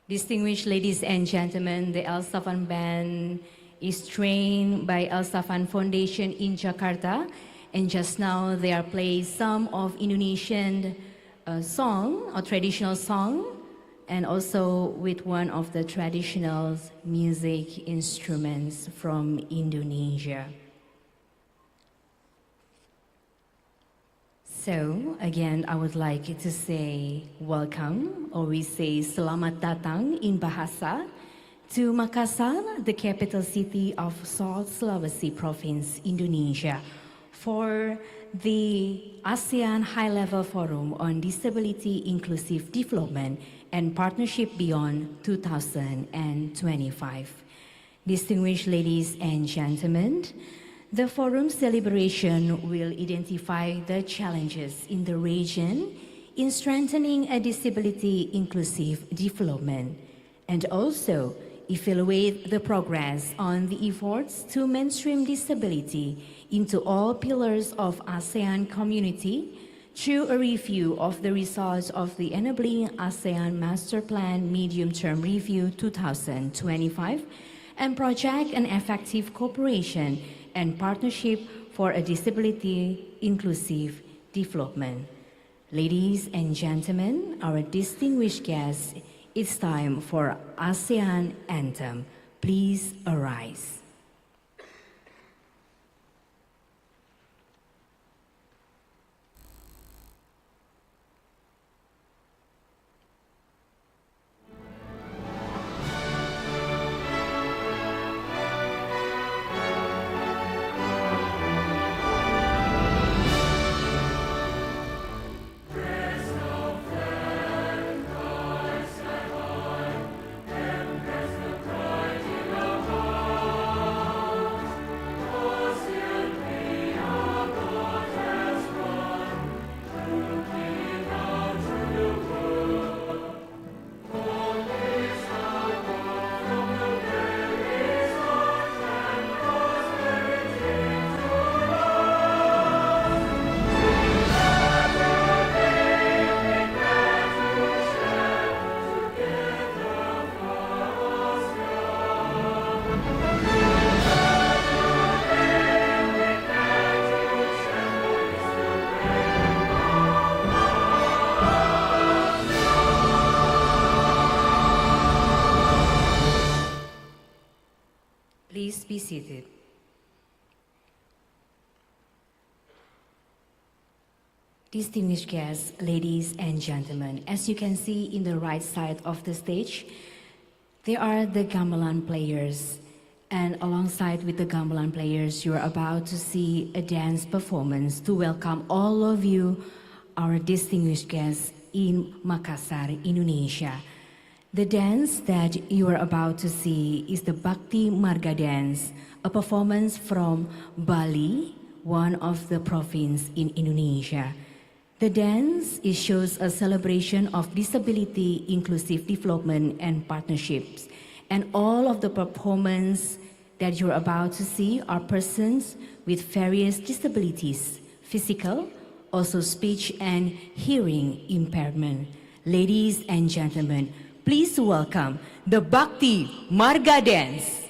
Distinguished ladies and gentlemen, the El Safan Band is trained by El Safan Foundation in Jakarta, and just now they are playing some of Indonesian song or traditional song, and also with one of the traditional music instruments from Indonesia. So, again, I would like to say welcome, or we say selamat datang in Bahasa, to Makassar, the capital city of South Sulawesi Province, Indonesia, for the ASEAN High-Level Forum on Disability Inclusive Development and Partnership Beyond 2025. Distinguished ladies and gentlemen, the forum's deliberation will identify the challenges in the region in strengthening a disability-inclusive development, and also evaluate the progress on the efforts to mainstream disability into all pillars of ASEAN community through a review of the results of the Enabling ASEAN Master Plan Medium-Term Review 2025 and project an effective cooperation and partnership for a disability-inclusive development. Ladies and gentlemen, our distinguished guests, it's time for ASEAN Anthem. Please arise. Please be seated. Distinguished guests, ladies and gentlemen, as you can see in the right side of the stage, there are the gamelan players. And alongside with the gamelan players, you're about to see a dance performance to welcome all of you, our distinguished guests in Makassar, Indonesia. The dance that you are about to see is the Bhakti Marga dance, a performance from Bali, one of the provinces in Indonesia. The dance shows a celebration of disability, inclusive development and partnerships. And all of the performance that you're about to see are persons with various disabilities, physical, also speech and hearing impairment. Ladies and gentlemen, please welcome the Bhakti Marga dance.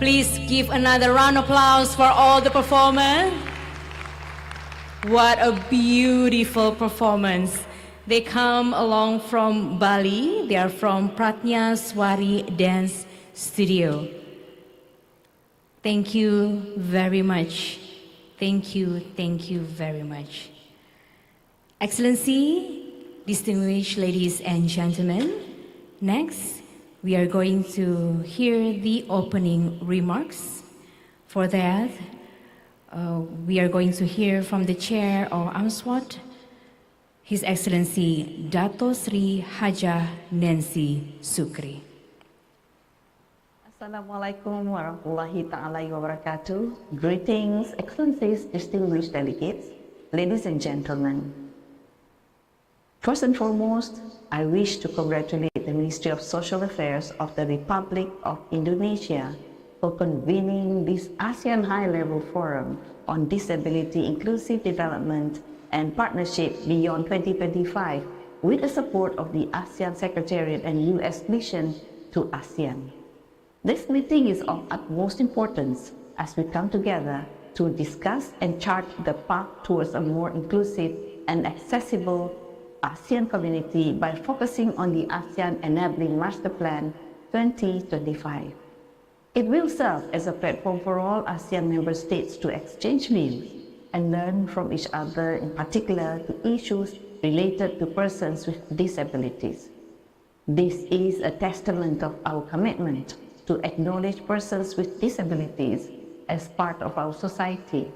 Please give another round of applause for all the performers. What a beautiful performance. They come along from Bali. They are from Pratnya Swari Dance Studio. Thank you very much. Thank you very much. Excellency, distinguished ladies and gentlemen, next we are going to hear the opening remarks. For that, we are going to hear from the chair of AMSWAT, His Excellency Dato Sri Hajah Nancy Sukri. Assalamualaikum warahmatullahi ta'ala wabarakatuh. Greetings, Excellencies, distinguished delegates, ladies and gentlemen. First and foremost, I wish to congratulate the Ministry of Social Affairs of the Republic of Indonesia for convening this ASEAN High-Level Forum on Disability Inclusive Development and Partnership Beyond 2025 with the support of the ASEAN Secretariat and U.S. Mission to ASEAN. This meeting is of utmost importance as we come together to discuss and chart the path towards a more inclusive and accessible ASEAN community by focusing on the ASEAN Enabling Master Plan 2025. It will serve as a platform for all ASEAN member states to exchange views and learn from each other, in particular to issues related to persons with disabilities. This is a testament of our commitment to acknowledge persons with disabilities as part of our society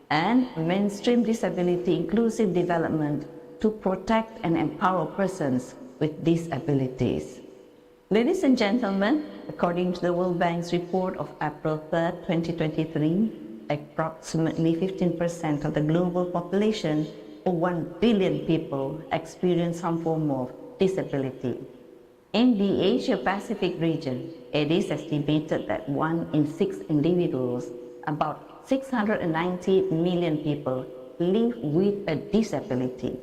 and mainstream disability inclusive development to protect and empower persons with disabilities. Ladies and gentlemen, according to the World Bank's report of April 3, 2023, approximately 15% of the global population, or 1 billion people, experience some form of disability. In the Asia-Pacific region, it is estimated that 1 in 6 individuals, about 690 million people, live with a disability.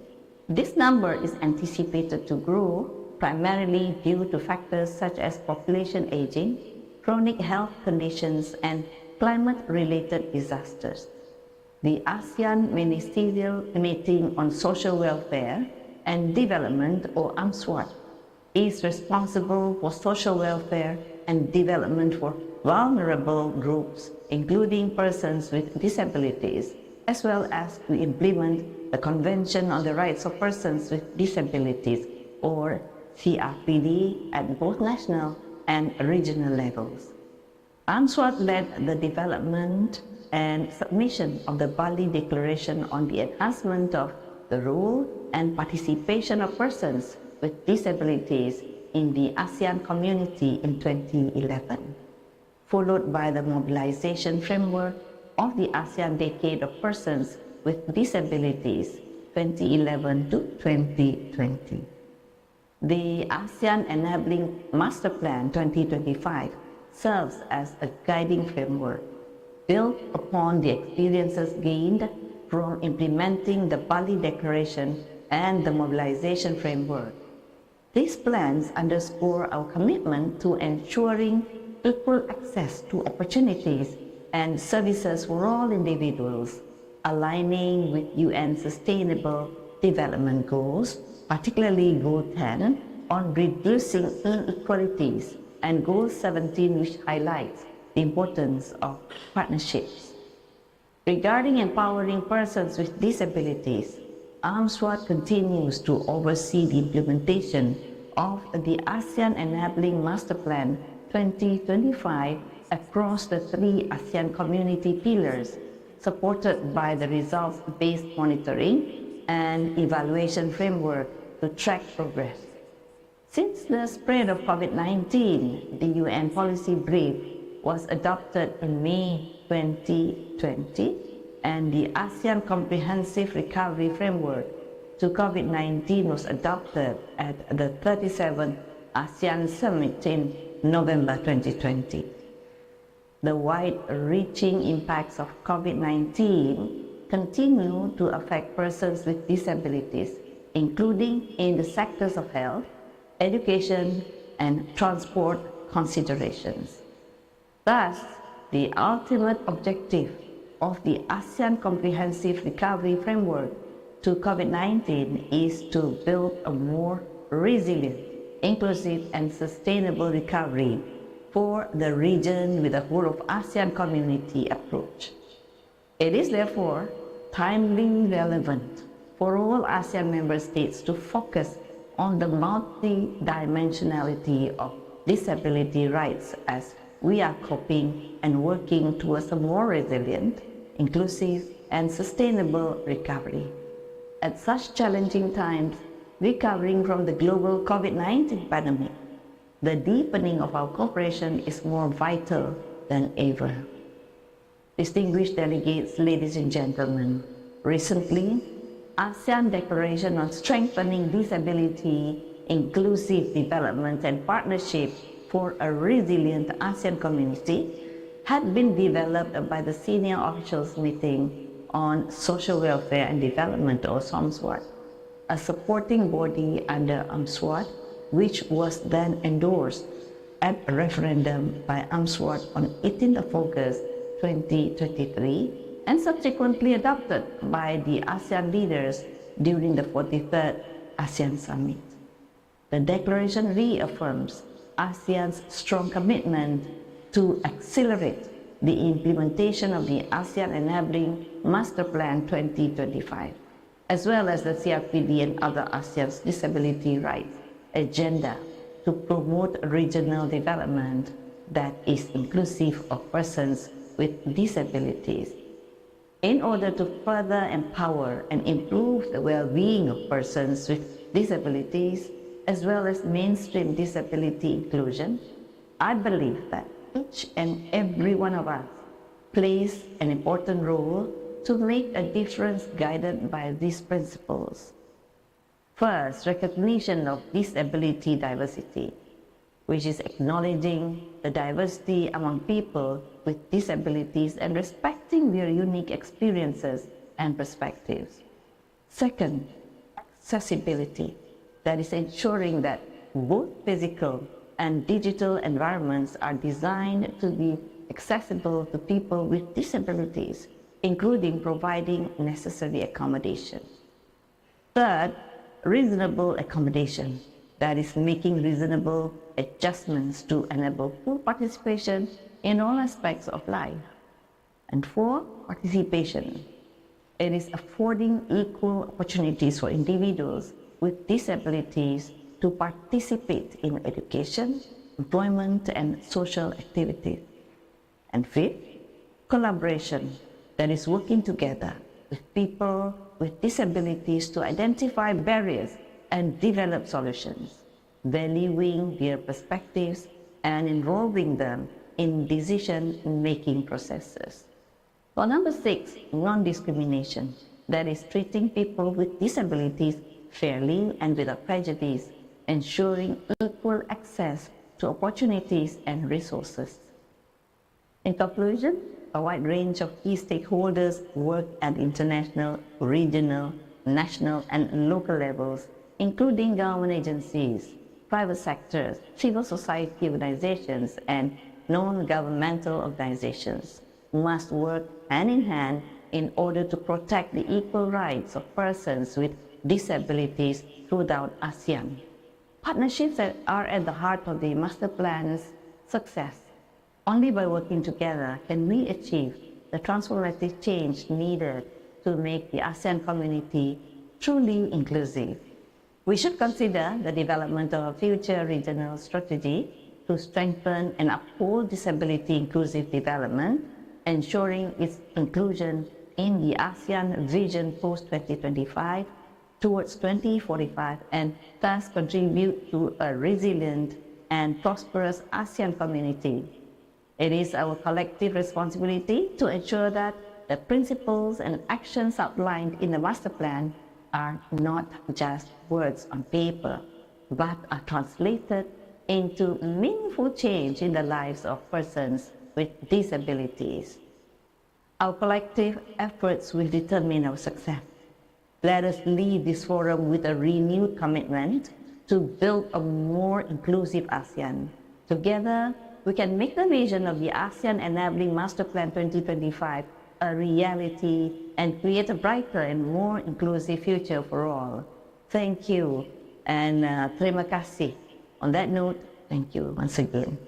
This number is anticipated to grow primarily due to factors such as population aging, chronic health conditions, and climate-related disasters. The ASEAN Ministerial Meeting on Social Welfare and Development, or AMSWAT, is responsible for social welfare and development for vulnerable groups, including persons with disabilities, as well as to implement the Convention on the Rights of Persons with Disabilities, or CRPD, at both national and regional levels. AMSWAT led the development and submission of the Bali Declaration on the enhancement of the role and participation of persons with disabilities in the ASEAN community in 2011, followed by the mobilization framework of the ASEAN Decade of Persons with Disabilities 2011 to 2020. The ASEAN Enabling Master Plan 2025 serves as a guiding framework built upon the experiences gained from implementing the Bali Declaration and the mobilization framework. These plans underscore our commitment to ensuring equal access to opportunities and services for all individuals, aligning with UN Sustainable Development Goals, particularly Goal 10 on reducing inequalities and Goal 17, which highlights the importance of partnerships. Regarding empowering persons with disabilities, AMSWAT continues to oversee the implementation of the ASEAN Enabling Master Plan 2025 across the 3 ASEAN community pillars, supported by the results-based monitoring and evaluation framework to track progress. Since the spread of COVID-19, the UN Policy Brief was adopted in May 2020, and the ASEAN Comprehensive Recovery Framework to COVID-19 was adopted at the 37th ASEAN Summit in November 2020. The wide-reaching impacts of COVID-19 continue to affect persons with disabilities, including in the sectors of health, education, and transport considerations. Thus, the ultimate objective of the ASEAN Comprehensive Recovery Framework to COVID-19 is to build a more resilient, inclusive, and sustainable recovery for the region with a whole of ASEAN community approach. It is therefore timely relevant for all ASEAN member states to focus on the multi-dimensionality of disability rights as we are coping and working towards a more resilient, inclusive, and sustainable recovery. At such challenging times, recovering from the global COVID-19 pandemic, the deepening of our cooperation is more vital than ever. Distinguished delegates, ladies and gentlemen, recently, ASEAN Declaration on Strengthening Disability, Inclusive Development and Partnership for a Resilient ASEAN Community had been developed by the Senior Officials Meeting on Social Welfare and Development, or SOMSWAD, a supporting body under UMSWAD, which was then endorsed at a referendum by UMSWAD on 18th of August 2023 and subsequently adopted by the ASEAN leaders during the 43rd ASEAN Summit. The declaration reaffirms ASEAN's strong commitment to accelerate the implementation of the ASEAN Enabling Master Plan 2025, as well as the CRPD and other ASEAN's disability rights agenda to promote regional development that is inclusive of persons with disabilities. In order to further empower and improve the well-being of persons with disabilities, as well as mainstream disability inclusion, I believe that each and every one of us plays an important role to make a difference guided by these principles. First, recognition of disability diversity, which is acknowledging the diversity among people with disabilities and respecting their unique experiences and perspectives. Second, accessibility, that is ensuring that both physical and digital environments are designed to be accessible to people with disabilities, including providing necessary accommodation. Third, reasonable accommodation, that is making reasonable adjustments to enable full participation in all aspects of life. And four, participation. It is affording equal opportunities for individuals with disabilities to participate in education, employment, and social activities. And fifth, collaboration, that is working together with people with disabilities to identify barriers and develop solutions, valuing their perspectives and involving them in decision-making processes. For number 6, non-discrimination, that is treating people with disabilities fairly and without prejudice, ensuring equal access to opportunities and resources. In conclusion, a wide range of key stakeholders work at international, regional, national, and local levels, including government agencies, private sectors, civil society organizations, and non-governmental organizations must work hand in hand in order to protect the equal rights of persons with disabilities throughout ASEAN. Partnerships are at the heart of the master plan's success. Only by working together can we achieve the transformative change needed to make the ASEAN community truly inclusive. We should consider the development of a future regional strategy to strengthen and uphold disability inclusive development, ensuring its inclusion in the ASEAN Vision post-2025 towards 2045, and thus contribute to a resilient and prosperous ASEAN community. It is our collective responsibility to ensure that the principles and actions outlined in the master plan are not just words on paper, but are translated into meaningful change in the lives of persons with disabilities. Our collective efforts will determine our success. Let us leave this forum with a renewed commitment to build a more inclusive ASEAN. Together, we can make the vision of the ASEAN Enabling Master Plan 2025 a reality and create a brighter and more inclusive future for all. Thank you, and terima kasih. On that note, thank you once again.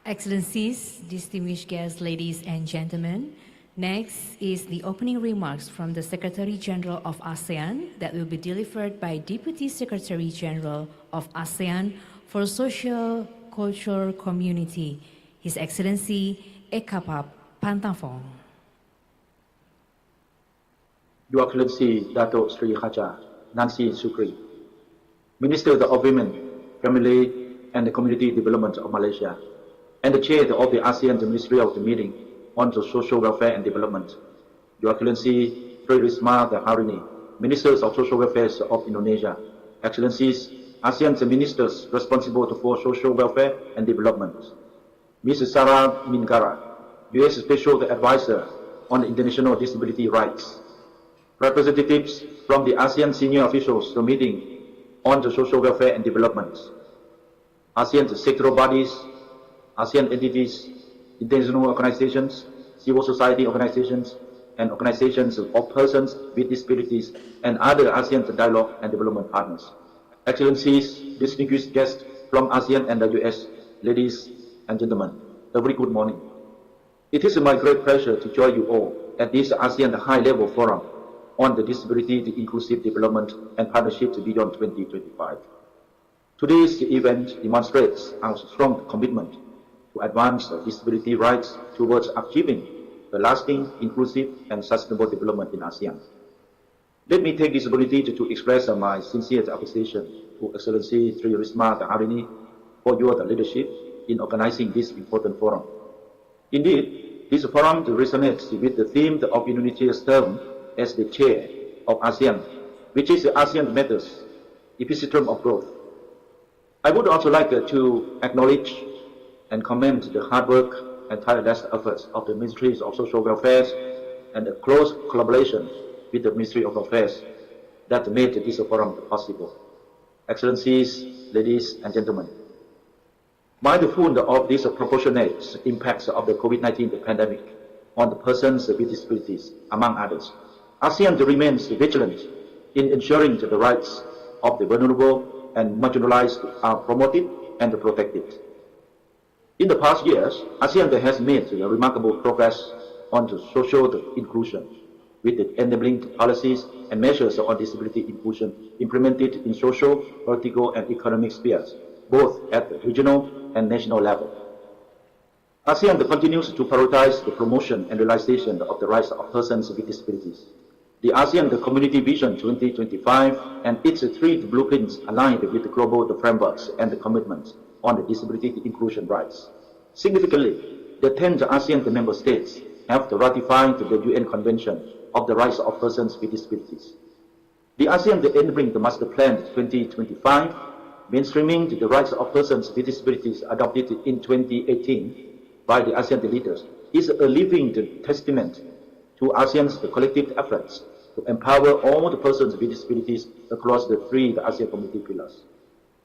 Excellencies, distinguished guests, ladies and gentlemen, next is the opening remarks from the Secretary General of ASEAN that will be delivered by Deputy Secretary General of ASEAN for Social Cultural Community, His Excellency Ekapap Pantafong. Your Excellency Dato Sri Haja Nancy Sukri, Minister of Women, Family and Community Development of Malaysia, and the Chair of the ASEAN Ministry of the Meeting on the Social Welfare and Development, Your Excellency Sri Risma Harini, Ministers of Social Welfare of Indonesia, Excellencies, ASEAN Ministers responsible for Social Welfare and Development, Ms. Sarah Mingara, U.S. Special Advisor on International Disability Rights, representatives from the ASEAN Senior Officials Meeting on the Social Welfare and Development, ASEAN sectoral bodies, ASEAN entities, international organizations, civil society organizations, and organizations of persons with disabilities, and other ASEAN dialogue and development partners. Excellencies, distinguished guests from ASEAN and the US, ladies and gentlemen, a very good morning. It is my great pleasure to join you all at this ASEAN High-Level Forum on the Disability, the Inclusive Development and Partnerships Beyond 2025. Today's event demonstrates our strong commitment to advance disability rights towards achieving the lasting, inclusive, and sustainable development in ASEAN. Let me take this opportunity to express my sincere appreciation to Excellency Sri Risma Harini for your leadership in organizing this important forum. Indeed, this forum resonates with the theme of Indonesia's term as the chair of ASEAN, which is the ASEAN Matters, epicentrum of growth. I would also like to acknowledge and commend the hard work and tireless efforts of the Ministries of Social Welfare and the close collaboration with the Ministry of Affairs that made this forum possible. Excellencies, ladies and gentlemen, mindful of these proportionate impacts of the COVID-19 pandemic on the persons with disabilities, among others, ASEAN remains vigilant in ensuring that the rights of the vulnerable and marginalized are promoted and protected. In the past years, ASEAN has made remarkable progress on the social inclusion, with the enabling policies and measures on disability inclusion implemented in social, political, and economic spheres, both at the regional and national level. ASEAN continues to prioritize the promotion and realization of the rights of persons with disabilities. The ASEAN Community Vision 2025 and its three blueprints aligned with the global frameworks and the commitments on the disability inclusion rights. Significantly, the 10 ASEAN member states have ratified the UN Convention of the Rights of Persons with Disabilities. The ASEAN Enabling the Master Plan 2025, mainstreaming the rights of persons with disabilities adopted in 2018 by the ASEAN leaders, is a living testament to ASEAN's collective efforts to empower all the persons with disabilities across the three ASEAN community pillars.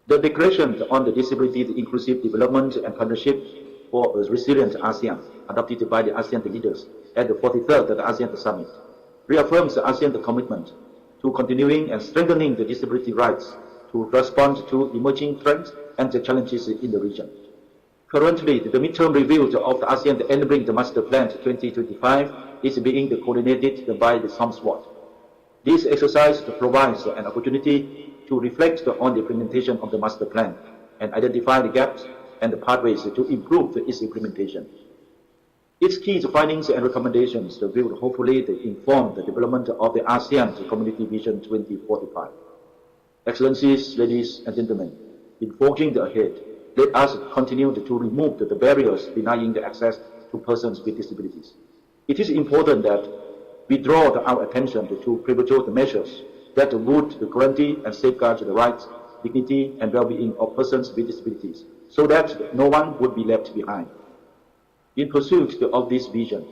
The Declaration on the Disability, the Inclusive Development and Partnership for a Resilient ASEAN, adopted by the ASEAN leaders at the 43rd ASEAN Summit, reaffirms the ASEAN commitment to continuing and strengthening the disability rights to respond to emerging threats and the challenges in the region. Currently, the midterm review of the ASEAN Enabling the Master Plan 2025 is being coordinated by the SOMSWOT. This exercise provides an opportunity to reflect on the implementation of the master plan and identify the gaps and the pathways to improve its implementation. Its key findings and recommendations will hopefully inform the development of the ASEAN Community Vision 2045. Excellencies, ladies and gentlemen, in forging ahead, let us continue to remove the barriers denying the access to persons with disabilities. It is important that we draw our attention to pivotal measures that would guarantee and safeguard the rights, dignity, and well-being of persons with disabilities, so that no one would be left behind. In pursuit of this vision,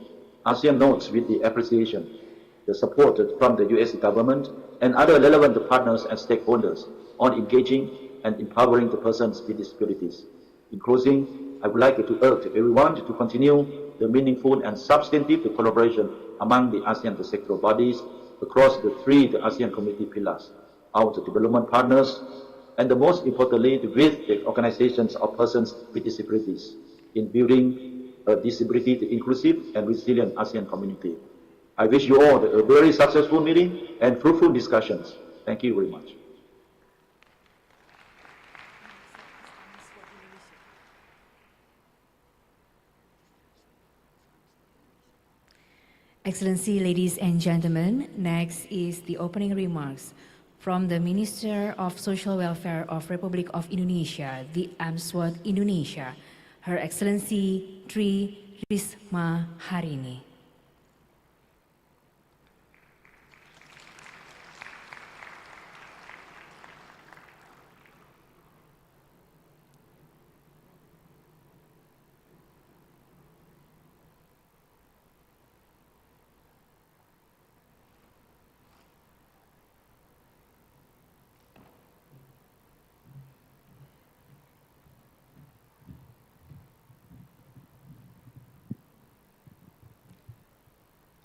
ASEAN notes with the appreciation the support from the US government and other relevant partners and stakeholders on engaging and empowering the persons with disabilities. In closing, I would like to urge everyone to continue the meaningful and substantive collaboration among the ASEAN sectoral bodies across the three ASEAN community pillars, our development partners, and most importantly, with the organizations of persons with disabilities in building a disability inclusive and resilient ASEAN community. I wish you all a very successful meeting and fruitful discussions. Thank you very much. Excellency, ladies and gentlemen, next is the opening remarks from the Minister of Social Welfare of Republic of Indonesia, the AMSWAT Indonesia, Her Excellency Tri Risma Harini.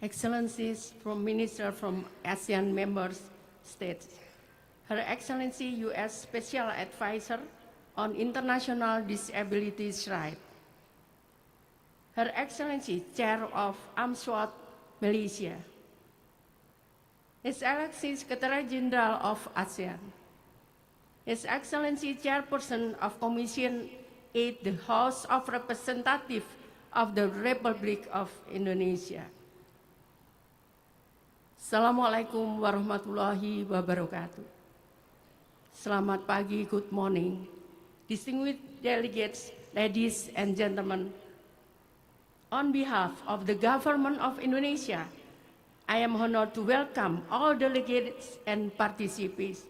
Excellencies from Minister from ASEAN member states, Her Excellency U.S. Special Advisor on International Disabilities Rights, Her Excellency Chair of AMSWAT Malaysia, His Excellency Secretary General of ASEAN, His Excellency Chairperson of Commission 8, the House of Representatives of the Republic of Indonesia. Assalamualaikum warahmatullahi wabarakatuh. Selamat pagi, good morning. Distinguished delegates, ladies and gentlemen, on behalf of the government of Indonesia, I am honored to welcome all delegates and participants.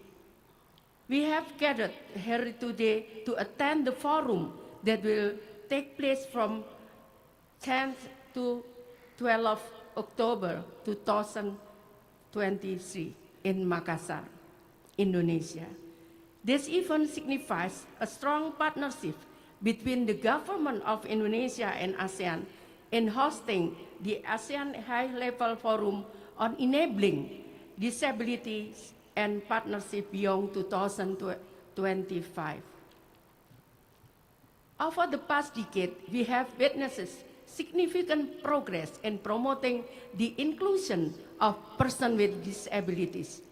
We have gathered here today to attend the forum that will take place from 10th to 12th October 2023 in Makassar, Indonesia. This event signifies a strong partnership between the government of Indonesia and ASEAN in hosting the ASEAN High-Level Forum on Enabling Disabilities and Partnership Beyond 2025. Over the past decade, we have witnessed significant progress in promoting the inclusion of persons with disabilities.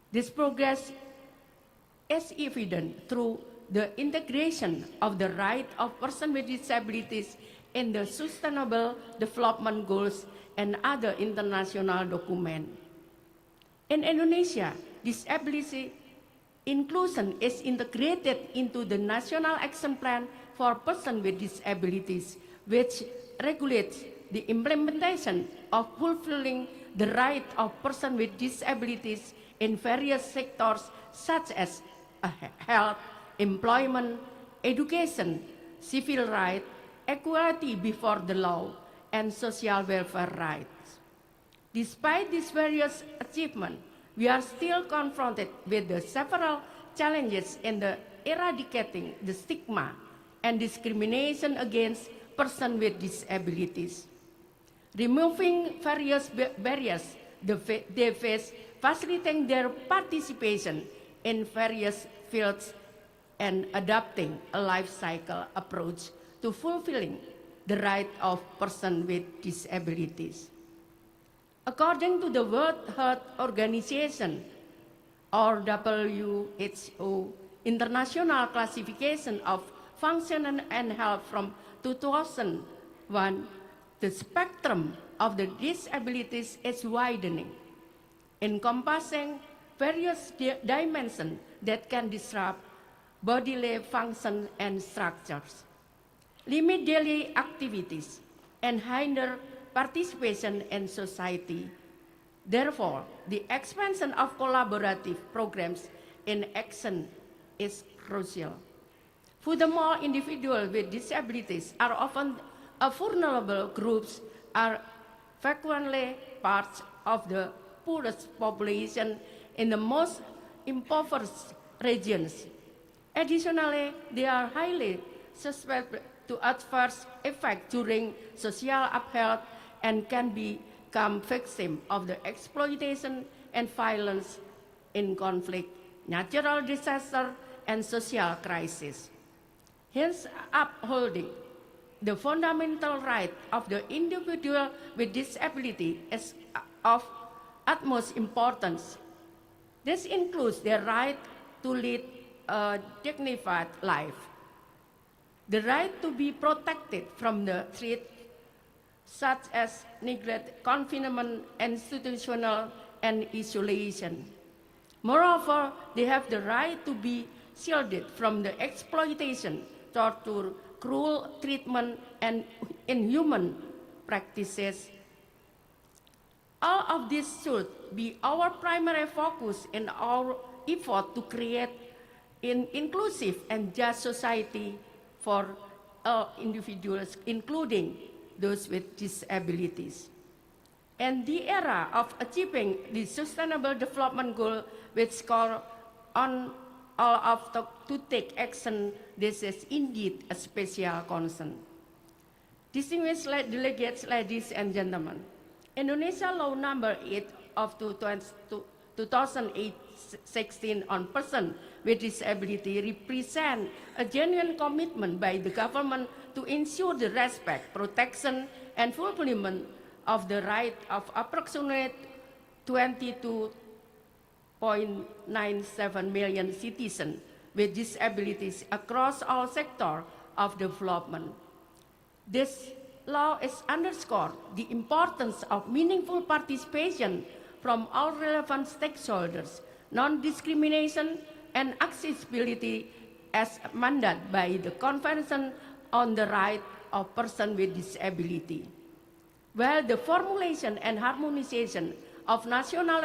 This progress is evident through the integration of the rights of persons with disabilities in the Sustainable Development Goals and other international documents. In Indonesia, disability inclusion is integrated into the National Action Plan for Persons with Disabilities, which regulates the implementation of fulfilling the right of persons with disabilities in various sectors such as health, employment, education, civil rights, equality before the law, and social welfare rights. Despite these various achievements, we are still confronted with the several challenges in the eradicating the stigma and discrimination against persons with disabilities. Removing various barriers they face, facilitating their participation in various fields, and adopting a life cycle approach to fulfilling the right of persons with disabilities. According to the World Health Organization, or WHO, International Classification of Function and Health from 2001, the spectrum of the disabilities is widening, encompassing various dimensions that can disrupt bodily function and structures, limit daily activities, and hinder participation in society. Therefore, the expansion of collaborative programs in action is crucial. Furthermore, individuals with disabilities are often vulnerable groups, are frequently part of the poorest population in the most impoverished regions. Additionally, they are highly susceptible to adverse effects during social upheaval and can become victims of the exploitation and violence in conflict, natural disaster, and social crisis. Hence, upholding the fundamental right of the individual with disability is of utmost importance. This includes their right to lead a dignified life, the right to be protected from the threat such as neglect, confinement, institutional, and isolation. Moreover, they have the right to be shielded from the exploitation, torture, cruel treatment, and inhuman practices. All of this should be our primary focus in our effort to create an inclusive and just society for all individuals, including those with disabilities. And the era of achieving the Sustainable Development Goal, which call on all of to take action, this is indeed a special concern. Distinguished delegates, ladies and gentlemen, Indonesia Law Number 8 of 2016 on persons with disability represent a genuine commitment by the government to ensure the respect, protection, and fulfillment of the right of approximately 22.97 million citizens with disabilities across all sectors of development. This law is underscored the importance of meaningful participation from all relevant stakeholders, non-discrimination, and accessibility as mandated by the Convention on the Right of Persons with Disability. While the formulation and harmonization of national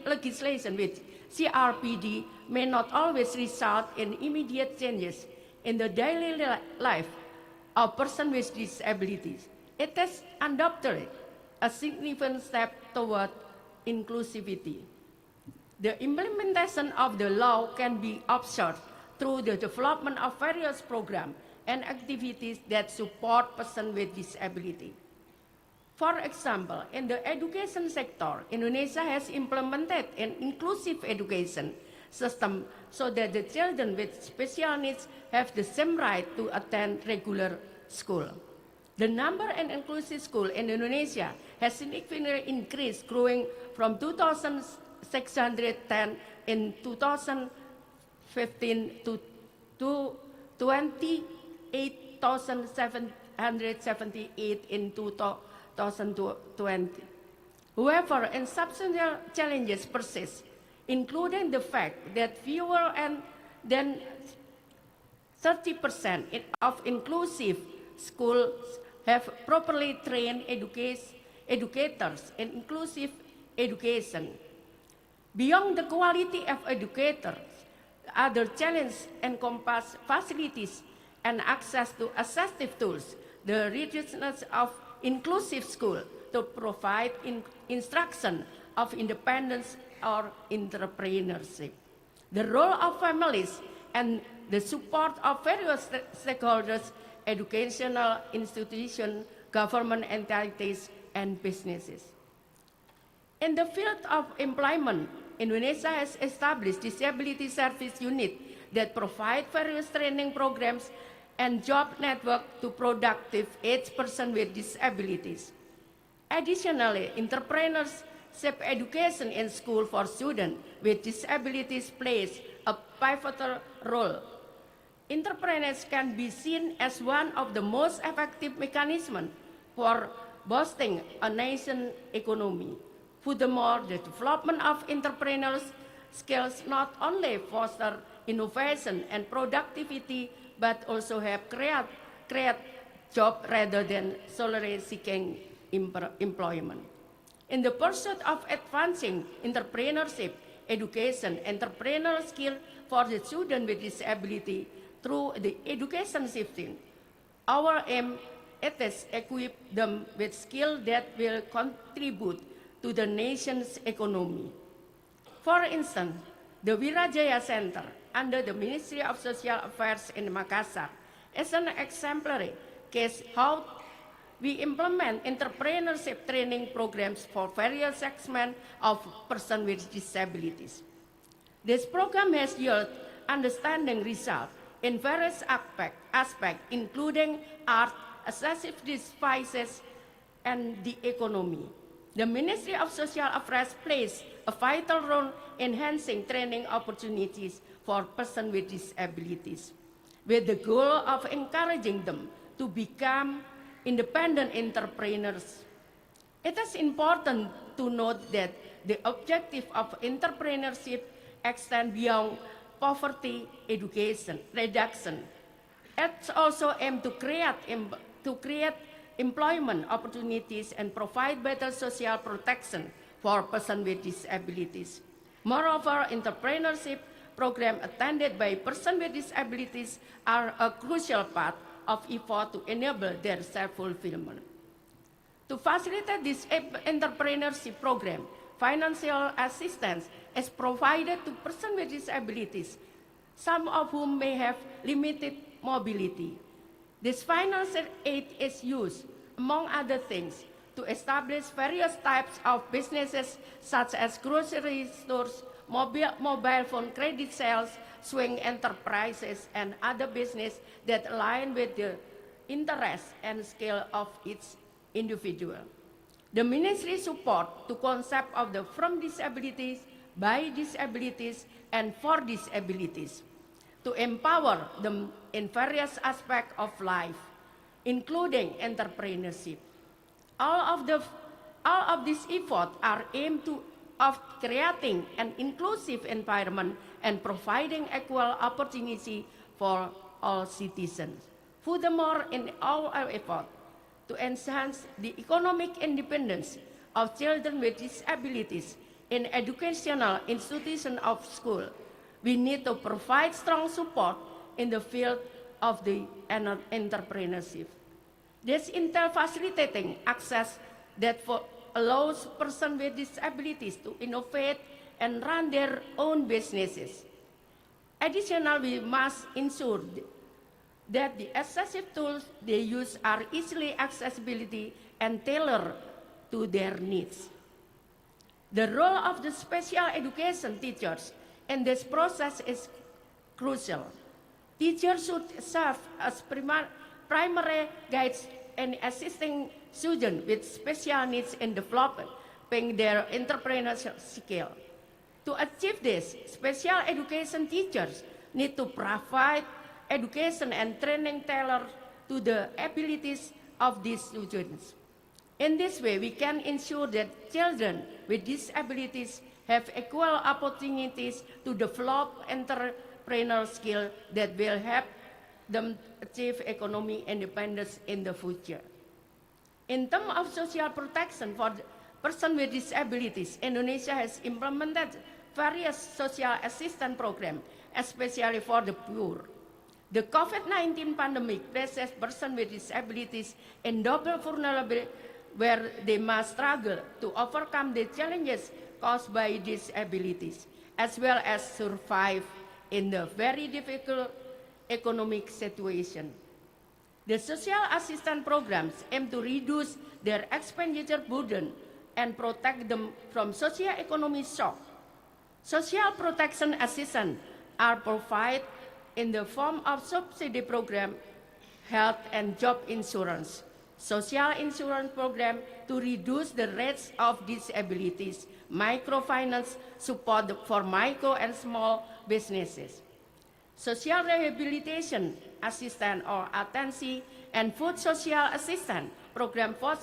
legislation with CRPD may not always result in immediate changes in the daily life of persons with disabilities, it is undoubtedly a significant step toward inclusivity. The implementation of the law can be observed through the development of various programs and activities that support persons with disability. For example, in the education sector, Indonesia has implemented an inclusive education system so that the children with special needs have the same right to attend regular school. The number and inclusive school in Indonesia has significantly increased, growing from 2,610 in 2015 to 28,778 in 2020. However, substantial challenges persist, including the fact that fewer than 30% of inclusive schools have properly trained educators in inclusive education. Beyond the quality of educators, other challenges encompass facilities and access to assistive tools, the richness of inclusive school to provide instruction of independence or entrepreneurship, the role of families and the support of various stakeholders, educational institutions, government entities, and businesses. In the field of employment, Indonesia has established disability service unit that provide various training programs and job network to productive age persons with disabilities. Additionally, entrepreneurship education in school for students with disabilities plays a pivotal role. Entrepreneurs can be seen as one of the most effective mechanisms for boosting a nation's economy. Furthermore, the development of entrepreneurs' skills not only foster innovation and productivity, but also help create jobs rather than solely seeking employment. In the pursuit of advancing entrepreneurship, education, entrepreneurial skill for the children with disability through the education system, our aim is to equip them with skills that will contribute to the nation's economy. For instance, the Wirajaya Center under the Ministry of Social Affairs in Makassar is an exemplary case how we implement entrepreneurship training programs for various segments of persons with disabilities. This program has yielded understanding results in various aspects, including art, assistive devices, and the economy. The Ministry of Social Affairs plays a vital role in enhancing training opportunities for persons with disabilities, with the goal of encouraging them to become independent entrepreneurs. It is important to note that the objective of entrepreneurship extends beyond poverty education reduction. It also aims to create employment opportunities and provide better social protection for persons with disabilities. Moreover, entrepreneurship programs attended by persons with disabilities are a crucial part of effort to enable their self-fulfillment. To facilitate this entrepreneurship program, financial assistance is provided to persons with disabilities, some of whom may have limited mobility. This financial aid is used, among other things, to establish various types of businesses such as grocery stores, mobile phone credit sales, swing enterprises, and other business that align with the interests and skill of each individual. The ministry support the concept of the from disabilities, by disabilities, and for disabilities to empower them in various aspects of life, including entrepreneurship. All of these efforts are aimed of creating an inclusive environment and providing equal opportunity for all citizens. Furthermore, in all our efforts to enhance the economic independence of children with disabilities in educational institutions of school, we need to provide strong support in the field of the entrepreneurship. This entails facilitating access that allows persons with disabilities to innovate and run their own businesses. Additionally, we must ensure that the accessible tools they use are easily accessible and tailored to their needs. The role of the special education teachers in this process is crucial. Teachers should serve as primary guides in assisting students with special needs in developing their entrepreneurial skill. To achieve this, special education teachers need to provide education and training tailored to the abilities of these students. In this way, we can ensure that children with disabilities have equal opportunities to develop entrepreneurial skills that will help them achieve economic independence in the future. In terms of social protection for persons with disabilities, Indonesia has implemented various social assistance programs, especially for the poor. The COVID-19 pandemic places persons with disabilities in double vulnerability, where they must struggle to overcome the challenges caused by disabilities, as well as survive in the very difficult economic situation. The social assistance programs aim to reduce their expenditure burden and protect them from socio-economic shock. Social protection assistance are provided in the form of subsidy program, health and job insurance, social insurance program to reduce the rates of disabilities, microfinance support for micro and small businesses, social rehabilitation assistance or attention, and food social assistance program for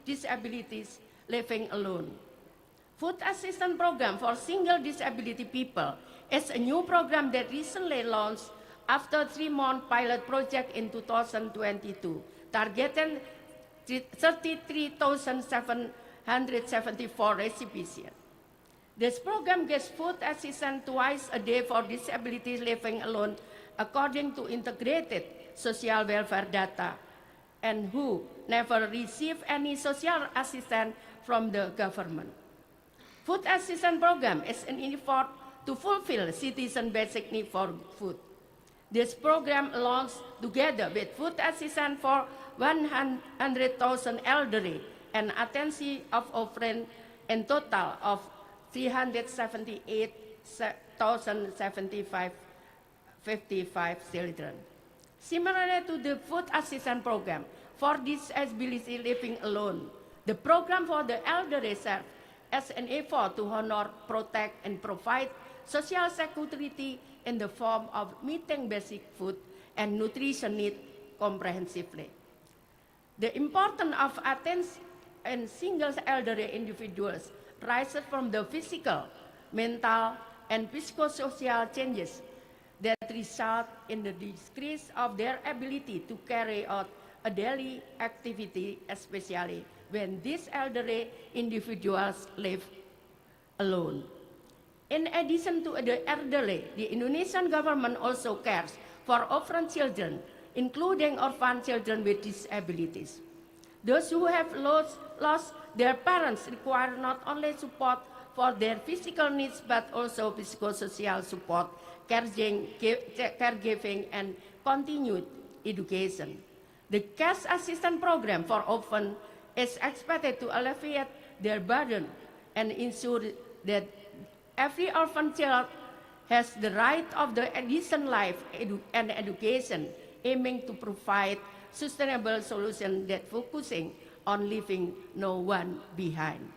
disabilities living alone. Food assistance program for single disability people is a new program that recently launched after a 3-month pilot project in 2022, targeting 33,774 recipients. This program gives food assistance twice a day for disabilities living alone according to integrated social welfare data, and WHO never received any social assistance from the government. Food assistance program is an effort to fulfill citizen basic need for food. This program allows, together with food assistance for 100,000 elderly and attention of offering in total of 378,055 children. Similarly to the food assistance program for disability living alone, the program for the elderly serves as an effort to honor, protect, and provide social security in the form of meeting basic food and nutrition needs comprehensively. The importance of attention in single elderly individuals rises from the physical, mental, and psychosocial changes that result in the decrease of their ability to carry out a daily activity, especially when these elderly individuals live alone. In addition to the elderly, the Indonesian government also cares for orphan children, including orphan children with disabilities. Those who have lost their parents require not only support for their physical needs, but also psychosocial support, caregiving, and continued education. The cash assistance program for orphans is expected to alleviate their burden and ensure that every orphan child has the right of the decent life and education, aiming to provide sustainable solutions that focusing on leaving no one behind.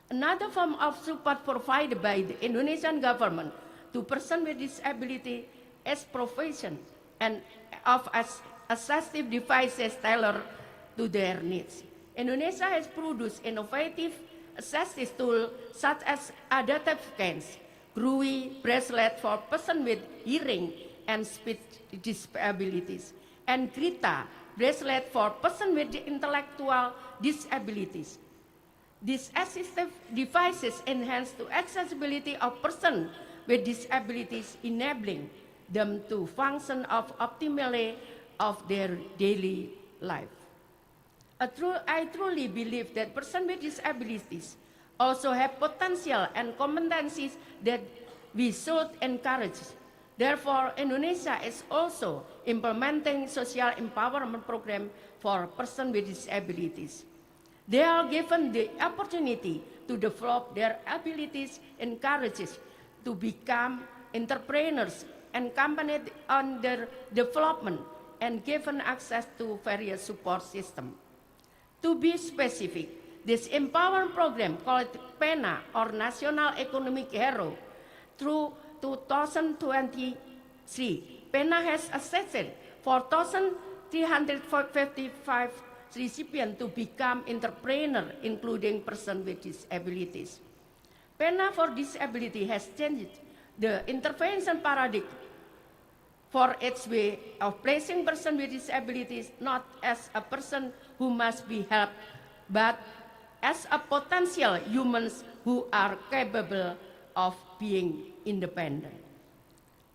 Another form of support provided by the Indonesian government to persons with disability is provision and of assistive devices tailored to their needs. Indonesia has produced innovative assistive tools such as adaptive cans, GRUI bracelet for persons with hearing and speech disabilities, and GRITA bracelet for persons with intellectual disabilities. These assistive devices enhance the accessibility of persons with disabilities, enabling them to function optimally of their daily life. I truly believe that persons with disabilities also have potential and competencies that we should encourage. Therefore, Indonesia is also implementing social empowerment program for persons with disabilities. They are given the opportunity to develop their abilities, encouraged to become entrepreneurs, accompanied on their development, and given access to various support systems. To be specific, this empowerment program called PENA or National Economic Hero through 2023, PENA has assessed 4,355 recipients to become entrepreneurs, including persons with disabilities. PENA for Disability has changed the intervention paradigm for its way of placing persons with disabilities not as a person who must be helped, but as a potential humans who are capable of being independent.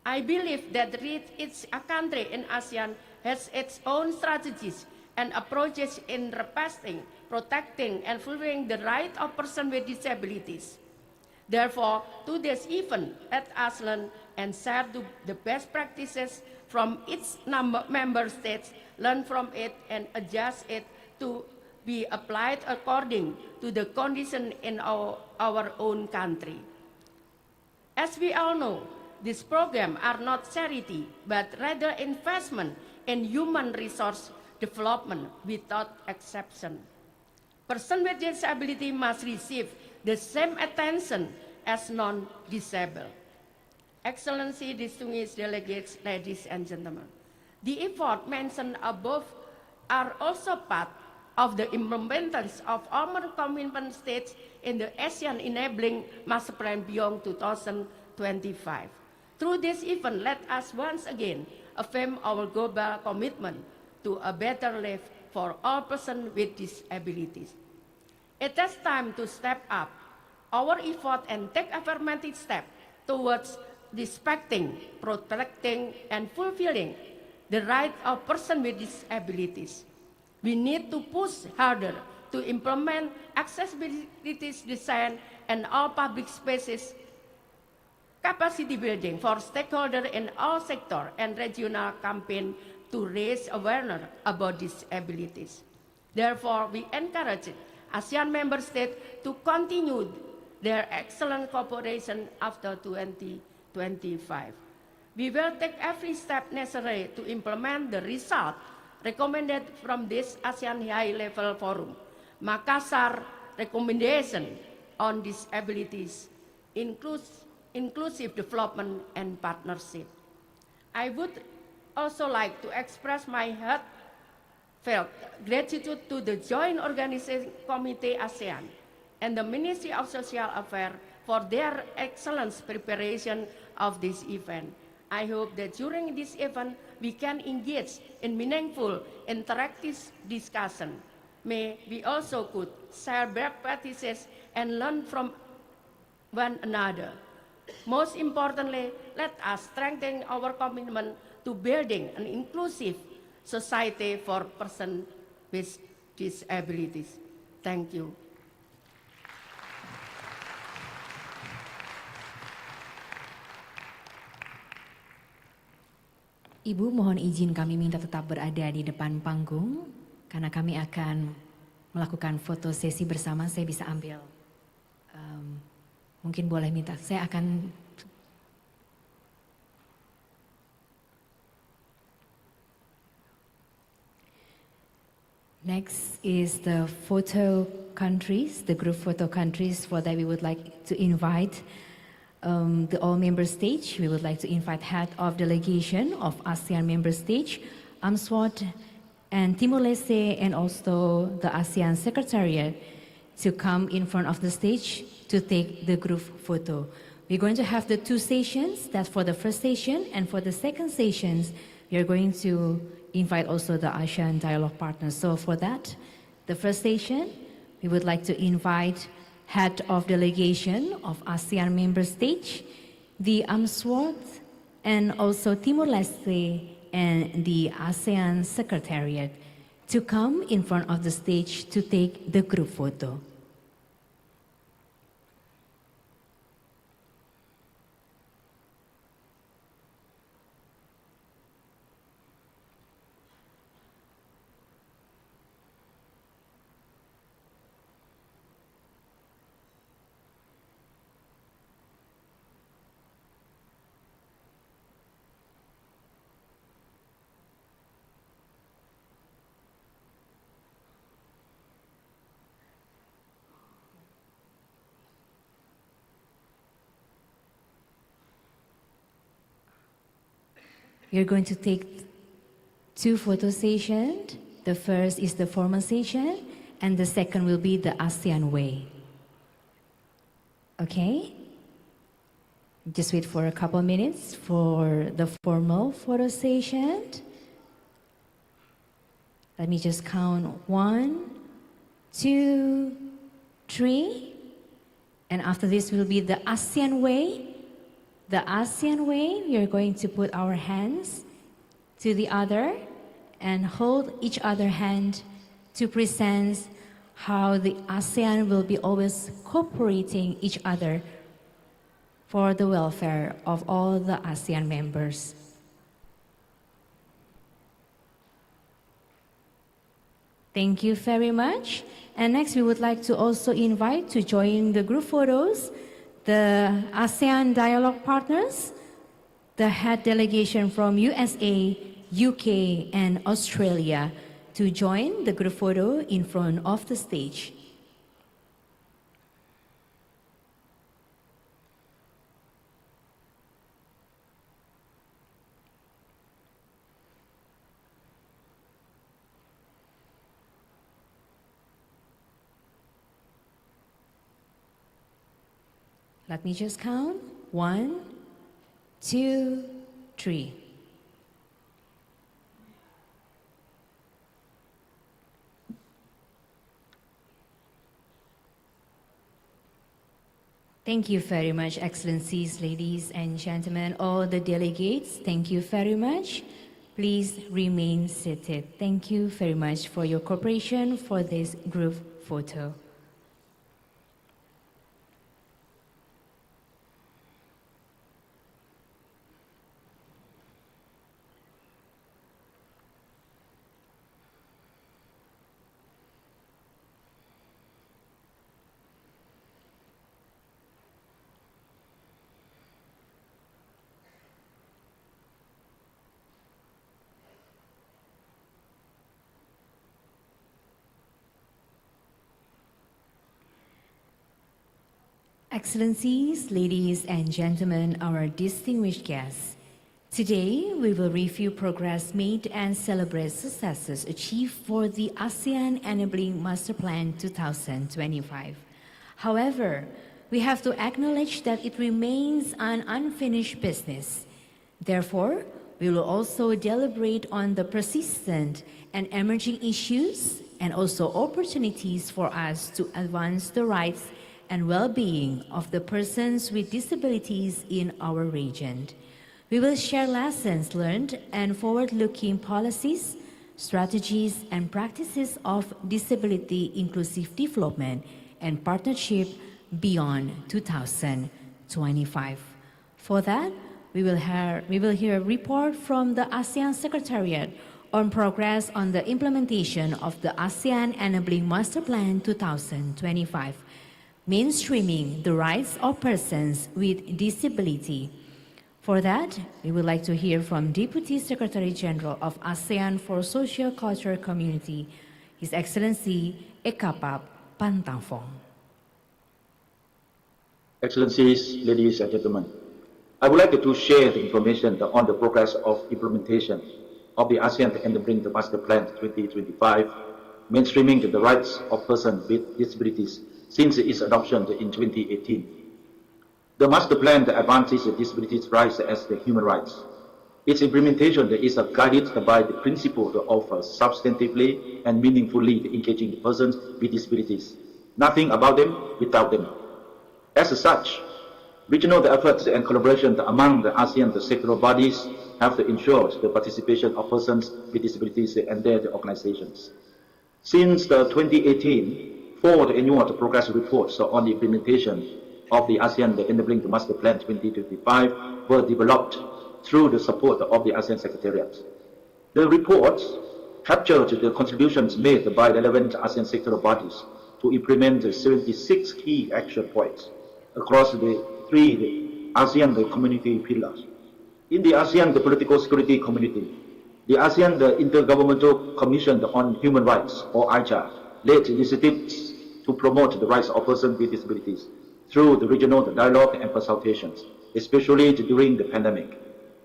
I believe that each country in ASEAN has its own strategies and approaches in requesting, protecting, and fulfilling the rights of persons with disabilities. Therefore, to this event, let us learn and share the best practices from each member states, learn from it, and adjust it to be applied according to the condition in our own country. As we all know, these programs are not charity, but rather investment in human resource development without exception. Persons with disability must receive the same attention as non-disabled. Excellency, distinguished delegates, ladies and gentlemen, the efforts mentioned above are also part of the implementation of our commitment states in the ASEAN Enabling Master Plan Beyond 2025. Through this event, let us once again affirm our global commitment to a better life for all persons with disabilities. It is time to step up our effort and take affirmative steps towards respecting, protecting, and fulfilling the rights of persons with disabilities. We need to push harder to implement accessibility design and all public spaces capacity building for stakeholders in all sectors and regional campaign to raise awareness about disabilities. Therefore, we encourage ASEAN member states to continue their excellent cooperation after 2025. We will take every step necessary to implement the result recommended from this ASEAN high-level forum. Makassar recommendation on disabilities, inclusive development and partnership. I would also like to express my heartfelt gratitude to the Joint Organizing Committee ASEAN and the Ministry of Social Affairs for their excellent preparation of this event. I hope that during this event, we can engage in meaningful, interactive discussion. May we also could share best practices and learn from one another. Most importantly, let us strengthen our commitment to building an inclusive society for persons with disabilities. Thank you. Ibu, mohon izin kami minta tetap berada di depan panggung karena kami akan melakukan foto sesi bersama. Saya bisa ambil, mungkin boleh minta, saya akan next is the photo countries, the group photo countries. For that we would like to invite the all member stage. We would like to invite head of delegation of ASEAN member stage, AMSWAT and Timor-Leste, and also the ASEAN Secretariat to come in front of the stage to take the group photo. We're going to have the two sessions, that's for the first session, and for the second sessions, we are going to invite also the ASEAN dialogue partners. So for that, the first session, we would like to invite head of delegation of ASEAN member stage, the AMSWAT, and also Timor-Leste and the ASEAN Secretariat to come in front of the stage to take the group photo. We are going to take two photo sessions. The first is the formal session, and the second will be the ASEAN way. Okay? Just wait for a couple minutes for the formal photo session. Let me just count 1, 2, 3. And after this will be the ASEAN way. The ASEAN way, we are going to put our hands to the other and hold each other hand to present how the ASEAN will be always cooperating each other for the welfare of all the ASEAN members. Thank you very much. And next we would like to also invite to join the group photos the ASEAN dialogue partners, the head delegation from USA, UK, and Australia to join the group photo in front of the stage. Let me just count. 1, 2, 3. Thank you very much, Excellencies, ladies and gentlemen, all the delegates. Thank you very much. Please remain seated. Thank you very much for your cooperation for this group photo. Excellencies, ladies and gentlemen, our distinguished guests, today we will review progress made and celebrate successes achieved for the ASEAN Enabling Master Plan 2025. However, we have to acknowledge that it remains an unfinished business. Therefore, we will also deliberate on the persistent and emerging issues and also opportunities for us to advance the rights and well-being of the persons with disabilities in our region. We will share lessons learned and forward-looking policies, strategies, and practices of disability inclusive development and partnership beyond 2025. For that, we will hear a report from the ASEAN Secretariat on progress on the implementation of the ASEAN Enabling Master Plan 2025, mainstreaming the rights of persons with disability. For that, we would like to hear from Deputy Secretary General of ASEAN for Socio-Cultural Community, His Excellency Ekapap Pantangfong. Excellencies, ladies and gentlemen, I would like to share the information on the progress of implementation of the ASEAN Enabling the Master Plan 2025, mainstreaming the rights of persons with disabilities since its adoption in 2018. The Master Plan advances disabilities rights as the human rights. Its implementation is guided by the principle of substantively and meaningfully engaging the persons with disabilities, nothing about them without them. As such, regional efforts and collaboration among the ASEAN sectoral bodies have ensured the participation of persons with disabilities and their organizations. Since 2018, 4 annual progress reports on the implementation of the ASEAN Enabling the Master Plan 2025 were developed through the support of the ASEAN Secretariat. The reports captured the contributions made by relevant ASEAN sectoral bodies to implement 76 key action points across the 3 ASEAN community pillars. In the ASEAN Political Security Community, the ASEAN Intergovernmental Commission on Human Rights, or AHLF, led initiatives to promote the rights of persons with disabilities through the regional dialogue and consultations, especially during the pandemic.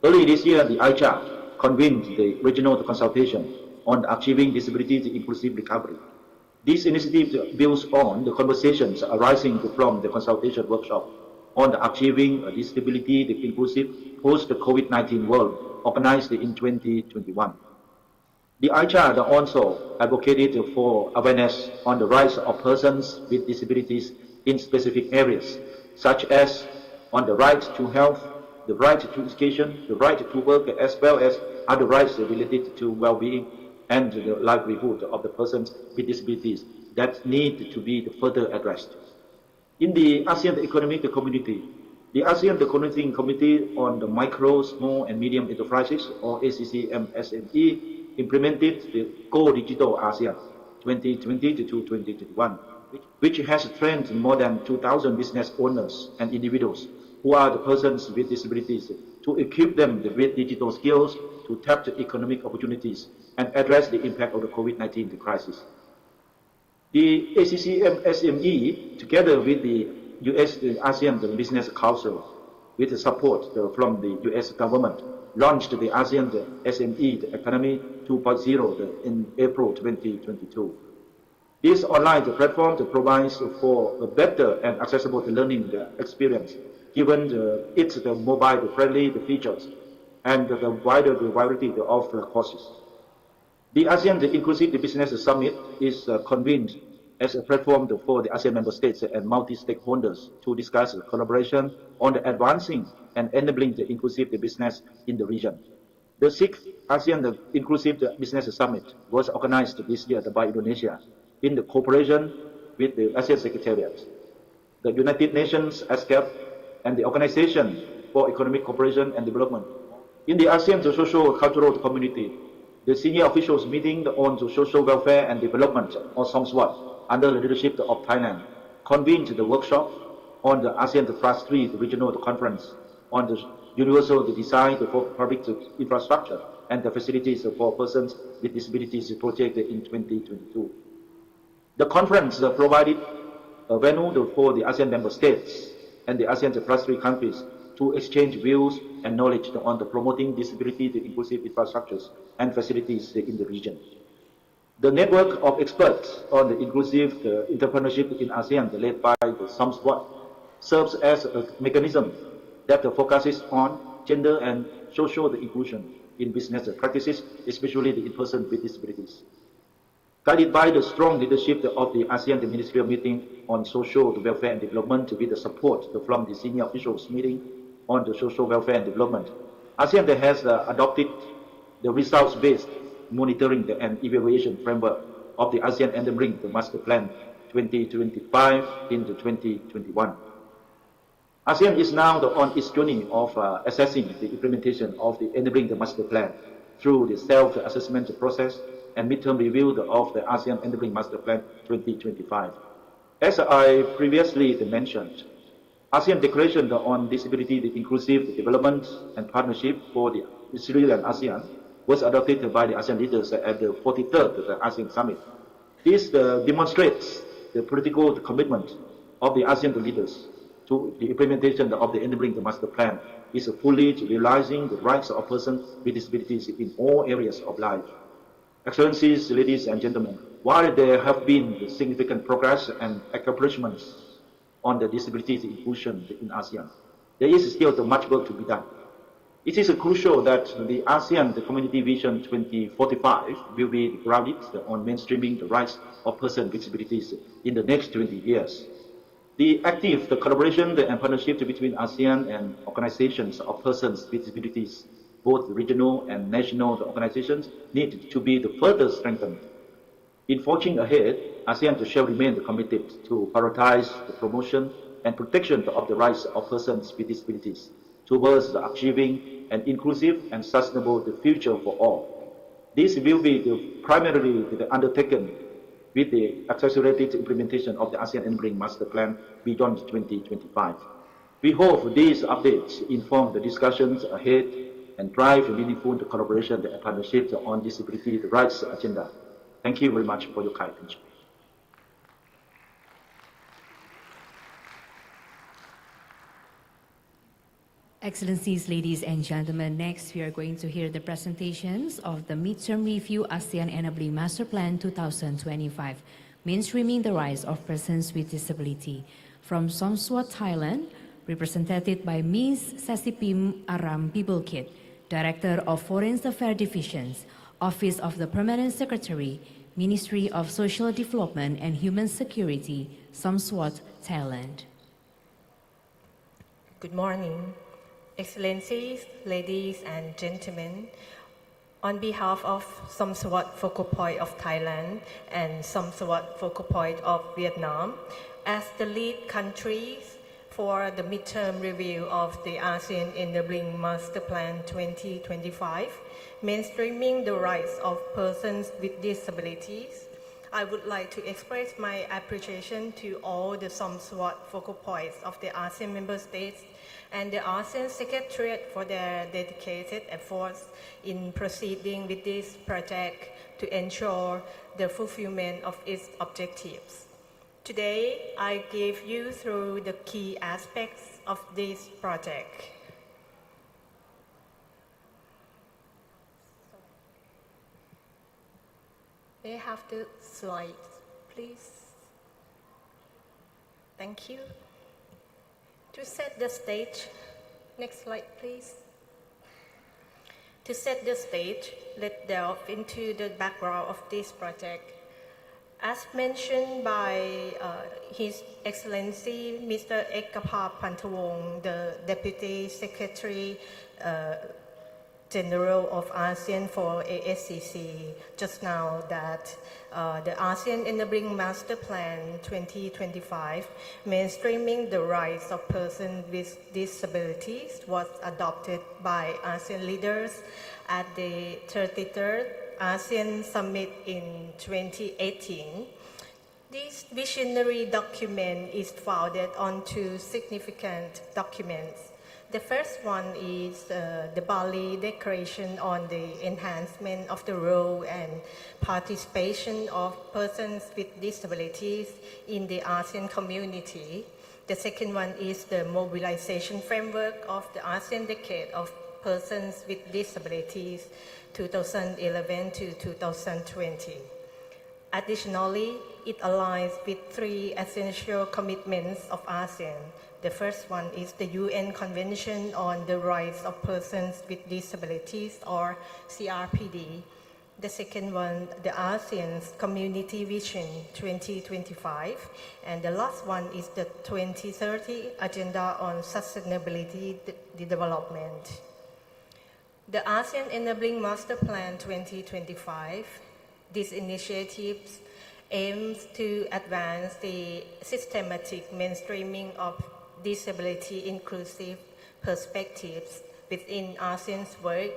Early this year, the AHLF convened the regional consultation on achieving disability inclusive recovery. This initiative builds on the conversations arising from the consultation workshop on achieving a disability inclusive post-COVID-19 world organized in 2021. The AHLF also advocated for awareness on the rights of persons with disabilities in specific areas, such as on the right to health, the right to education, the right to work, as well as other rights related to well-being and the livelihood of the persons with disabilities that need to be further addressed. In the ASEAN Economic Community, the ASEAN Economic Committee on the Micro, Small and Medium Enterprises, or ACCMSME, implemented the Go Digital ASEAN 2020 to 2021, which has trained more than 2,000 business owners and individuals who are the persons with disabilities to equip them with digital skills to tap the economic opportunities and address the impact of the COVID-19 crisis. The ACCMSME, together with the US ASEAN Business Council, with support from the US government, launched the ASEAN SME Economy 2.0 in April 2022. This online platform provides for a better and accessible learning experience, given its mobile-friendly features and the wider variety of courses. The ASEAN Inclusive Business Summit is convened as a platform for the ASEAN member states and multi-stakeholders to discuss collaboration on advancing and enabling the inclusive business in the region. The 6th ASEAN Inclusive Business Summit was organized this year by Indonesia in the cooperation with the ASEAN Secretariat, the United Nations ASCAP, and the Organization for Economic Cooperation and Development. In the ASEAN Social-Cultural Community, the senior officials meeting on the social welfare and development, or SOMSWAT, under the leadership of Thailand, convened the workshop on the ASEAN Plus 3 Regional Conference on the universal design for public infrastructure and the facilities for persons with disabilities project in 2022. The conference provided a venue for the ASEAN member states and the ASEAN Plus 3 countries to exchange views and knowledge on the promoting disability inclusive infrastructures and facilities in the region. The network of experts on the inclusive entrepreneurship in ASEAN, led by the SOMSWAT, serves as a mechanism that focuses on gender and social inclusion in business practices, especially in persons with disabilities. Guided by the strong leadership of the ASEAN Ministerial Meeting on Social Welfare and Development with the support from the senior officials meeting on the social welfare and development, ASEAN has adopted the results-based monitoring and evaluation framework of the ASEAN Enabling the Master Plan 2025 into 2021. ASEAN is now on its journey of assessing the implementation of the Enabling the Master Plan through the self-assessment process and midterm review of the ASEAN Enabling Master Plan 2025. As I previously mentioned, ASEAN Declaration on Disability Inclusive Development and Partnership for the Sri Lanka ASEAN was adopted by the ASEAN leaders at the 43rd ASEAN Summit. This demonstrates the political commitment of the ASEAN leaders to the implementation of the Enabling the Master Plan is fully realizing the rights of persons with disabilities in all areas of life. Excellencies, ladies and gentlemen, while there have been significant progress and accomplishments on the disability inclusion in ASEAN, there is still much work to be done. It is crucial that the ASEAN Community Vision 2045 will be grounded on mainstreaming the rights of persons with disabilities in the next 20 years. The active collaboration and partnership between ASEAN and organizations of persons with disabilities, both regional and national organizations, need to be further strengthened. In forging ahead, ASEAN shall remain committed to prioritize the promotion and protection of the rights of persons with disabilities towards achieving an inclusive and sustainable future for all. This will be primarily undertaken with the accelerated implementation of the ASEAN Enabling Master Plan beyond 2025. We hope these updates inform the discussions ahead and drive meaningful collaboration and partnerships on disability rights agenda. Thank you very much for your kind attention. Excellencies, ladies and gentlemen, next we are going to hear the presentations of the Midterm Review ASEAN Enabling Master Plan 2025, Mainstreaming the Rights of Persons with Disability. From SOMSWAT, Thailand, represented by Ms. Sasipim Aram Bibulkit, Director of Foreign Affairs Divisions, Office of the Permanent Secretary, Ministry of Social Development and Human Security, SOMSWAT, Thailand. Good morning. Excellencies, ladies and gentlemen, on behalf of SOMSWAT Focal Point of Thailand and SOMSWAT Focal Point of Vietnam, as the lead countries for the midterm review of the ASEAN Enabling Master Plan 2025, mainstreaming the rights of persons with disabilities, I would like to express my appreciation to all the SOMSWAT focal points of the ASEAN member states and the ASEAN Secretariat for their dedicated efforts in proceeding with this project to ensure the fulfillment of its objectives. Today, I give you through the key aspects of this project. May I have the slides, please? Thank you. To set the stage, next slide, please. To set the stage, let's delve into the background of this project. As mentioned by His Excellency Mr. Ekapha Pantawong, the Deputy Secretary General of ASEAN for ASCC just now that the ASEAN Enabling Master Plan 2025, mainstreaming the rights of persons with disabilities, was adopted by ASEAN leaders at the 33rd ASEAN Summit in 2018. This visionary document is founded on two significant documents. The first one is the Bali Declaration on the enhancement of the role and participation of persons with disabilities in the ASEAN community. The second one is the mobilization framework of the ASEAN Decade of Persons with Disabilities 2011 to 2020. Additionally, it aligns with three essential commitments of ASEAN. The first one is the UN Convention on the Rights of Persons with Disabilities, or CRPD. The second one, the ASEAN's Community Vision 2025. And the last one is the 2030 Agenda on Sustainability Development. The ASEAN Enabling Master Plan 2025, these initiatives aims to advance the systematic mainstreaming of disability inclusive perspectives within ASEAN's work.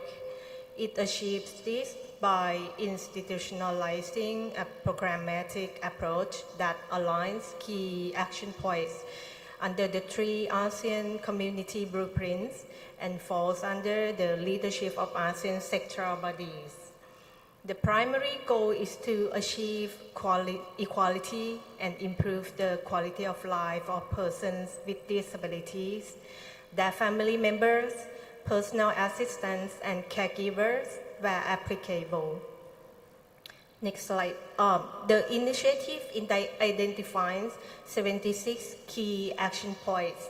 It achieves this by institutionalizing a programmatic approach that aligns key action points under the three ASEAN community blueprints and falls under the leadership of ASEAN sectoral bodies. The primary goal is to achieve equality and improve the quality of life of persons with disabilities, their family members, personal assistants, and caregivers where applicable. Next slide. The initiative identifies 76 key action points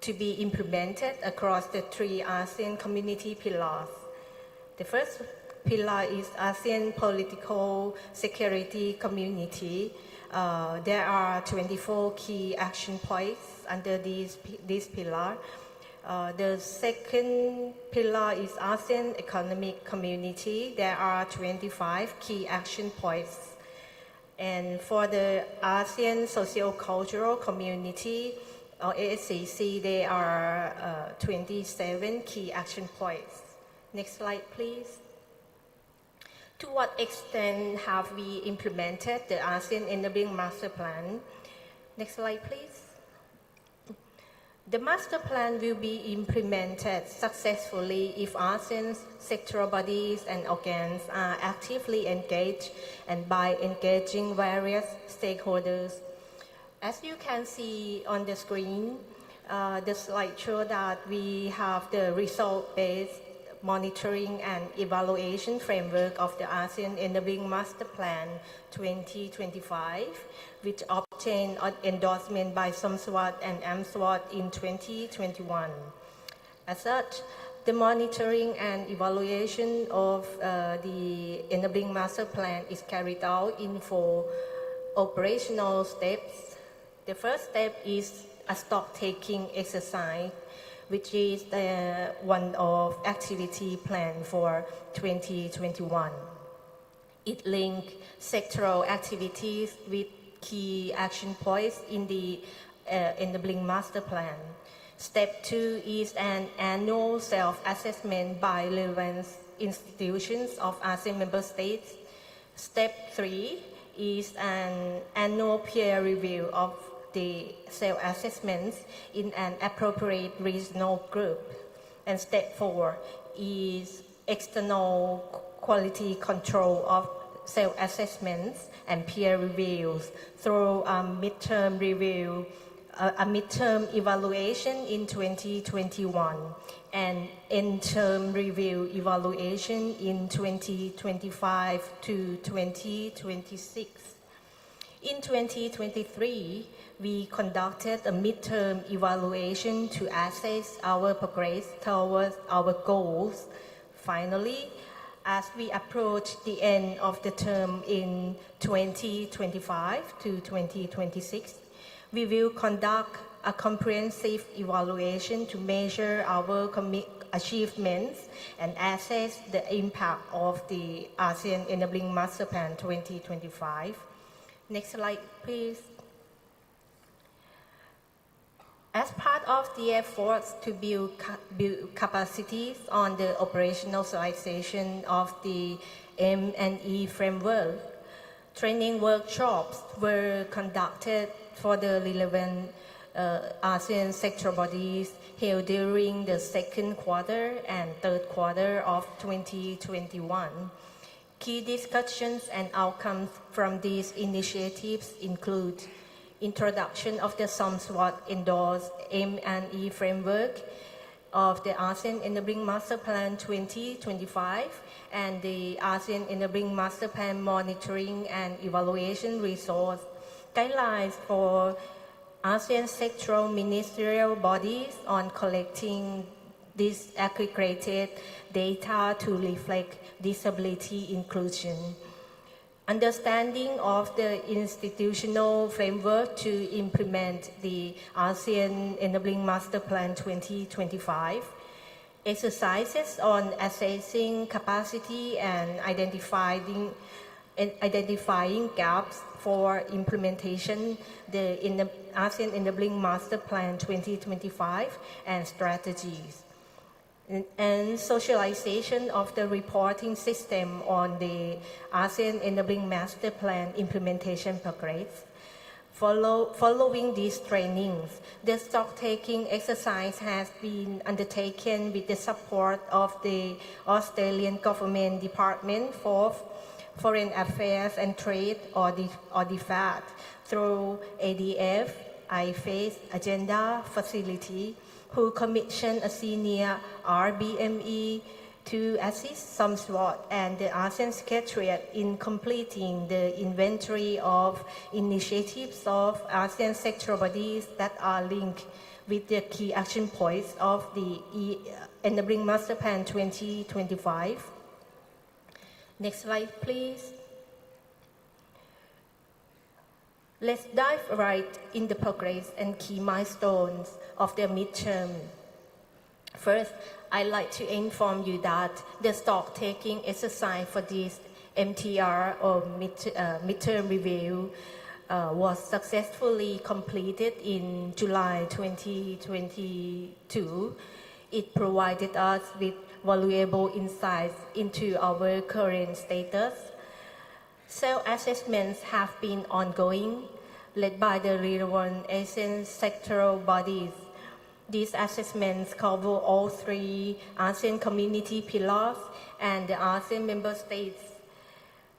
to be implemented across the three ASEAN community pillars. The first pillar is ASEAN Political Security Community. There are 24 key action points under this pillar. The second pillar is ASEAN Economic Community. There are 25 key action points. And for the ASEAN Socio-Cultural Community, or ASCC, there are 27 key action points. Next slide, please. To what extent have we implemented the ASEAN Enabling Master Plan? Next slide, please. The master plan will be implemented successfully if ASEAN's sectoral bodies and organs are actively engaged and by engaging various stakeholders. As you can see on the screen, the slide shows that we have the result-based monitoring and evaluation framework of the ASEAN Enabling Master Plan 2025, which obtained endorsement by SOMSWOT and AMSWOT in 2021. As such, the monitoring and evaluation of the Enabling Master Plan is carried out in 4 operational steps. The first step is a stock-taking exercise, which is the one of activity plan for 2021. It links sectoral activities with key action points in the Enabling Master Plan. Step 2 is an annual self-assessment by relevant institutions of ASEAN member states. Step 3 is an annual peer review of the self-assessments in an appropriate regional group. And step 4 is external quality control of self-assessments and peer reviews through a midterm review, a midterm evaluation in 2021 and end-term review evaluation in 2025 to 2026. In 2023, we conducted a midterm evaluation to assess our progress towards our goals. Finally, as we approach the end of the term in 2025 to 2026, we will conduct a comprehensive evaluation to measure our achievements and assess the impact of the ASEAN Enabling Master Plan 2025. Next slide, please. As part of the efforts to build capacities on the operationalization of the M&E framework, training workshops were conducted for the relevant ASEAN sector bodies held during the second quarter and third quarter of 2021. Key discussions and outcomes from these initiatives include introduction of the somewhat endorsed M&E framework of the ASEAN Enabling Master Plan 2025 and the ASEAN Enabling Master Plan Monitoring and Evaluation Resource guidelines for ASEAN sectoral ministerial bodies on collecting disaggregated data to reflect disability inclusion. Understanding of the institutional framework to implement the ASEAN Enabling Master Plan 2025, exercises on assessing capacity and identifying gaps for implementation, the ASEAN Enabling Master Plan 2025 and strategies. And socialization of the reporting system on the ASEAN Enabling Master Plan implementation progress. Following these trainings, the stock-taking exercise has been undertaken with the support of the Australian Government Department for Foreign Affairs and Trade, or DFAT, through ADF, IFACE Agenda Facility, who commissioned a senior RBME to assist SOMSWOT and the ASEAN Secretariat in completing the inventory of initiatives of ASEAN sectoral bodies that are linked with the key action points of the Enabling Master Plan 2025. Next slide, please. Let's dive right in the progress and key milestones of the midterm. First, I'd like to inform you that the stock-taking exercise for this MTR or midterm review was successfully completed in July 2022. It provided us with valuable insights into our current status. Self-assessments have been ongoing, led by the relevant ASEAN sectoral bodies. These assessments cover all three ASEAN community pillars and the ASEAN member states.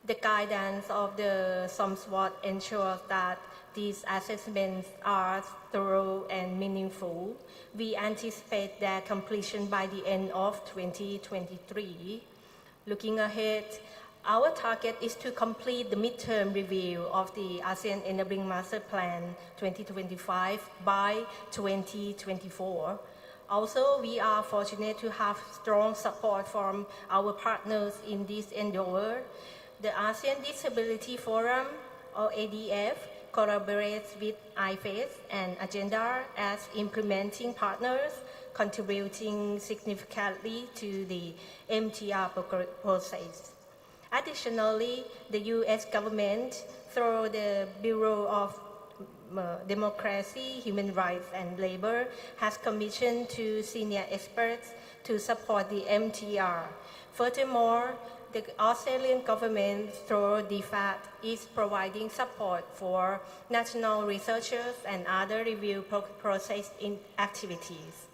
The guidance of the SOMSWOT ensures that these assessments are thorough and meaningful. We anticipate their completion by the end of 2023. Looking ahead, our target is to complete the midterm review of the ASEAN Enabling Master Plan 2025 by 2024. Also, we are fortunate to have strong support from our partners in this endeavor. The ASEAN Disability Forum, or ADF, collaborates with IFACE and Agenda as implementing partners, contributing significantly to the MTR process. Additionally, the U.S. government, through the Bureau of Democracy, Human Rights and Labor, has commissioned two senior experts to support the MTR. Furthermore, the Australian government, through DFAT, is providing support for national researchers and other review process activities.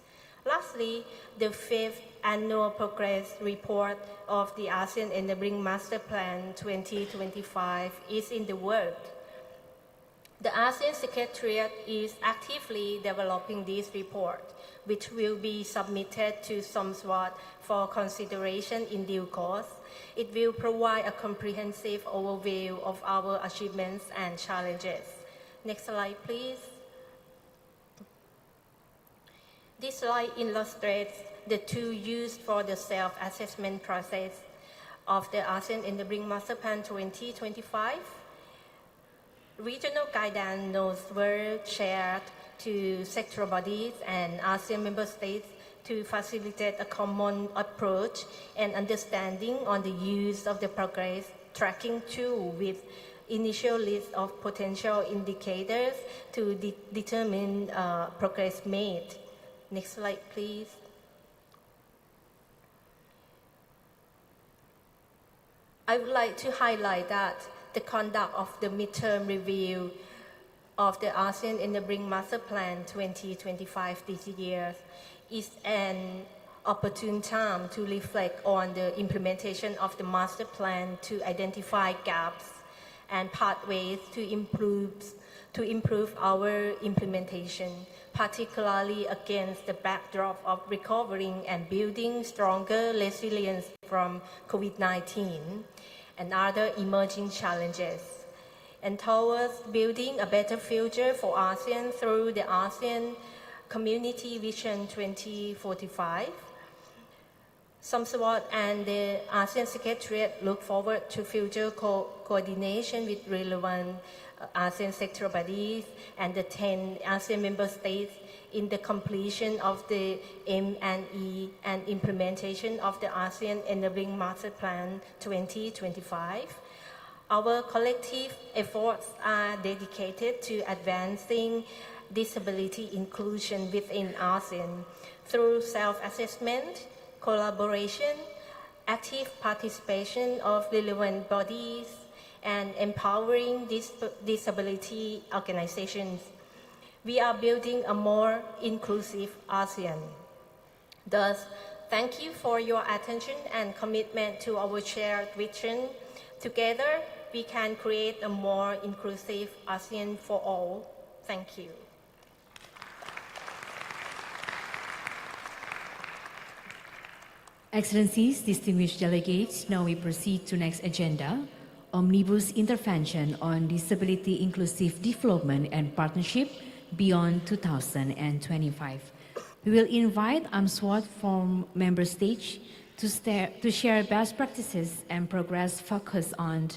Lastly, the fifth annual progress report of the ASEAN Enabling Master Plan 2025 is in the works. The ASEAN Secretariat is actively developing this report, which will be submitted to SOMSWOT for consideration in due course. It will provide a comprehensive overview of our achievements and challenges. Next slide, please. This slide illustrates the tools used for the self-assessment process of the ASEAN Enabling Master Plan 2025. Regional guidance notes were shared to sectoral bodies and ASEAN member states to facilitate a common approach and understanding on the use of the progress tracking tool with initial list of potential indicators to determine progress made. Next slide, please. I would like to highlight that the conduct of the midterm review of the ASEAN Enabling Master Plan 2025 this year is an opportune time to reflect on the implementation of the master plan to identify gaps and pathways to improve our implementation, particularly against the backdrop of recovering and building stronger resilience from COVID-19 and other emerging challenges, and towards building a better future for ASEAN through the ASEAN Community Vision 2045. SOMSWOT and the ASEAN Secretariat look forward to future coordination with relevant ASEAN sectoral bodies and the 10 ASEAN member states in the completion of the M&E and implementation of the ASEAN Enabling Master Plan 2025. Our collective efforts are dedicated to advancing disability inclusion within ASEAN through self-assessment, collaboration, active participation of relevant bodies, and empowering disability organizations. We are building a more inclusive ASEAN. Thus, thank you for your attention and commitment to our shared vision. Together, we can create a more inclusive ASEAN for all. Thank you. Excellencies, distinguished delegates, now we proceed to next agenda, Omnibus Intervention on Disability Inclusive Development and Partnership beyond 2025. We will invite AMSWOT from member stage to share best practices and progress focused on,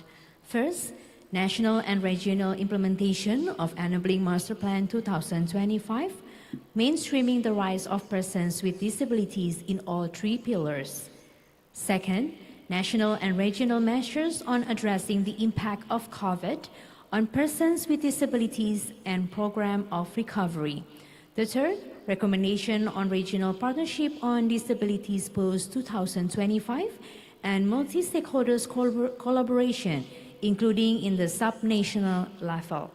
first, national and regional implementation of Enabling Master Plan 2025, mainstreaming the rights of persons with disabilities in all three pillars. Second, national and regional measures on addressing the impact of COVID on persons with disabilities and program of recovery. The third, recommendation on regional partnership on disabilities post-2025 and multi-stakeholders collaboration, including in the sub-national level.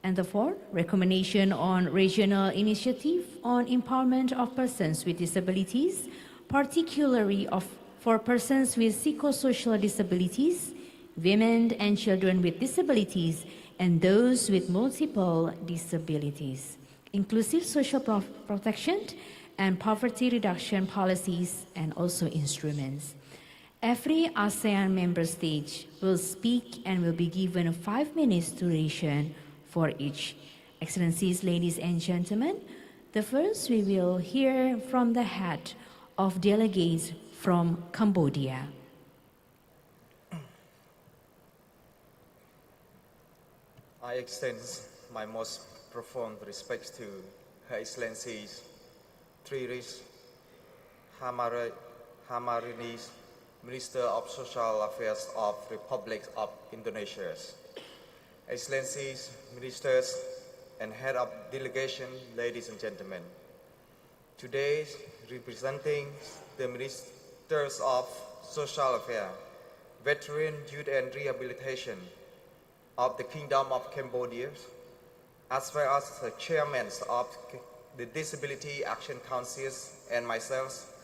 And the fourth, recommendation on regional initiative on empowerment of persons with disabilities, particularly for persons with psychosocial disabilities, women and children with disabilities, and those with multiple disabilities, inclusive social protection and poverty reduction policies, and also instruments. Every ASEAN member state will speak and will be given 5 minutes duration for each. Excellencies, ladies and gentlemen, the first we will hear from the head of delegates from Cambodia. I extend my most profound respects to Her Excellencies Triris Hamarinis, Minister of Social Affairs of Republic of Indonesia, Excellencies, Ministers, and Head of Delegation, ladies and gentlemen. Today, representing the Ministers of Social Affairs, Veteran, Youth and Rehabilitation of the Kingdom of Cambodia, as well as the chairmen of the Disability Action Councils and myself,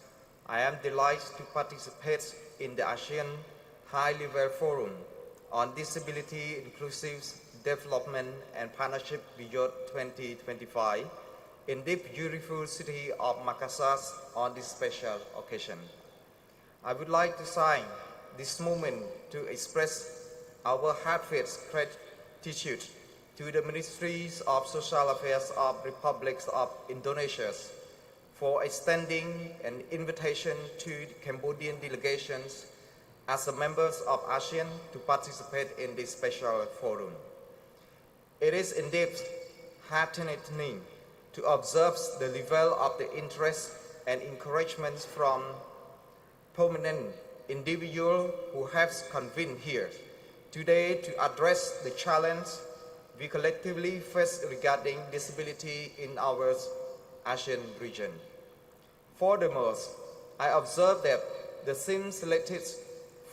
I am delighted to participate in the ASEAN High-Level Forum on Disability Inclusive Development and Partnership beyond 2025 in the beautiful city of Makassar on this special occasion. I would like to sign this moment to express our heartfelt gratitude to the Ministries of Social Affairs of Republic of Indonesia for extending an invitation to the Cambodian delegations as members of ASEAN to participate in this special forum. It is indeed heartening to observe the level of the interest and encouragement from prominent individuals who have convened here today to address the challenge we collectively face regarding disability in our ASEAN region. Furthermore, I observe that the theme selected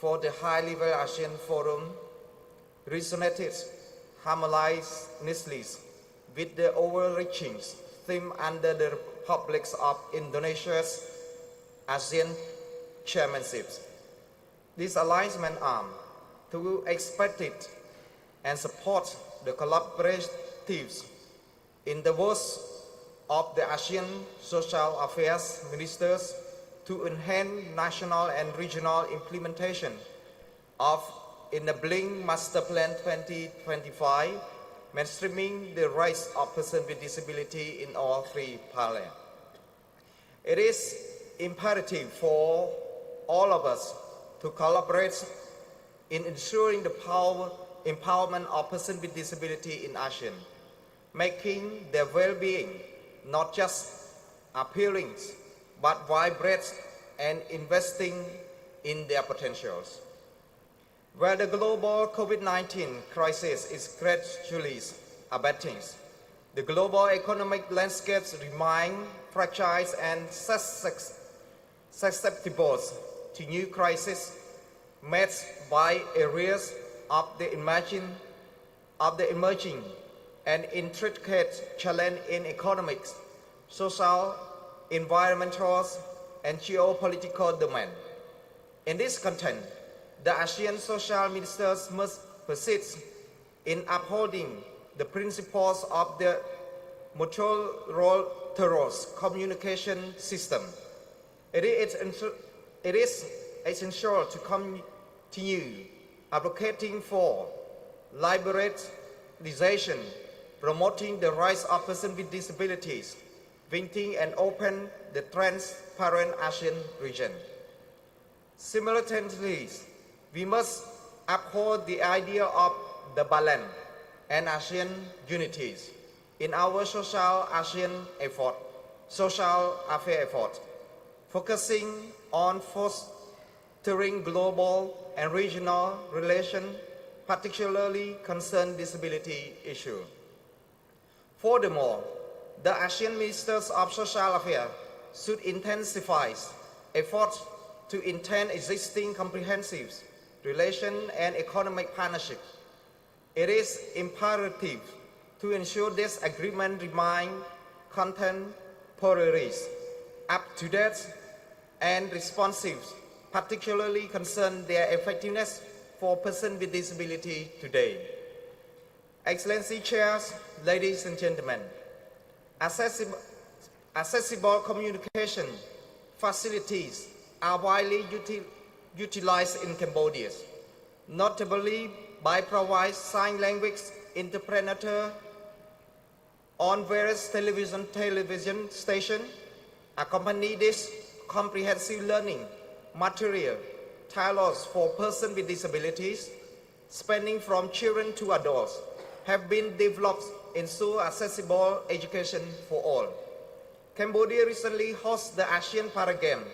for the high-level ASEAN Forum resonated harmoniously with the overreaching theme under the Republic of Indonesia's ASEAN chairmanships. This alignment arm to expect and support the collaboratives in the words of the ASEAN Social Affairs Ministers to enhance national and regional implementation of Enabling Master Plan 2025, mainstreaming the rights of persons with disability in all three parliaments. It is imperative for all of us to collaborate in ensuring the empowerment of persons with disability in ASEAN, making their well-being not just appealing, but vibrant and investing in their potentials. Where the global COVID-19 crisis is gradually abating, the global economic landscapes remain fragile and susceptible to new crises met by areas of the emerging and intricate challenge in economics, social, environmental, and geopolitical domain. In this context, the ASEAN social ministers must persist in upholding the principles of the multilateral communication system. It is essential to continue advocating for liberalization, promoting the rights of persons with disabilities, winning and open the transparent ASEAN region. Simultaneously, we must uphold the idea of the balance and ASEAN unities in our social ASEAN effort, social affair effort, focusing on fostering global and regional relations, particularly concern disability issues. Furthermore, the ASEAN Ministers of Social Affairs should intensify efforts to enhance existing comprehensive relation and economic partnership. It is imperative to ensure this agreement remain contemporary, up-to-date, and responsive, particularly concern their effectiveness for persons with disability today. Excellency Chairs, ladies and gentlemen, accessible communication facilities are widely utilized in Cambodia, notably by providing sign language interpreter on various television stations. Accompany this comprehensive learning material tailored for persons with disabilities, spanning from children to adults, have been developed to ensure accessible education for all. Cambodia recently hosted the ASEAN Para Games,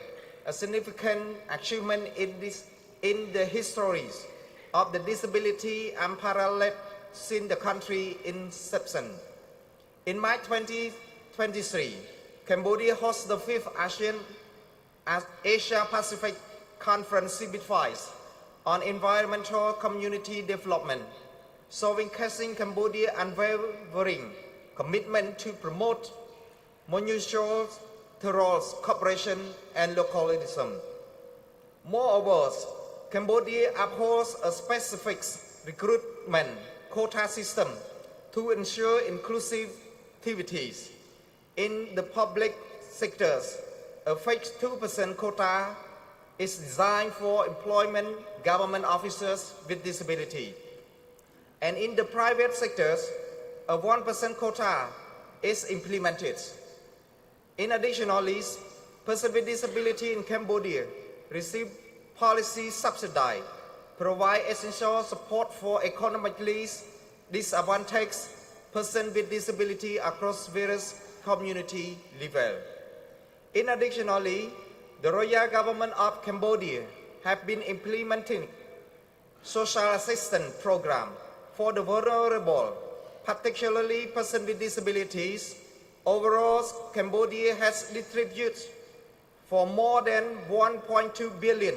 a significant achievement in the histories of the disability unparalleled since the country inception. In March 2023, Cambodia hosted the 5th ASEAN Asia Pacific Conference CB5 on environmental community development, showcasing Cambodia's unwavering commitment to promote mutual cooperation and localism. Moreover, Cambodia upholds a specific recruitment quota system to ensure inclusive activities. In the public sectors, a fixed 2% quota is designed for employment government officers with disability. And in the private sectors, a 1% quota is implemented. In addition, persons with disability in Cambodia receive policy subsidy, provide essential support for economically disadvantaged persons with disability across various community level. In additionally, the Royal Government of Cambodia have been implementing social assistance program for the vulnerable, particularly persons with disabilities. Overall, Cambodia has distributed for more than 1.2 billion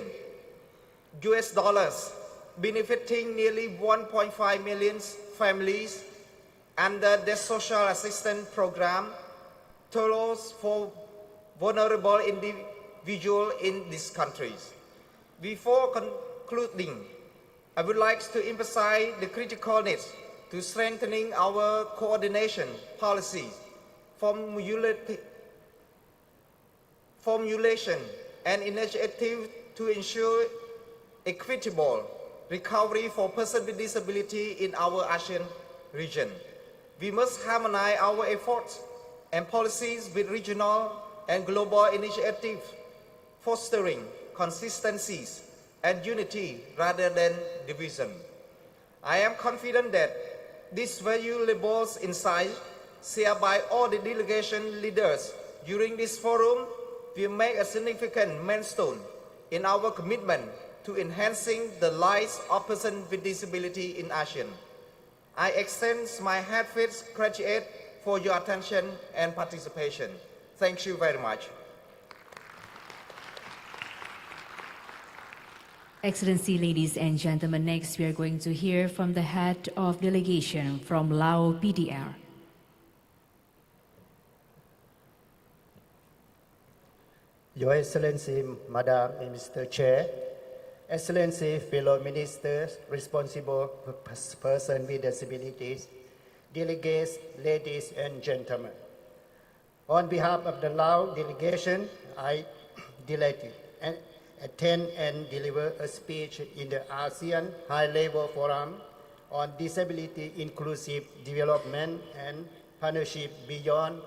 US dollars, benefiting nearly 1.5 million families under the social assistance program, totals for vulnerable individuals in these countries. Before concluding, I would like to emphasize the critical need to strengthening our coordination policies, formulation and initiative to ensure equitable recovery for persons with disability in our ASEAN region. We must harmonize our efforts and policies with regional and global initiatives, fostering consistencies and unity rather than division. I am confident that these valuable insights shared by all the delegation leaders during this forum will make a significant milestone in our commitment to enhancing the lives of persons with disability in ASEAN. I extend my heartfelt gratitude for your attention and participation. Thank you very much. Excellency, ladies and gentlemen, next we are going to hear from the head of delegation from Lao PDR. Your Excellency, Madam and Mr. Chair, Excellency, fellow ministers, responsible persons with disabilities, delegates, ladies and gentlemen. On behalf of the Lao delegation, I delighted and attend and deliver a speech in the ASEAN High-Level Forum on Disability Inclusive Development and Partnership Beyond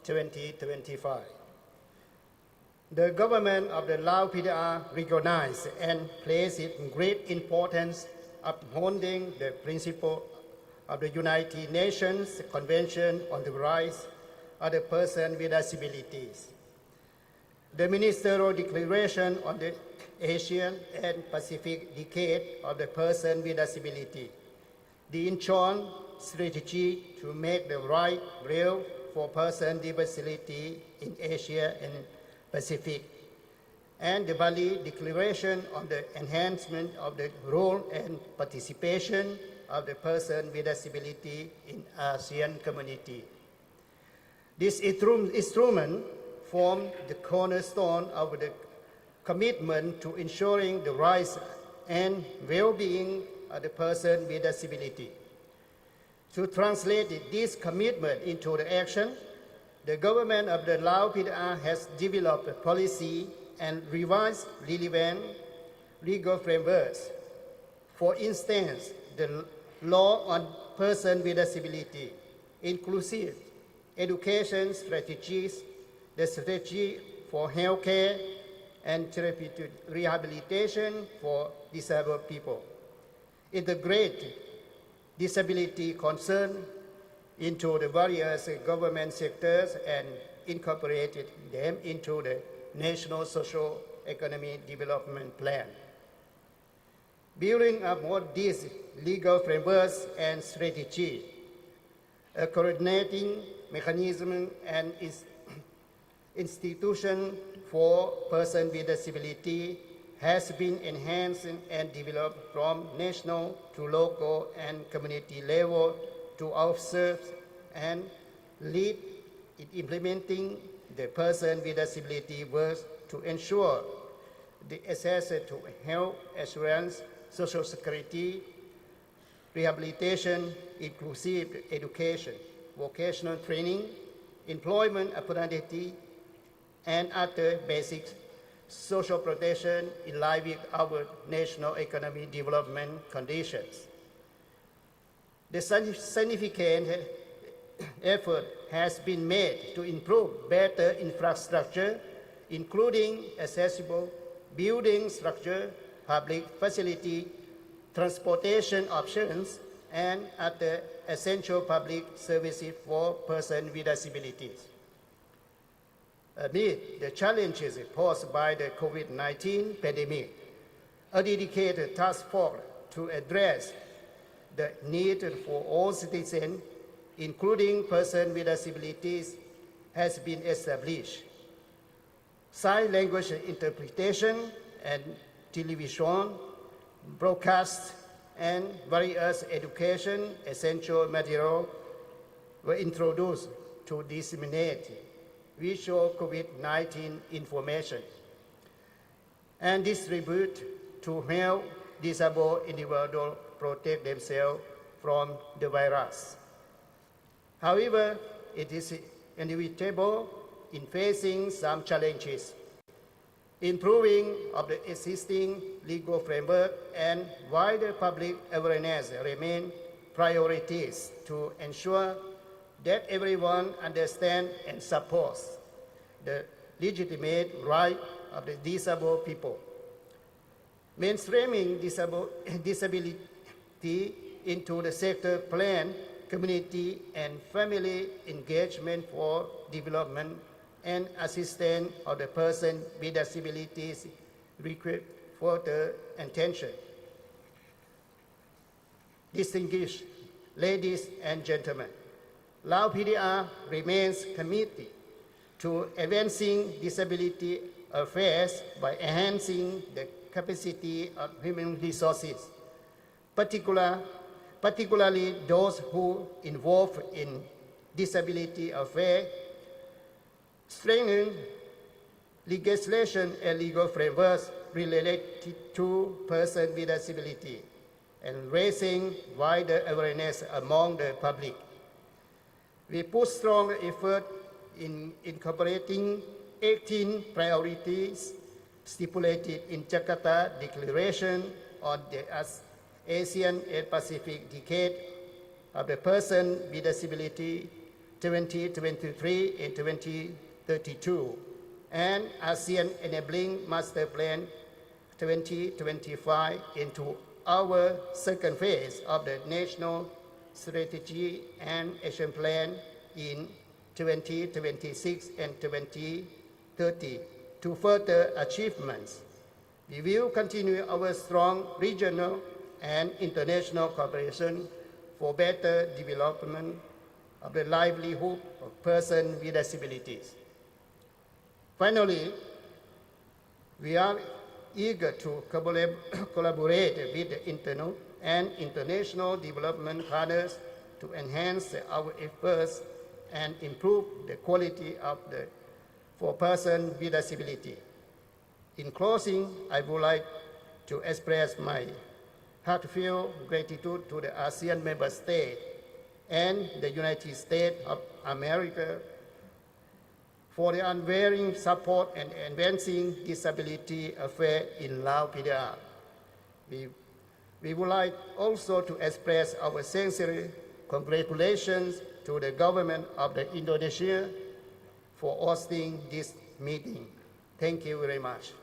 2025. The government of the Lao PDR recognizes and places great importance upholding the principle of the United Nations Convention on the Rights of the Person with Disabilities. The Ministerial Declaration on the Asian and Pacific Decade of the Person with Disability, the Incheon strategy to make the right real for persons with disability in Asia and Pacific, and the Bali Declaration on the enhancement of the role and participation of the person with disability in ASEAN community. This instrument formed the cornerstone of the commitment to ensuring the rights and well-being of the person with disability. To translate this commitment into the action, the government of the Lao PDR has developed a policy and revised relevant legal frameworks. For instance, the law on persons with disability, inclusive education strategies, the strategy for healthcare and therapeutic rehabilitation for disabled people, integrate disability concern into the various government sectors and incorporated them into the National Social Economic Development Plan. Building upon these legal frameworks and strategy, a coordinating mechanism and institution for persons with disability has been enhanced and developed from national to local and community level to observe and lead in implementing the person with disability work to ensure the access to health assurance, social security, rehabilitation, inclusive education, vocational training, employment opportunity, and other basic social protection in line with our national economic development conditions. The significant effort has been made to improve better infrastructure, including accessible building structure, public facility, transportation options, and other essential public services for persons with disabilities. Amid the challenges posed by the COVID-19 pandemic, a dedicated task force to address the need for all citizens, including persons with disabilities, has been established. Sign language interpretation and television, broadcast, and various education essential materials were introduced to disseminate visual COVID-19 information and distribute to help disabled individuals protect themselves from the virus. However, it is inevitable in facing some challenges. Improving of the existing legal framework and wider public awareness remain priorities to ensure that everyone understands and supports the legitimate right of the disabled people. Mainstreaming disability into the sector plan, community and family engagement for development and assistance of the person with disabilities require further attention. Distinguished ladies and gentlemen, Lao PDR remains committed to advancing disability affairs by enhancing the capacity of human resources, particularly those who involved in disability affairs, strengthening legislation and legal frameworks related to persons with disability, and raising wider awareness among the public. We put strong effort in incorporating 18 priorities stipulated in Jakarta Declaration on the Asian and Pacific Decade of the Person with Disability 2023 and 2032, and ASEAN Enabling Master Plan 2025 into our second phase of the National Strategy and Action Plan in 2026 and 2030 to further achievements. We will continue our strong regional and international cooperation for better development of the livelihood of persons with disabilities. Finally, we are eager to collaborate with the internal and international development partners to enhance our efforts and improve the quality of for persons with disability. In closing, I would like to express my heartfelt gratitude to the ASEAN member states and the United States of America for the unwavering support and advancing disability affairs in Lao PDR. We would like also to express our sincere congratulations to the government of Indonesia for hosting this meeting. Thank you very much.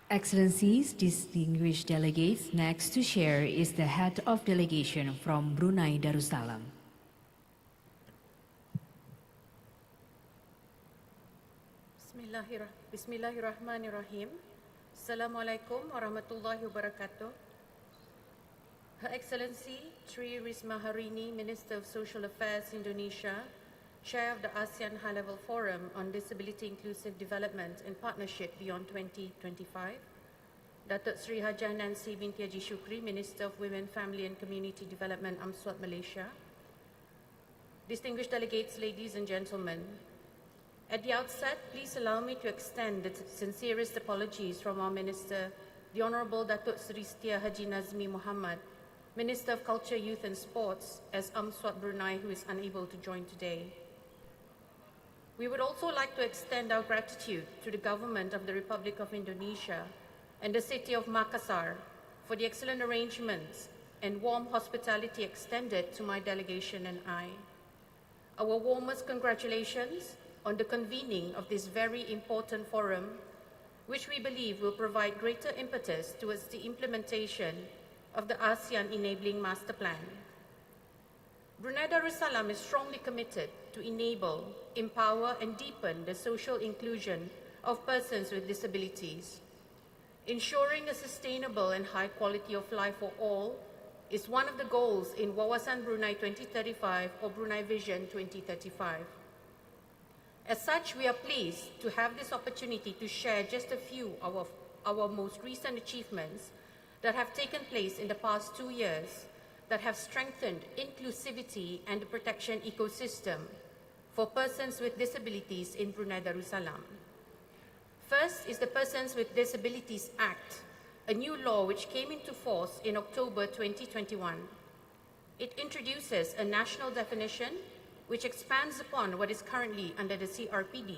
Excellencies, distinguished delegates, next to share is the head of delegation from Brunei Darussalam. Bismillahirrahmanirrahim. Assalamualaikum warahmatullahi wabarakatuh. Her Excellency Tri Risma Harini, Minister of Social Affairs Indonesia, Chair of the ASEAN High-Level Forum on Disability Inclusive Development and Partnership Beyond 2025, Datuk Sri Hajah Nancy binti Haji Shukri, Minister of Women, Family and Community Development, AMSWAT Malaysia, distinguished delegates, ladies and gentlemen, at the outset, please allow me to extend the sincerest apologies from our Minister, the Honourable Datuk Sri Setia Haji Nazmi Muhammad, Minister of Culture, Youth and Sports, as AMSWAT Brunei, who is unable to join today. We would also like to extend our gratitude to the Government of the Republic of Indonesia and the City of Makassar for the excellent arrangements and warm hospitality extended to my delegation and I. Our warmest congratulations on the convening of this very important forum, which we believe will provide greater impetus towards the implementation of the ASEAN Enabling Master Plan. Brunei Darussalam is strongly committed to enable, empower, and deepen the social inclusion of persons with disabilities. Ensuring a sustainable and high quality of life for all is one of the goals in Wawasan Brunei 2035 or Brunei Vision 2035. As such, we are pleased to have this opportunity to share just a few of our most recent achievements that have taken place in the past 2 years that have strengthened inclusivity and the protection ecosystem for persons with disabilities in Brunei Darussalam. First is the Persons with Disabilities Act, a new law which came into force in October 2021. It introduces a national definition which expands upon what is currently under the CRPD.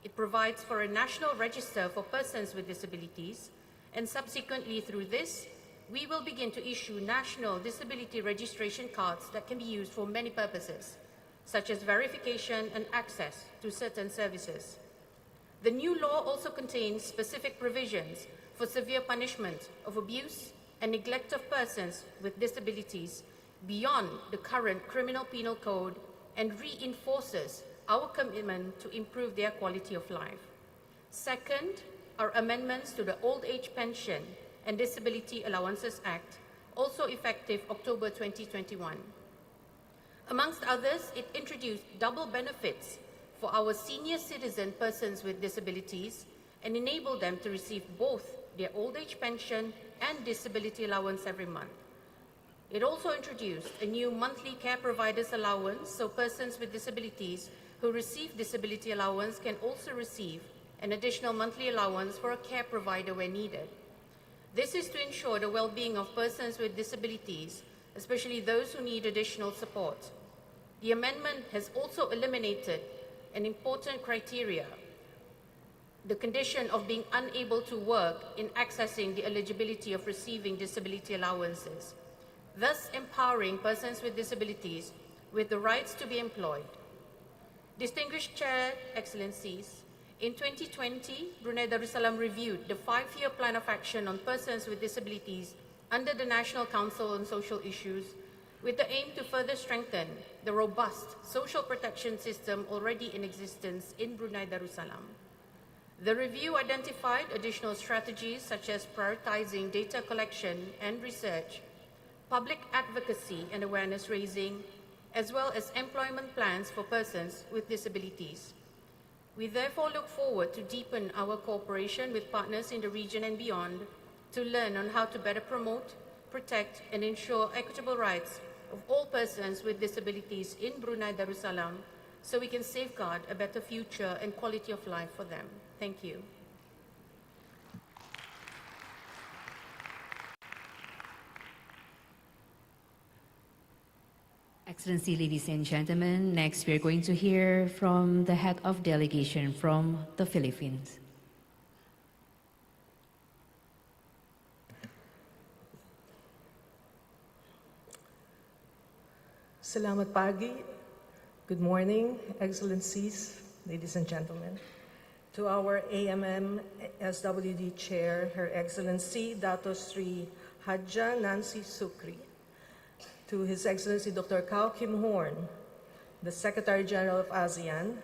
It provides for a national register for persons with disabilities, and subsequently through this, we will begin to issue national disability registration cards that can be used for many purposes, such as verification and access to certain services. The new law also contains specific provisions for severe punishment of abuse and neglect of persons with disabilities beyond the current Criminal Penal Code and reinforces our commitment to improve their quality of life. Second are amendments to the Old Age Pension and Disability Allowances Act, also effective October 2021. Amongst others, it introduced double benefits for our senior citizen persons with disabilities and enabled them to receive both their old age pension and disability allowance every month. It also introduced a new monthly care providers allowance, so persons with disabilities who receive disability allowance can also receive an additional monthly allowance for a care provider where needed. This is to ensure the well-being of persons with disabilities, especially those who need additional support. The amendment has also eliminated an important criteria, the condition of being unable to work in accessing the eligibility of receiving disability allowances, thus empowering persons with disabilities with the rights to be employed. Distinguished Chair, Excellencies, in 2020, Brunei Darussalam reviewed the 5-year plan of action on persons with disabilities under the National Council on Social Issues with the aim to further strengthen the robust social protection system already in existence in Brunei Darussalam. The review identified additional strategies such as prioritizing data collection and research, public advocacy and awareness raising, as well as employment plans for persons with disabilities. We therefore look forward to deepen our cooperation with partners in the region and beyond to learn on how to better promote, protect, and ensure equitable rights of all persons with disabilities in Brunei Darussalam so we can safeguard a better future and quality of life for them. Thank you. Excellency, ladies and gentlemen, next we are going to hear from the head of delegation from the Philippines. Salamat pagi. Good morning, Excellencies, ladies and gentlemen. To our AMM SWD Chair, Her Excellency Dato Sri Hadja Nancy Sukri, to His Excellency Dr. Kao Kim Horn, the Secretary General of ASEAN,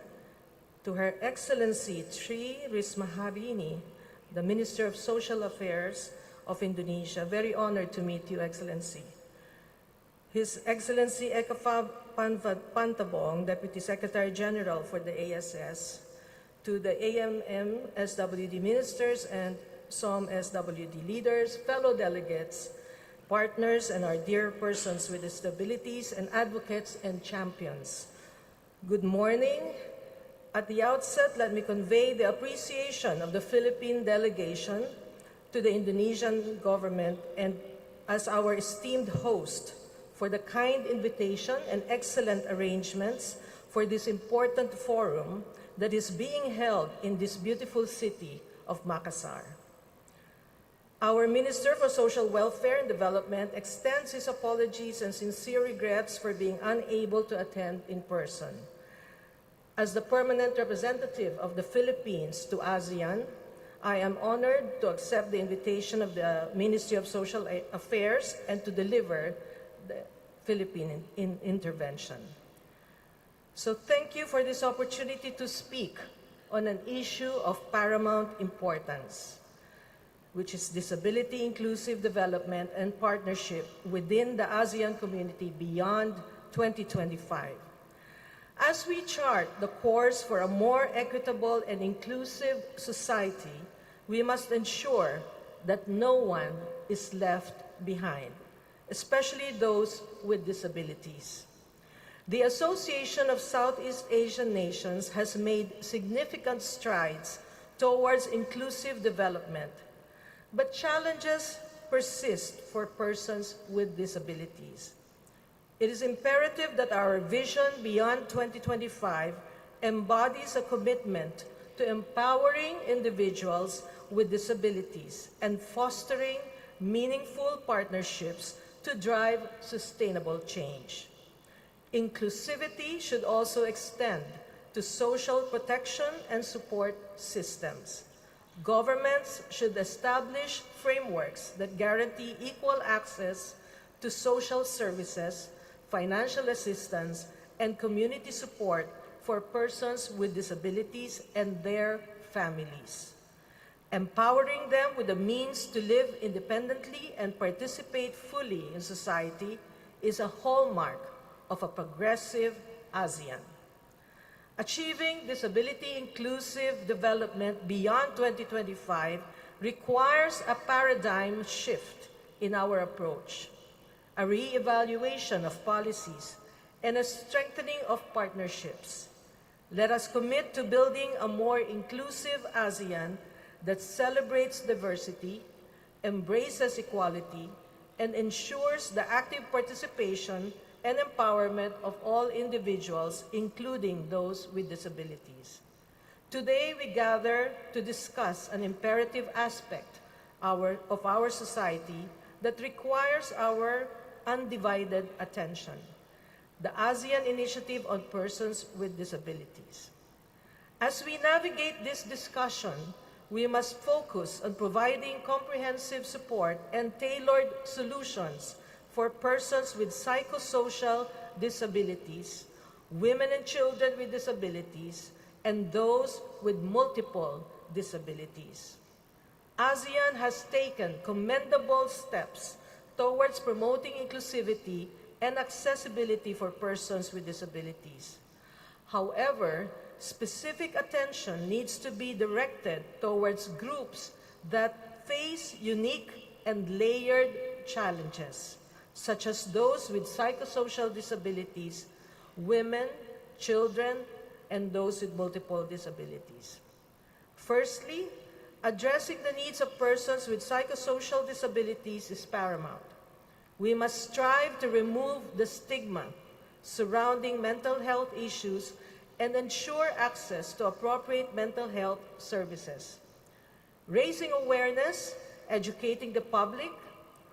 to Her Excellency Tri Risma Hari, the Minister of Social Affairs of Indonesia. Very honored to meet you, Excellency. His Excellency Ekafab Pantabong, Deputy Secretary General for the ASS, to the AMM SWD ministers and SOM SWD leaders, fellow delegates, partners, and our dear persons with disabilities and advocates and champions. Good morning. At the outset, let me convey the appreciation of the Philippine delegation to the Indonesian government and as our esteemed host for the kind invitation and excellent arrangements for this important forum that is being held in this beautiful city of Makassar. Our Minister for Social Welfare and Development extends his apologies and sincere regrets for being unable to attend in person. As the permanent representative of the Philippines to ASEAN, I am honored to accept the invitation of the Ministry of Social Affairs and to deliver Philippine intervention. So thank you for this opportunity to speak on an issue of paramount importance, which is disability inclusive development and partnership within the ASEAN community beyond 2025. As we chart the course for a more equitable and inclusive society, we must ensure that no one is left behind, especially those with disabilities. The Association of Southeast Asian Nations has made significant strides towards inclusive development, but challenges persist for persons with disabilities. It is imperative that our vision beyond 2025 embodies a commitment to empowering individuals with disabilities and fostering meaningful partnerships to drive sustainable change. Inclusivity should also extend to social protection and support systems. Governments should establish frameworks that guarantee equal access to social services, financial assistance, and community support for persons with disabilities and their families. Empowering them with the means to live independently and participate fully in society is a hallmark of a progressive ASEAN. Achieving disability-inclusive development beyond 2025 requires a paradigm shift in our approach, a re-evaluation of policies, and a strengthening of partnerships. Let us commit to building a more inclusive ASEAN that celebrates diversity, embraces equality, and ensures the active participation and empowerment of all individuals, including those with disabilities. Today, we gather to discuss an imperative aspect of our society that requires our undivided attention: the ASEAN Initiative on Persons with Disabilities. As we navigate this discussion, we must focus on providing comprehensive support and tailored solutions for persons with psychosocial disabilities, women and children with disabilities, and those with multiple disabilities. ASEAN has taken commendable steps towards promoting inclusivity and accessibility for persons with disabilities. However, specific attention needs to be directed towards groups that face unique and layered challenges, such as those with psychosocial disabilities, women, children, and those with multiple disabilities. Firstly, addressing the needs of persons with psychosocial disabilities is paramount. We must strive to remove the stigma surrounding mental health issues and ensure access to appropriate mental health services. Raising awareness, educating the public,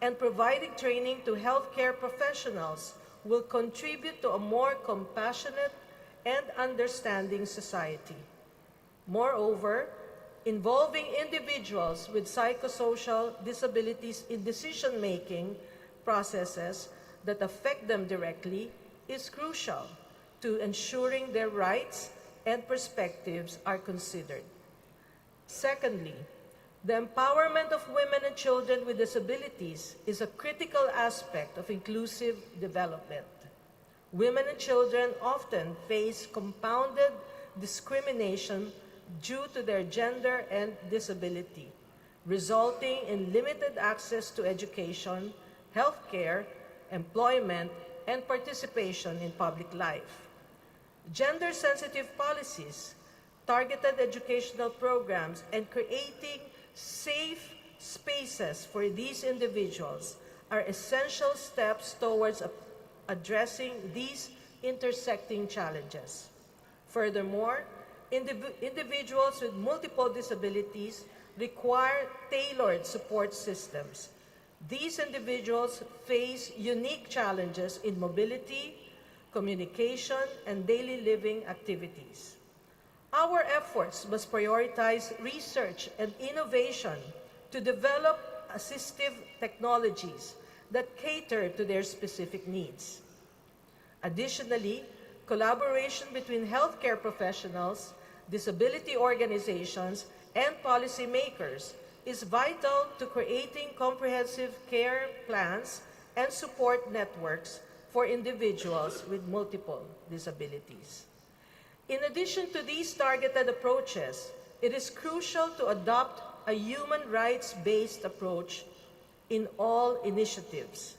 and providing training to healthcare professionals will contribute to a more compassionate and understanding society. Moreover, involving individuals with psychosocial disabilities in decision-making processes that affect them directly is crucial to ensuring their rights and perspectives are considered. Secondly, the empowerment of women and children with disabilities is a critical aspect of inclusive development. Women and children often face compounded discrimination due to their gender and disability, resulting in limited access to education, healthcare, employment, and participation in public life. Gender-sensitive policies, targeted educational programs, and creating safe spaces for these individuals are essential steps towards addressing these intersecting challenges. Furthermore, individuals with multiple disabilities require tailored support systems. These individuals face unique challenges in mobility, communication, and daily living activities. Our efforts must prioritize research and innovation to develop assistive technologies that cater to their specific needs. Additionally, collaboration between healthcare professionals, disability organizations, and policymakers is vital to creating comprehensive care plans and support networks for individuals with multiple disabilities. In addition to these targeted approaches, it is crucial to adopt a human rights-based approach in all initiatives.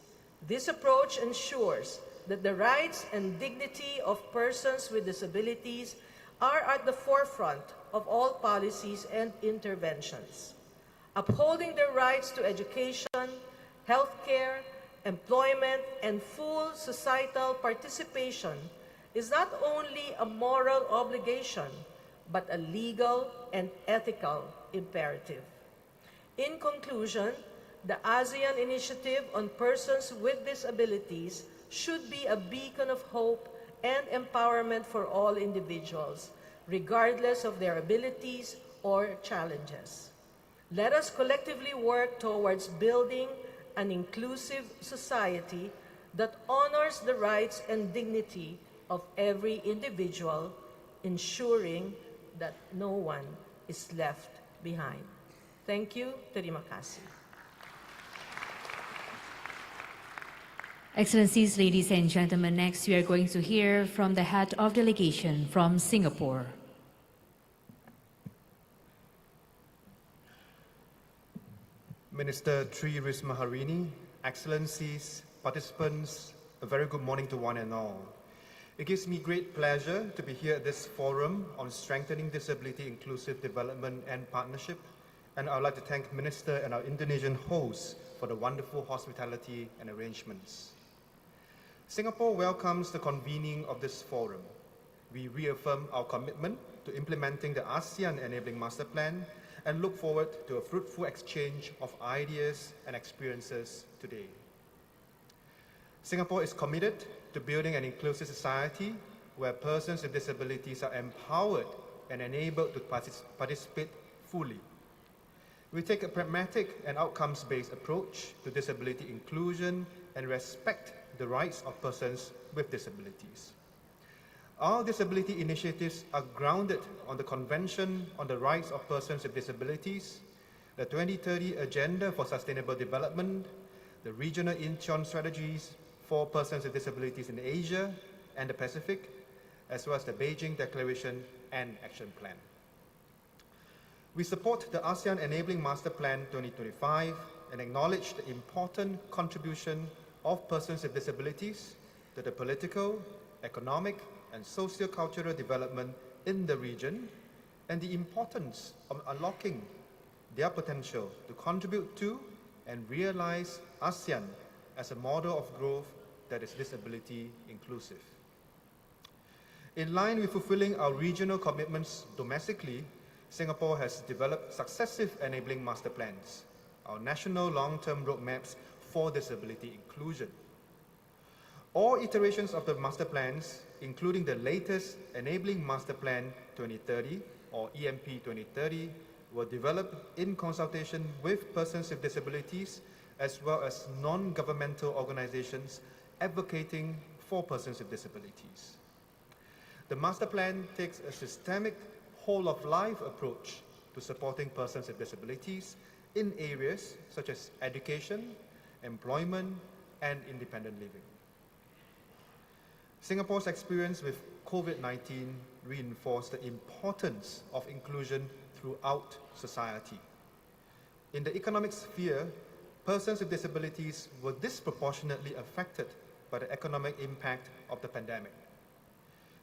This approach ensures that the rights and dignity of persons with disabilities are at the forefront of all policies and interventions. Upholding their rights to education, healthcare, employment, and full societal participation is not only a moral obligation, but a legal and ethical imperative. In conclusion, the ASEAN Initiative on Persons with Disabilities should be a beacon of hope and empowerment for all individuals, regardless of their abilities or challenges. Let us collectively work towards building an inclusive society that honors the rights and dignity of every individual, ensuring that no one is left behind. Thank you. Terima kasih. Excellencies, ladies and gentlemen, next we are going to hear from the head of delegation from Singapore. Minister Tri Risma Harini, Excellencies, participants, a very good morning to one and all. It gives me great pleasure to be here at this forum on strengthening disability inclusive development and partnership, and I would like to thank Minister and our Indonesian hosts for the wonderful hospitality and arrangements. Singapore welcomes the convening of this forum. We reaffirm our commitment to implementing the ASEAN Enabling Master Plan and look forward to a fruitful exchange of ideas and experiences today. Singapore is committed to building an inclusive society where persons with disabilities are empowered and enabled to participate fully. We take a pragmatic and outcomes-based approach to disability inclusion and respect the rights of persons with disabilities. Our disability initiatives are grounded on the Convention on the Rights of Persons with Disabilities, the 2030 Agenda for Sustainable Development, the Regional Incheon Strategies for Persons with Disabilities in Asia and the Pacific, as well as the Beijing Declaration and Action Plan. We support the ASEAN Enabling Master Plan 2025 and acknowledge the important contribution of persons with disabilities to the political, economic, and socio-cultural development in the region, and the importance of unlocking their potential to contribute to and realize ASEAN as a model of growth that is disability inclusive. In line with fulfilling our regional commitments domestically, Singapore has developed successive enabling master plans, our national long-term roadmaps for disability inclusion. All iterations of the master plans, including the latest Enabling Master Plan 2030 or EMP 2030, were developed in consultation with persons with disabilities as well as non-governmental organizations advocating for persons with disabilities. The master plan takes a systemic whole-of-life approach to supporting persons with disabilities in areas such as education, employment, and independent living. Singapore's experience with COVID-19 reinforced the importance of inclusion throughout society. In the economic sphere, persons with disabilities were disproportionately affected by the economic impact of the pandemic.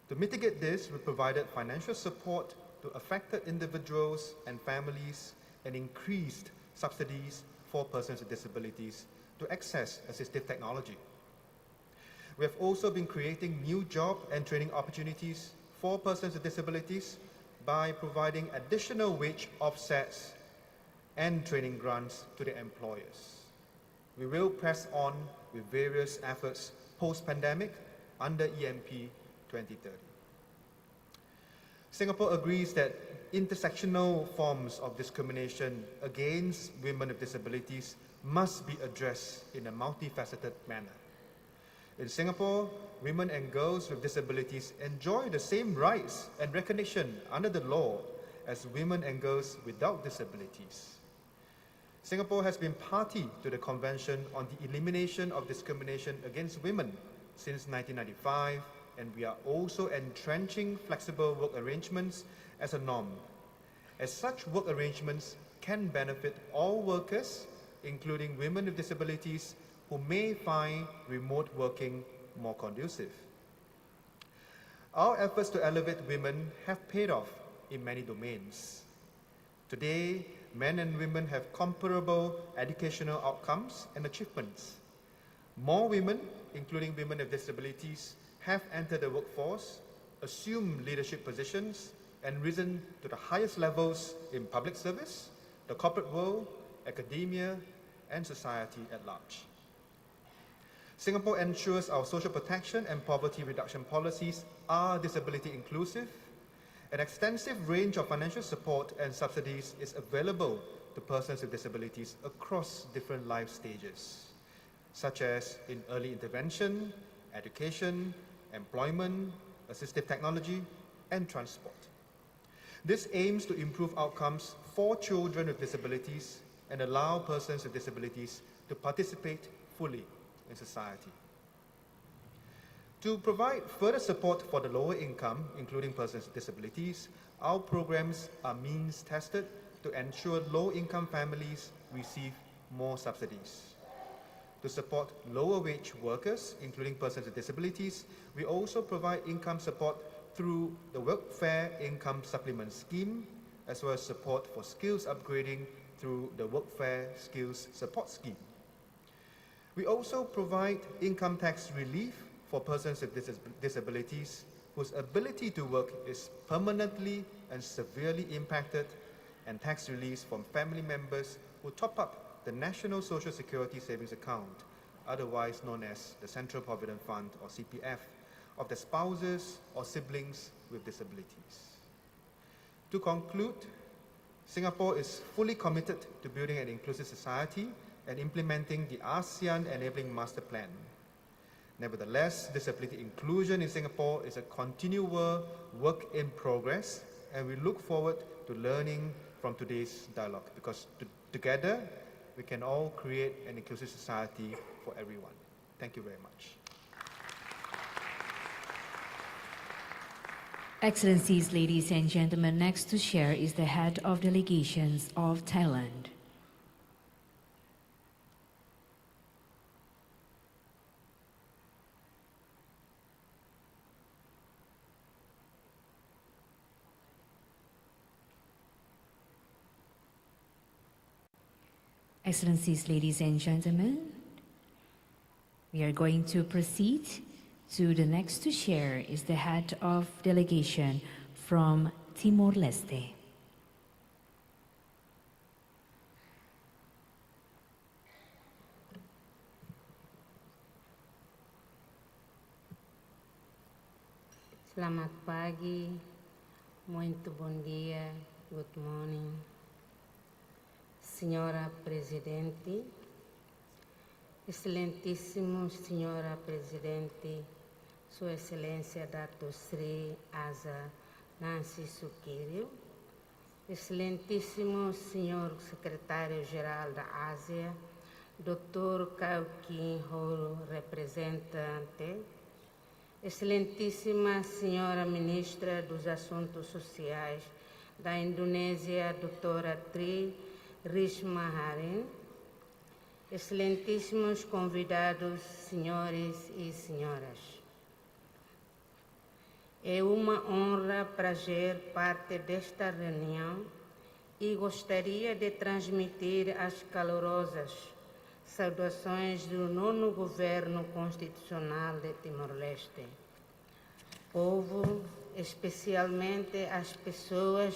To mitigate this, we provided financial support to affected individuals and families and increased subsidies for persons with disabilities to access assistive technology. We have also been creating new job and training opportunities for persons with disabilities by providing additional wage offsets and training grants to their employers. We will press on with various efforts post-pandemic under EMP 2030. Singapore agrees that intersectional forms of discrimination against women with disabilities must be addressed in a multifaceted manner. In Singapore, women and girls with disabilities enjoy the same rights and recognition under the law as women and girls without disabilities. Singapore has been party to the Convention on the Elimination of Discrimination Against Women since 1995, and we are also entrenching flexible work arrangements as a norm, as such work arrangements can benefit all workers, including women with disabilities who may find remote working more conducive. Our efforts to elevate women have paid off in many domains. Today, men and women have comparable educational outcomes and achievements. More women, including women with disabilities, have entered the workforce, assumed leadership positions, and risen to the highest levels in public service, the corporate world, academia, and society at large. Singapore ensures our social protection and poverty reduction policies are disability inclusive. An extensive range of financial support and subsidies is available to persons with disabilities across different life stages, such as in early intervention, education, employment, assistive technology, and transport. This aims to improve outcomes for children with disabilities and allow persons with disabilities to participate fully in society. To provide further support for the lower income, including persons with disabilities, our programs are means tested to ensure low-income families receive more subsidies. To support lower wage workers, including persons with disabilities, we also provide income support through the Workfare Income Supplement Scheme, as well as support for skills upgrading through the Workfare Skills Support Scheme. We also provide income tax relief for persons with disabilities whose ability to work is permanently and severely impacted, and tax release from family members who top up the National Social Security Savings Account, otherwise known as the Central Provident Fund or CPF, of their spouses or siblings with disabilities. To conclude, Singapore is fully committed to building an inclusive society and implementing the ASEAN Enabling Master Plan. Nevertheless, disability inclusion in Singapore is a continual work in progress, and we look forward to learning from today's dialogue, because together we can all create an inclusive society for everyone. Thank you very much. Excellencies, ladies and gentlemen, next to share is the head of delegations of Thailand. Excellencies, ladies and gentlemen, we are going to proceed to the next to share is the head of delegation from Timor-Leste. Selamat pagi, muito bom dia, good morning. Senhora Presidente, Excelentíssimo Senhora Presidente, Sua Excelência Dato Sri Asa Nancy Sukirio, Excelentíssimo Senhor Secretário-Geral da Ásia, Dr. Kaukin Horo, representante, Excelentíssima Senhora Ministra dos Assuntos Sociais da Indonésia, Doutora Tri Risma Harin, excelentíssimos convidados, senhores e senhoras. É uma honra fazer parte desta reunião e gostaria de transmitir as calorosas saudações do nono governo constitucional de Timor-Leste. Povo, especialmente as pessoas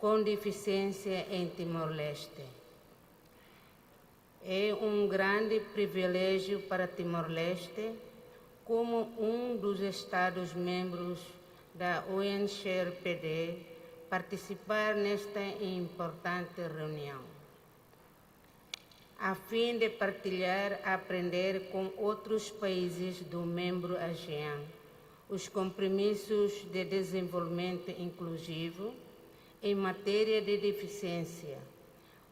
com deficiência em Timor-Leste. É um grande privilégio para Timor-Leste, como um dos Estados-membros da UNCRPD, participar nesta importante reunião, a fim de partilhar, aprender com outros países do membro ASEAN os compromissos de desenvolvimento inclusivo em matéria de deficiência.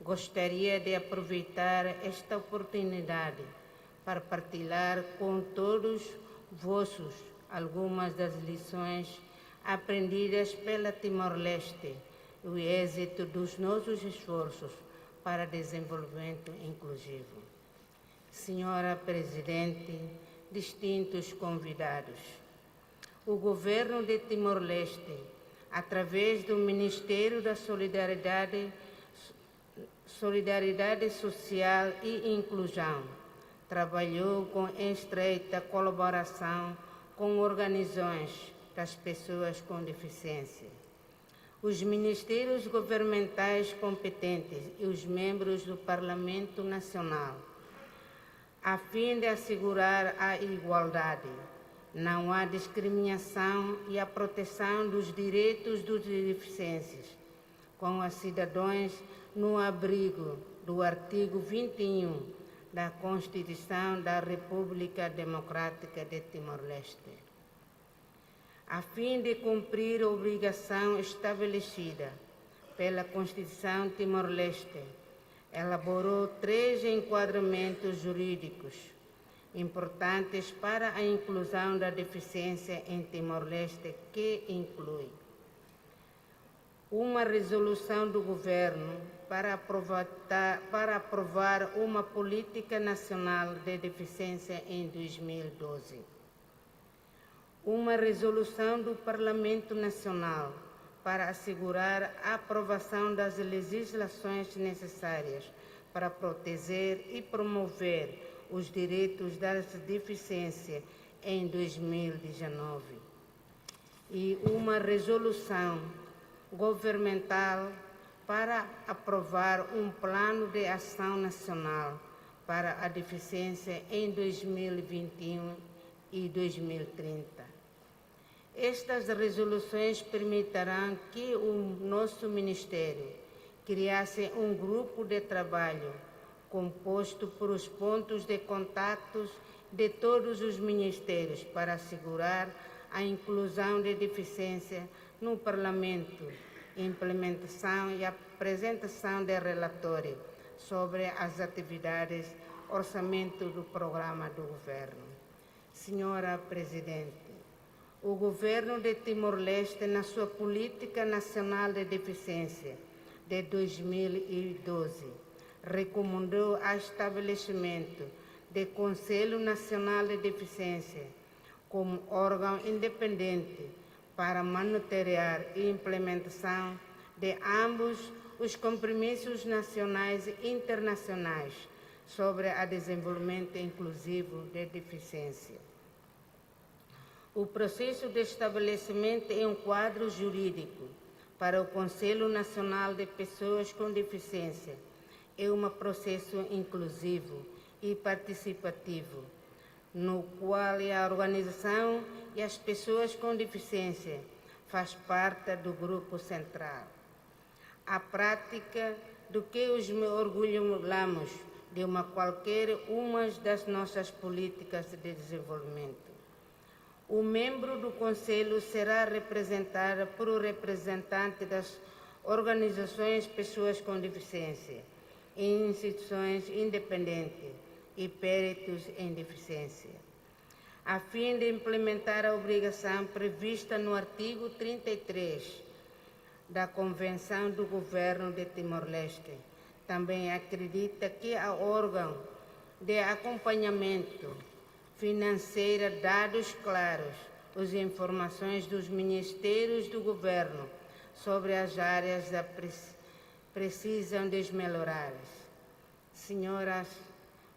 Gostaria de aproveitar esta oportunidade para partilhar com todos vossos algumas das lições aprendidas pela Timor-Leste e o êxito dos nossos esforços para desenvolvimento inclusivo. Senhora Presidente, distintos convidados, o governo de Timor-Leste, através do Ministério da Solidariedade Social e Inclusão, trabalhou com estreita colaboração com organizações das pessoas com deficiência, os ministérios governamentais competentes e os membros do Parlamento Nacional, a fim de assegurar a igualdade, não há discriminação e a proteção dos direitos dos deficientes, com os cidadãos no abrigo do artigo 21 da Constituição da República Democrática de Timor-Leste. A fim de cumprir a obrigação estabelecida pela Constituição Timor-Leste, elaborou 3 enquadramentos jurídicos importantes para a inclusão da deficiência em Timor-Leste, que inclui uma resolução do governo para aprovar uma política nacional de deficiência em 2012, uma resolução do Parlamento Nacional para assegurar a aprovação das legislações necessárias para proteger e promover os direitos das deficiências em 2019 e uma resolução governamental para aprovar um plano de ação nacional para a deficiência em 2021 e 2030. Estas resoluções permitirão que o nosso Ministério criasse um grupo de trabalho composto por os pontos de contatos de todos os ministérios para assegurar a inclusão de deficiência no Parlamento, implementação e apresentação de relatório sobre as atividades, orçamento do programa do Governo. Senhora Presidente, o Governo de Timor-Leste, na sua Política Nacional de Deficiência de 2012, recomendou o estabelecimento do Conselho Nacional de Deficiência como órgão independente para monitorar a implementação de ambos os compromissos nacionais e internacionais sobre o desenvolvimento inclusivo de deficiência. O processo de estabelecimento de um quadro jurídico para o Conselho Nacional de Pessoas com Deficiência é um processo inclusivo e participativo, no qual a organização e as pessoas com deficiência faz parte do grupo central. A prática do que os orgulhamos de qualquer uma das nossas políticas de desenvolvimento. O membro do Conselho será representado por um representante das organizações pessoas com deficiência, instituições independentes e peritos em deficiência, a fim de implementar a obrigação prevista no artigo 33 da Convenção do Governo de Timor-Leste. Também acredita que o órgão de acompanhamento financeiro dados claros, as informações dos ministérios do governo sobre as áreas precisam de melhorar. Senhoras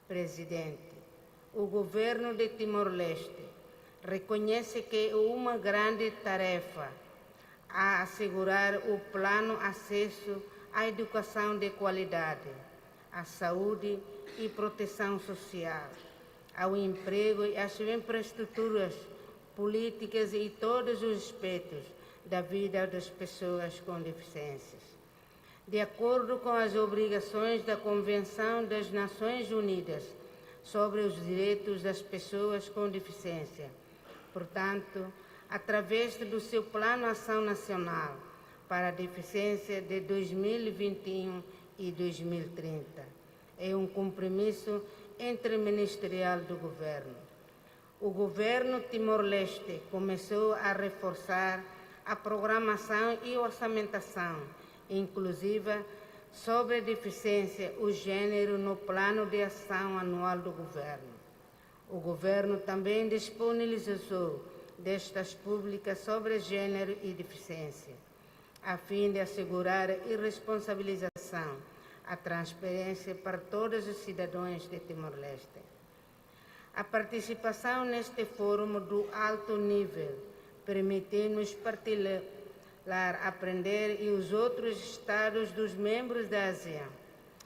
Presidente, o governo de Timor-Leste reconhece que é uma grande tarefa a assegurar o plano acesso à educação de qualidade, à saúde e proteção social, ao emprego e às infraestruturas políticas e todos os aspectos da vida das pessoas com deficiências. De acordo com as obrigações da Convenção das Nações Unidas sobre os Direitos das Pessoas com Deficiência, portanto, através do seu Plano Ação Nacional para a Deficiência de 2021 e 2030, é um compromisso interministerial do Governo. O Governo Timor-Leste começou a reforçar a programação e orçamentação inclusiva sobre a deficiência e gênero no Plano de Ação Anual do Governo. O Governo também disponibilizou destas públicas sobre gênero e deficiência, a fim de assegurar a responsabilização, a transparência para todos os cidadãos de Timor-Leste. A participação neste fórum do alto nível permite-nos partilhar, aprender e os outros Estados dos membros da ASEAN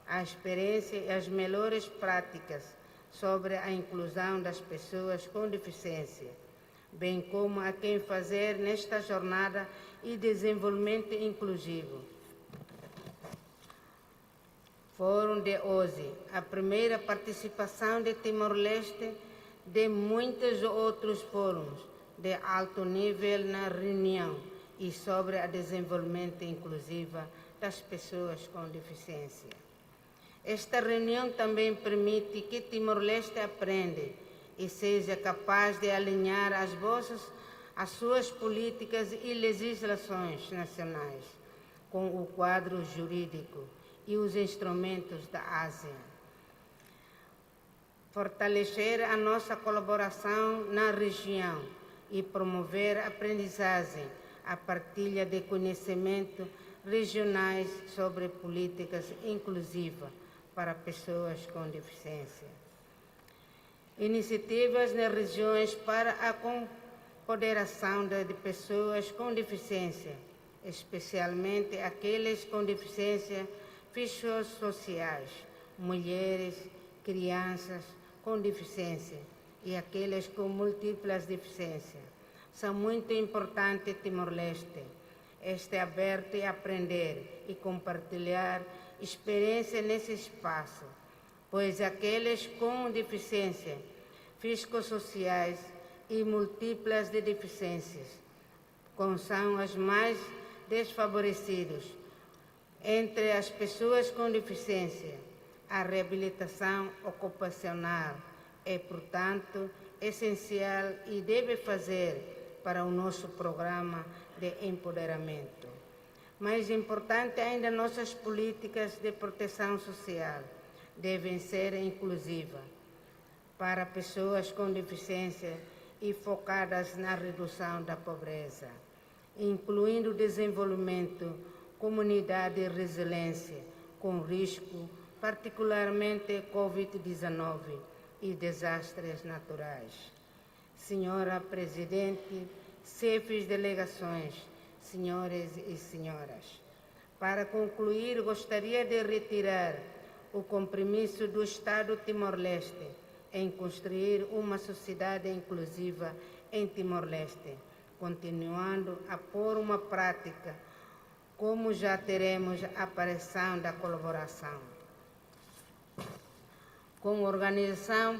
a experiência e as melhores práticas sobre a inclusão das pessoas com deficiência, bem como a quem fazer nesta jornada e desenvolvimento inclusivo. Fórum de hoje, a primeira participação de Timor-Leste de muitos outros fóruns de alto nível na reunião e sobre o desenvolvimento inclusivo das pessoas com deficiência. Esta reunião também permite que Timor-Leste aprenda e seja capaz de alinhar as suas políticas e legislações nacionais com o quadro jurídico e os instrumentos da ASEAN. Fortalecer a nossa colaboração na região e promover a aprendizagem, a partilha de conhecimento regionais sobre políticas inclusivas para pessoas com deficiência. Iniciativas nas regiões para a empoderação de pessoas com deficiência, especialmente aqueles com deficiência fisiosociais, mulheres, crianças com deficiência e aqueles com múltiplas deficiências. São muito importantes em Timor-Leste. Este é aberto a aprender e compartilhar experiência nesse espaço, pois aqueles com deficiência fisiosociais e múltiplas de deficiências são as mais desfavorecidas. Entre as pessoas com deficiência, a reabilitação ocupacional é, portanto, essencial e deve fazer para o nosso programa de empoderamento. Mais importante ainda, nossas políticas de proteção social devem ser inclusivas para pessoas com deficiência e focadas na redução da pobreza, incluindo o desenvolvimento, comunidade e resiliência com risco, particularmente Covid-19 e desastres naturais. Senhora Presidente, chefes de delegações, senhores e senhoras, para concluir, gostaria de retirar o compromisso do Estado Timor-Leste em construir uma sociedade inclusiva em Timor-Leste, continuando a pôr uma prática, como já teremos a aparição da colaboração com a organização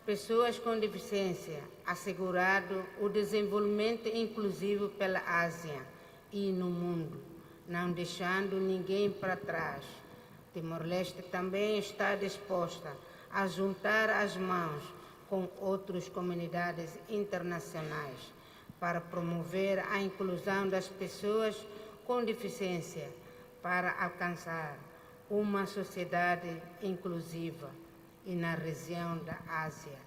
Pessoas com Deficiência, assegurado o desenvolvimento inclusivo pela ASEAN e no mundo, não deixando ninguém para trás. Timor-Leste também está disposta a juntar as mãos com outras comunidades internacionais para promover a inclusão das pessoas com deficiência, para alcançar uma sociedade inclusiva e na região da Ásia,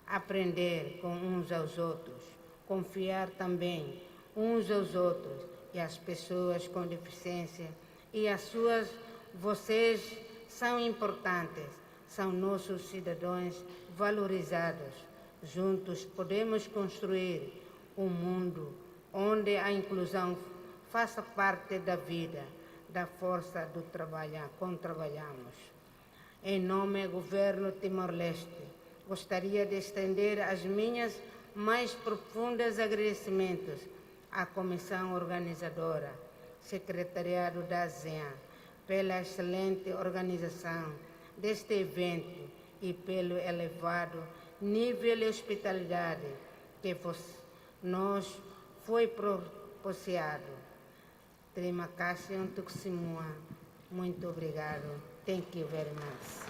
aprender com uns aos outros, confiar também uns aos outros e as pessoas com deficiência e as suas vozes são importantes, são nossos cidadãos valorizados. Juntos podemos construir um mundo onde a inclusão faça parte da vida, da força do trabalho com trabalhamos. Em nome do Governo Timor-Leste, gostaria de estender as minhas mais profundas agradecimentos à comissão organizadora, secretariado da ASEAN, pela excelente organização deste evento e pelo elevado nível de hospitalidade que nos foi proporcionado. Terima kasih untuk semua. Muito obrigado. Thank you very much.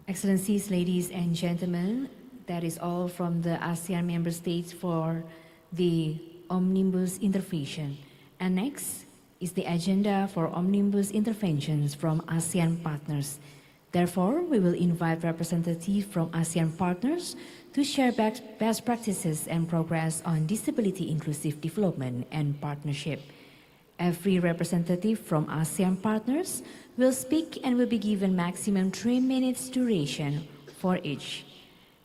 Excellencies, ladies and gentlemen, that is all from the ASEAN member states for the Omnibus intervention. And next is the agenda for Omnibus interventions from ASEAN partners. Therefore, we will invite representatives from ASEAN partners to share best practices and progress on disability inclusive development and partnership. Every representative from ASEAN partners will speak and will be given maximum 3 minutes duration for each.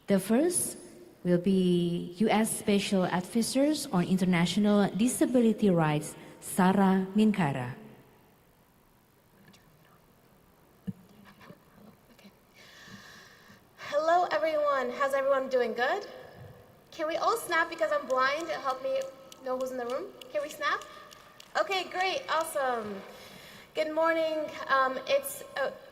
The first will be U.S. Special Advisors on International Disability Rights, Sarah Minkara. Hello everyone, how's everyone doing? Good? Can we all snap because I'm blind? It'll help me know who's in the room. Can we snap? Okay, great, awesome. Good morning. It's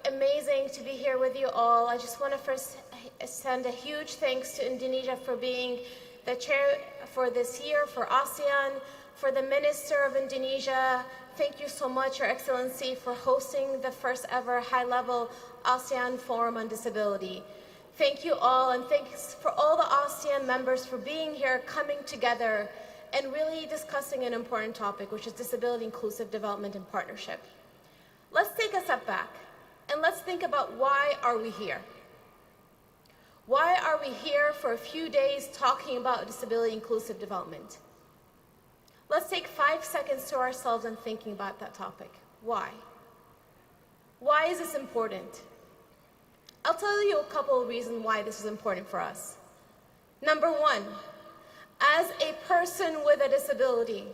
amazing to be here with you all. I just want to first send a huge thanks to Indonesia for being the chair for this year, for ASEAN, for the Minister of Indonesia. Thank you so much, Your Excellency, for hosting the first ever high-level ASEAN Forum on Disability. Thank you all, and thanks for all the ASEAN members for being here, coming together, and really discussing an important topic, which is disability inclusive development and partnership. Let's take a step back, and let's think about why are we here? Why are we here for a few days talking about disability inclusive development? Let's take 5 seconds to ourselves and thinking about that topic. Why? Why is this important? I'll tell you a couple of reasons why this is important for us. Number one, as a person with a disability,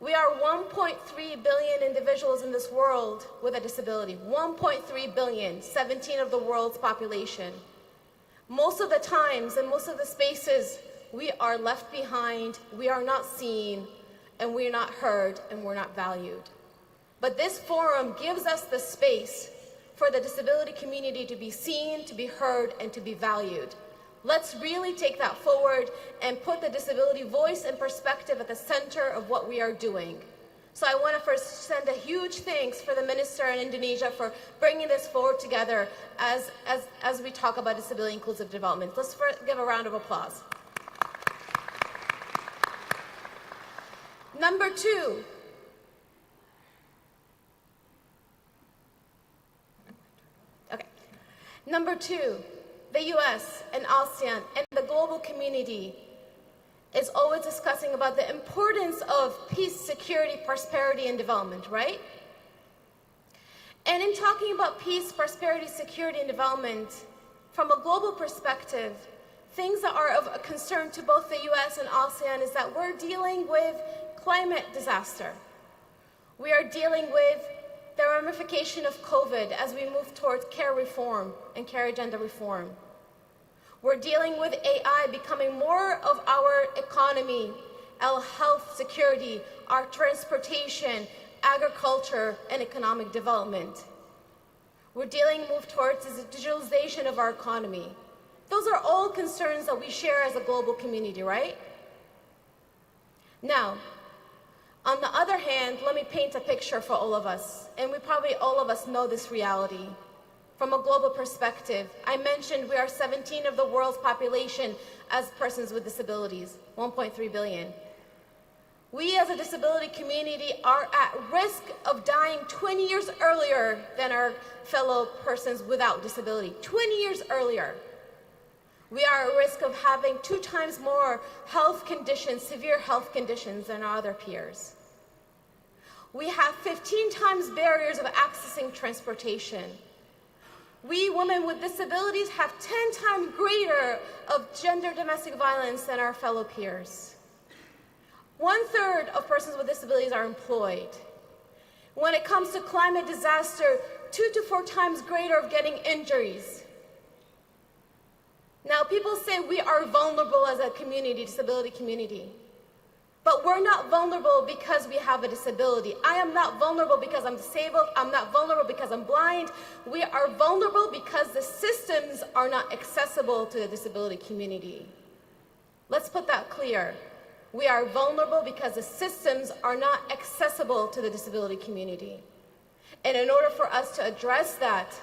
we are 1.3 billion individuals in this world with a disability. 1.3 billion, 17 of the world's population. Most of the times and most of the spaces, we are left behind, we are not seen, and we're not heard, and we're not valued. But this forum gives us the space for the disability community to be seen, to be heard, and to be valued. Let's really take that forward and put the disability voice and perspective at the center of what we are doing. So I want to first send a huge thanks for the Minister in Indonesia for bringing this forward together as we talk about disability inclusive development. Let's first give a round of applause. Number two, Number two, the US and ASEAN and the global community is always discussing about the importance of peace, security, prosperity, and development, right? And in talking about peace, prosperity, security, and development, from a global perspective, things that are of concern to both the US and ASEAN is that we're dealing with climate disaster. We are dealing with the ramification of COVID as we move towards care reform and care agenda reform. We're dealing with AI becoming more of our economy, our health security, our transportation, agriculture, and economic development. We're move towards the digitalization of our economy. Those are all concerns that we share as a global community, right? Now, on the other hand, let me paint a picture for all of us, and we probably all of us know this reality. From a global perspective, I mentioned we are 17 of the world's population as persons with disabilities, 1.3 billion. We as a disability community are at risk of dying 20 years earlier than our fellow persons without disability, 20 years earlier. We are at risk of having 2 times more health conditions, severe health conditions than our other peers. We have 15 times barriers of accessing transportation. We women with disabilities have 10 times greater of gender domestic violence than our fellow peers. 1/3 of persons with disabilities are employed. When it comes to climate disaster, 2 to 4 times greater of getting injuries. Now, people say we are vulnerable as a community, disability community. But we're not vulnerable because we have a disability. I am not vulnerable because I'm disabled. I'm not vulnerable because I'm blind. We are vulnerable because the systems are not accessible to the disability community. Let's put that clear. We are vulnerable because the systems are not accessible to the disability community. And in order for us to address that,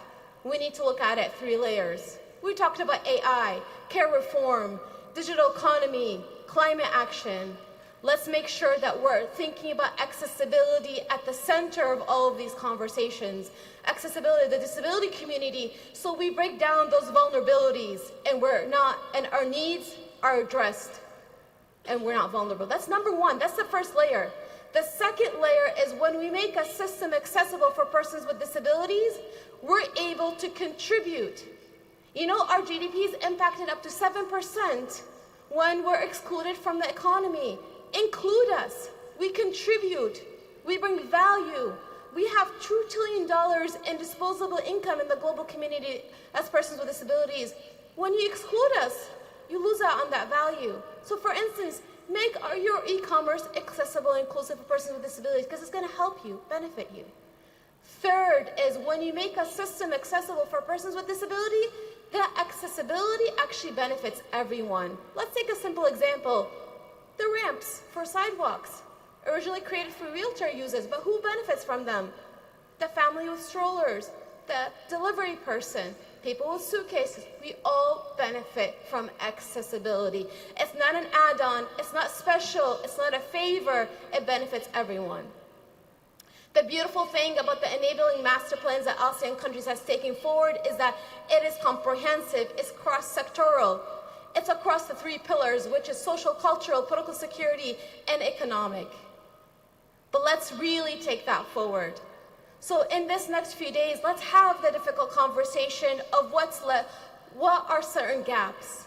we need to look at it 3 layers. We talked about AI, care reform, digital economy, climate action. Let's make sure that we're thinking about accessibility at the center of all of these conversations. Accessibility, the disability community, so we break down those vulnerabilities and our needs are addressed and we're not vulnerable. That's number 1, that's the first layer. The second layer is when we make a system accessible for persons with disabilities, we're able to contribute. You know, our GDP is impacted up to 7% when we're excluded from the economy. Include us. We contribute. We bring value. We have $2 trillion in disposable income in the global community as persons with disabilities. When you exclude us, you lose out on that value. So for instance, make your e-commerce accessible and inclusive for persons with disabilities because it's going to help you, benefit you. Third is when you make a system accessible for persons with disability, that accessibility actually benefits everyone. Let's take a simple example. The ramps for sidewalks, originally created for wheelchair users, but who benefits from them? The family with strollers, the delivery person, people with suitcases. We all benefit from accessibility. It's not an add-on, it's not special, it's not a favor, it benefits everyone. The beautiful thing about the enabling master plans that ASEAN countries has taken forward is that it is comprehensive, it's cross-sectoral. It's across the 3 pillars, which is social, cultural, political security, and economic. But let's really take that forward. So in this next few days, let's have the difficult conversation of what are certain gaps.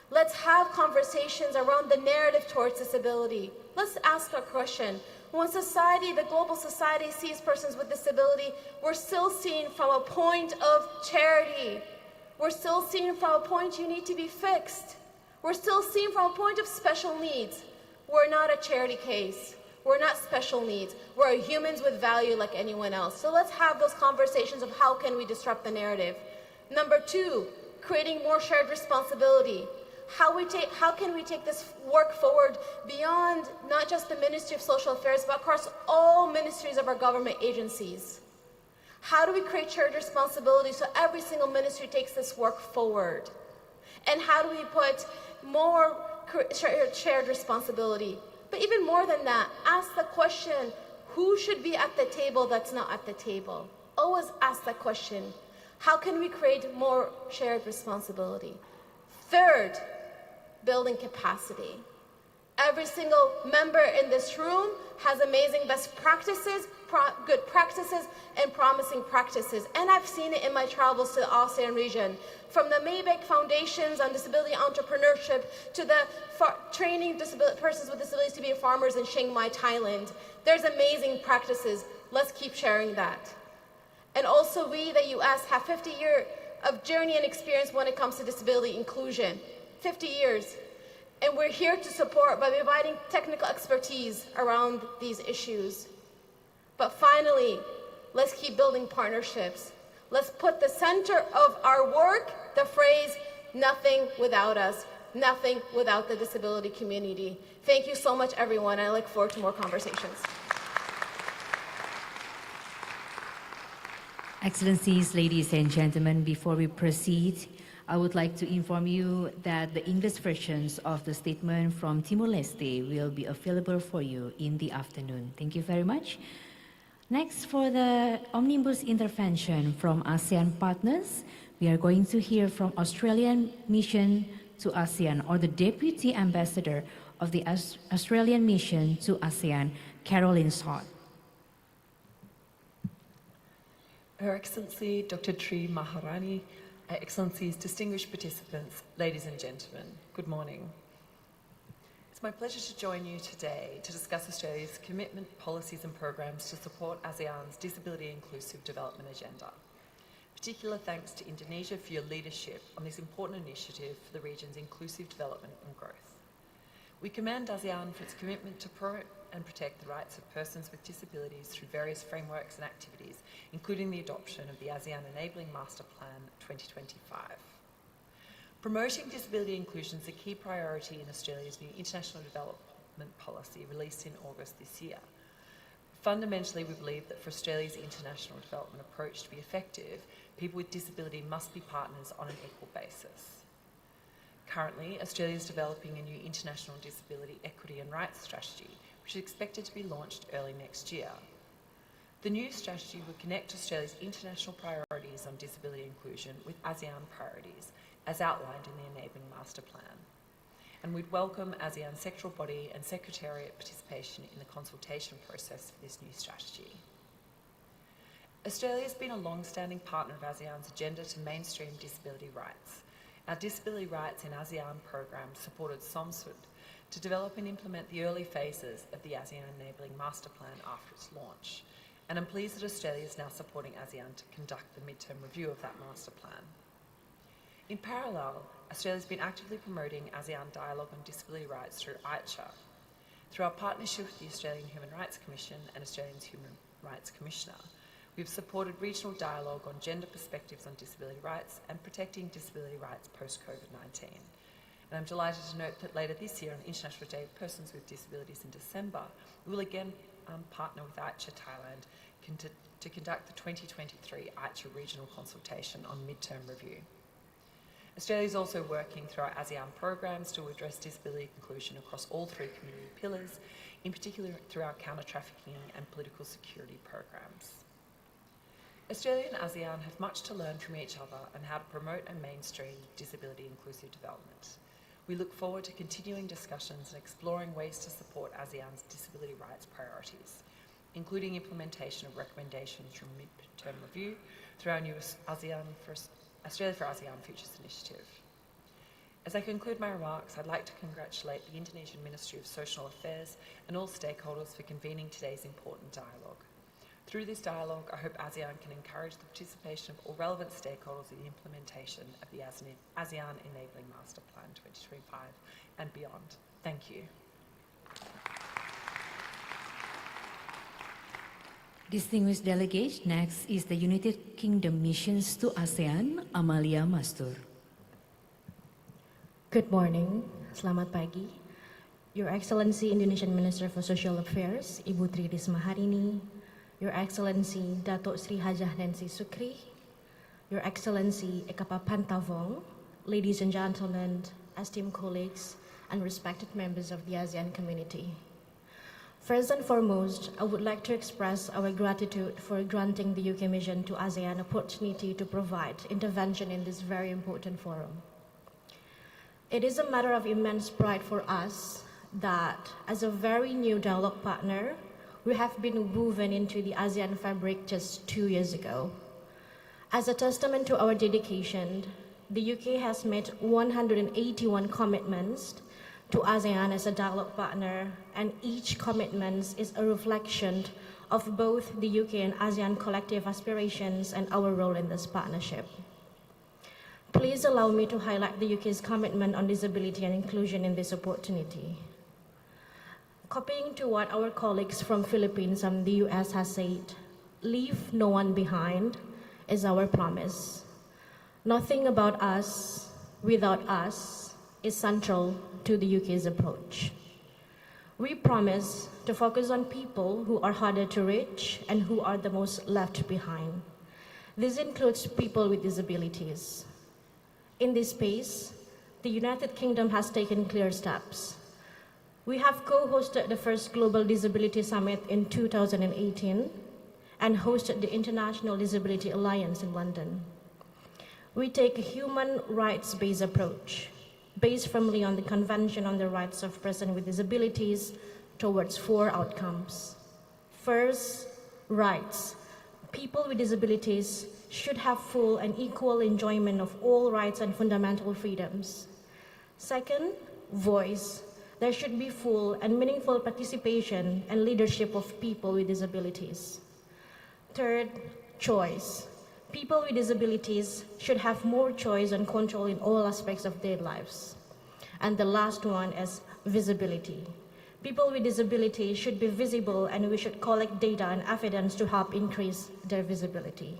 Let's have conversations around the narrative towards disability. Let's ask a question. When society, the global society, sees persons with disability, we're still seen from a point of charity. We're still seen from a point you need to be fixed. We're still seen from a point of special needs. We're not a charity case. We're not special needs. We're humans with value like anyone else. So let's have those conversations of how can we disrupt the narrative. Number 2, creating more shared responsibility. How can we take this work forward beyond not just the Ministry of Social Affairs, but across all ministries of our government agencies? How do we create shared responsibility so every single ministry takes this work forward? And how do we put more shared responsibility? But even more than that, ask the question, who should be at the table that's not at the table? Always ask that question. How can we create more shared responsibility? Third, building capacity. Every single member in this room has amazing best practices, good practices, and promising practices. And I've seen it in my travels to the ASEAN region. From the Maybank Foundations on disability entrepreneurship to the training persons with disabilities to be farmers in Chiang Mai, Thailand. There's amazing practices. Let's keep sharing that. And also we, the US, have 50 years of journey and experience when it comes to disability inclusion. 50 years. And we're here to support by providing technical expertise around these issues. But finally, let's keep building partnerships. Let's put the center of our work, the phrase, nothing without us, nothing without the disability community. Thank you so much, everyone. I look forward to more conversations. Excellencies, ladies and gentlemen, before we proceed, I would like to inform you that the English versions of the statement from Timor-Leste will be available for you in the afternoon. Thank you very much. Next, for the omnibus intervention from ASEAN partners, we are going to hear from Australian Mission to ASEAN, or the Deputy Ambassador of the Australian Mission to ASEAN, Caroline Sott. Her Excellency Dr. Tri Maharani, Excellencies, distinguished participants, ladies and gentlemen, good morning. It's my pleasure to join you today to discuss Australia's commitment, policies and programs to support ASEAN's disability inclusive development agenda, Particular thanks to Indonesia for your leadership on this important initiative for the region's inclusive development and growth. We commend ASEAN for its commitment to promote and protect the rights of persons with disabilities through various frameworks and activities, including the adoption of the ASEAN Enabling Master Plan 2025. Promoting disability inclusion is a key priority in Australia's new international development policy released in August this year. Fundamentally, we believe that for Australia's international development approach to be effective, people with disability must be partners on an equal basis. Currently, Australia is developing a new international disability equity and rights strategy, which is expected to be launched early next year. The new strategy will connect Australia's international priorities on disability inclusion with ASEAN priorities, as outlined in the Enabling Master Plan. And we'd welcome ASEAN's sectoral body and secretariat participation in the consultation process for this new strategy. Australia has been a long-standing partner of ASEAN's agenda to mainstream disability rights. Our Disability Rights in ASEAN program supported SOMSUD to develop and implement the early phases of the ASEAN Enabling Master Plan after its launch. And I'm pleased that Australia is now supporting ASEAN to conduct the midterm review of that master plan. In parallel, Australia has been actively promoting ASEAN dialogue on disability rights through AHLF. Through our partnership with the Australian Human Rights Commission and Australia's Human Rights Commissioner, we've supported regional dialogue on gender perspectives on disability rights and protecting disability rights post-COVID-19. And I'm delighted to note that later this year, on the International Day of Persons with Disabilities in December, we will again partner with AHLF Thailand to conduct the 2023 AHLF Regional Consultation on Midterm Review. Australia is also working through our ASEAN programs to address disability inclusion across all three community pillars, in particular through our counter-trafficking and political security programs. Australia and ASEAN have much to learn from each other on how to promote and mainstream disability inclusive development. We look forward to continuing discussions and exploring ways to support ASEAN's disability rights priorities, including implementation of recommendations from midterm review through our new Australia for ASEAN Futures initiative. As I conclude my remarks, I'd like to congratulate the Indonesian Ministry of Social Affairs and all stakeholders for convening today's important dialogue. Through this dialogue, I hope ASEAN can encourage the participation of all relevant stakeholders in the implementation of the ASEAN Enabling Master Plan 2025 and beyond. Thank you. Distinguished delegates, next is the United Kingdom Missions to ASEAN, Amalia Mastur. Good morning, selamat pagi. Your Excellency Indonesian Minister for Social Affairs, Ibu Tri Risma Harini, Your Excellency Datuk Sri Hajah Nancy Sukri, Your Excellency Ekapa Pantavong, ladies and gentlemen, esteemed colleagues, and respected members of the ASEAN community. First and foremost, I would like to express our gratitude for granting the UK Mission to ASEAN opportunity to provide intervention in this very important forum. It is a matter of immense pride for us that, as a very new dialogue partner, we have been woven into the ASEAN fabric just 2 years ago. As a testament to our dedication, the UK has made 181 commitments to ASEAN as a dialogue partner, and each commitment is a reflection of both the UK and ASEAN collective aspirations and our role in this partnership. Please allow me to highlight the UK's commitment on disability and inclusion in this opportunity. Copying to what our colleagues from Philippines and the US has said, leave no one behind is our promise. Nothing about us without us is central to the UK's approach. We promise to focus on people who are harder to reach and who are the most left behind. This includes people with disabilities. In this space, the United Kingdom has taken clear steps. We have co-hosted the first Global Disability Summit in 2018 and hosted the International Disability Alliance in London. We take a human rights-based approach, based firmly on the Convention on the Rights of Persons with Disabilities, towards 4 outcomes. First, rights. People with disabilities should have full and equal enjoyment of all rights and fundamental freedoms. Second, voice. There should be full and meaningful participation and leadership of people with disabilities. Third, choice. People with disabilities should have more choice and control in all aspects of their lives. And the last one is visibility. People with disabilities should be visible, and we should collect data and evidence to help increase their visibility.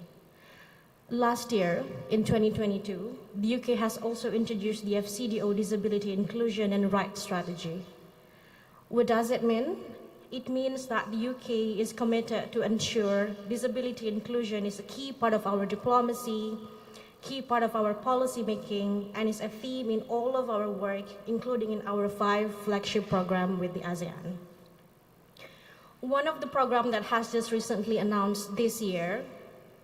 Last year, in 2022, the UK has also introduced the FCDO Disability Inclusion and Rights Strategy. What does it mean? It means that the UK is committed to ensure disability inclusion is a key part of our diplomacy, key part of our policy making, and is a theme in all of our work, including in our 5 flagship program with the ASEAN. One of the programs that has just recently announced this year,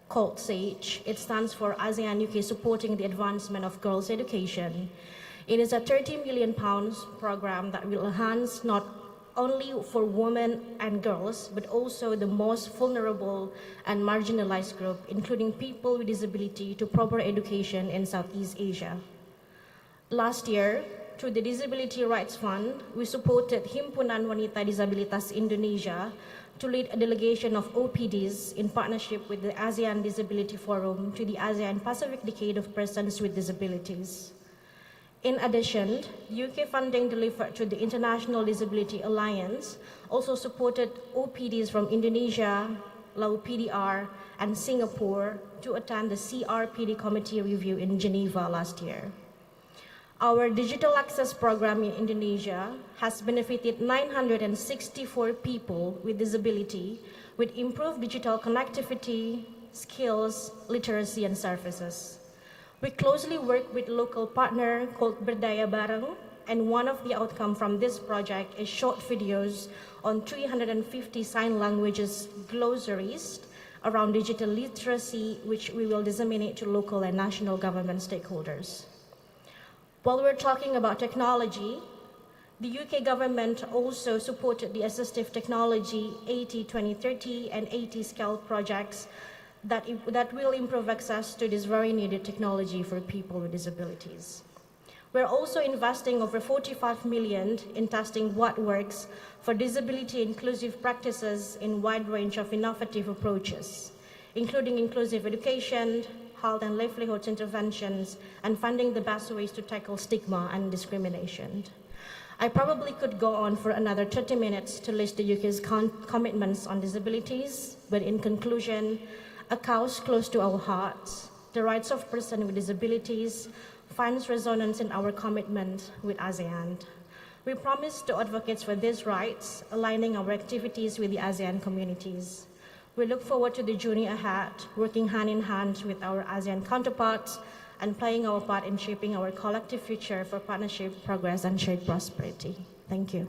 called SAGE, it stands for ASEAN UK Supporting the Advancement of Girls' Education. It is a £30 million program that will enhance not only for women and girls, but also the most vulnerable and marginalized group, including people with disability, to proper education in Southeast Asia. Last year, through the Disability Rights Fund, we supported Himpunan Wanita Disabilitas Indonesia to lead a delegation of OPDs in partnership with the ASEAN Disability Forum to the ASEAN Pacific Decade of Persons with Disabilities. In addition, UK funding delivered through the International Disability Alliance also supported OPDs from Indonesia, Laos PDR, and Singapore to attend the CRPD Committee review in Geneva last year. Our digital access program in Indonesia has benefited 964 people with disability with improved digital connectivity, skills, literacy, and services. We closely work with local partner called Berdaya Bareng, and one of the outcomes from this project is short videos on 350 sign languages glossaries around digital literacy, which we will disseminate to local and national government stakeholders. While we're talking about technology, the UK government also supported the assistive technology 80-2030 and 80-scale projects that will improve access to this very needed technology for people with disabilities. We're also investing over 45 million in testing what works for disability inclusive practices in wide range of innovative approaches, including inclusive education, health and livelihoods interventions, and finding the best ways to tackle stigma and discrimination. I probably could go on for another 30 minutes to list the UK's commitments on disabilities, but in conclusion, a cause close to our hearts, the rights of persons with disabilities, finds resonance in our commitment with ASEAN. We promise to advocate for these rights, aligning our activities with the ASEAN communities. We look forward to the journey ahead, working hand in hand with our ASEAN counterparts and playing our part in shaping our collective future for partnership, progress, and shared prosperity. Thank you.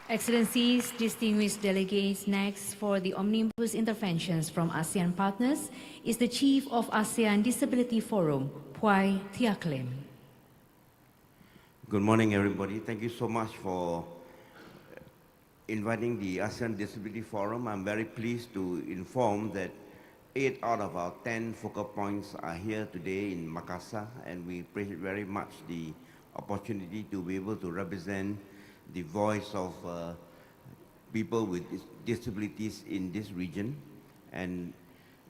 Excellencies, distinguished delegates, next for the omnibus interventions from ASEAN partners is the Chief of ASEAN Disability Forum, Puai Thiaklim. Good morning, everybody. Thank you so much for inviting the ASEAN Disability Forum. I'm very pleased to inform that 8 out of our 10 focal points are here today in Makassar, and we appreciate very much the opportunity to be able to represent the voice of people with disabilities in this region. And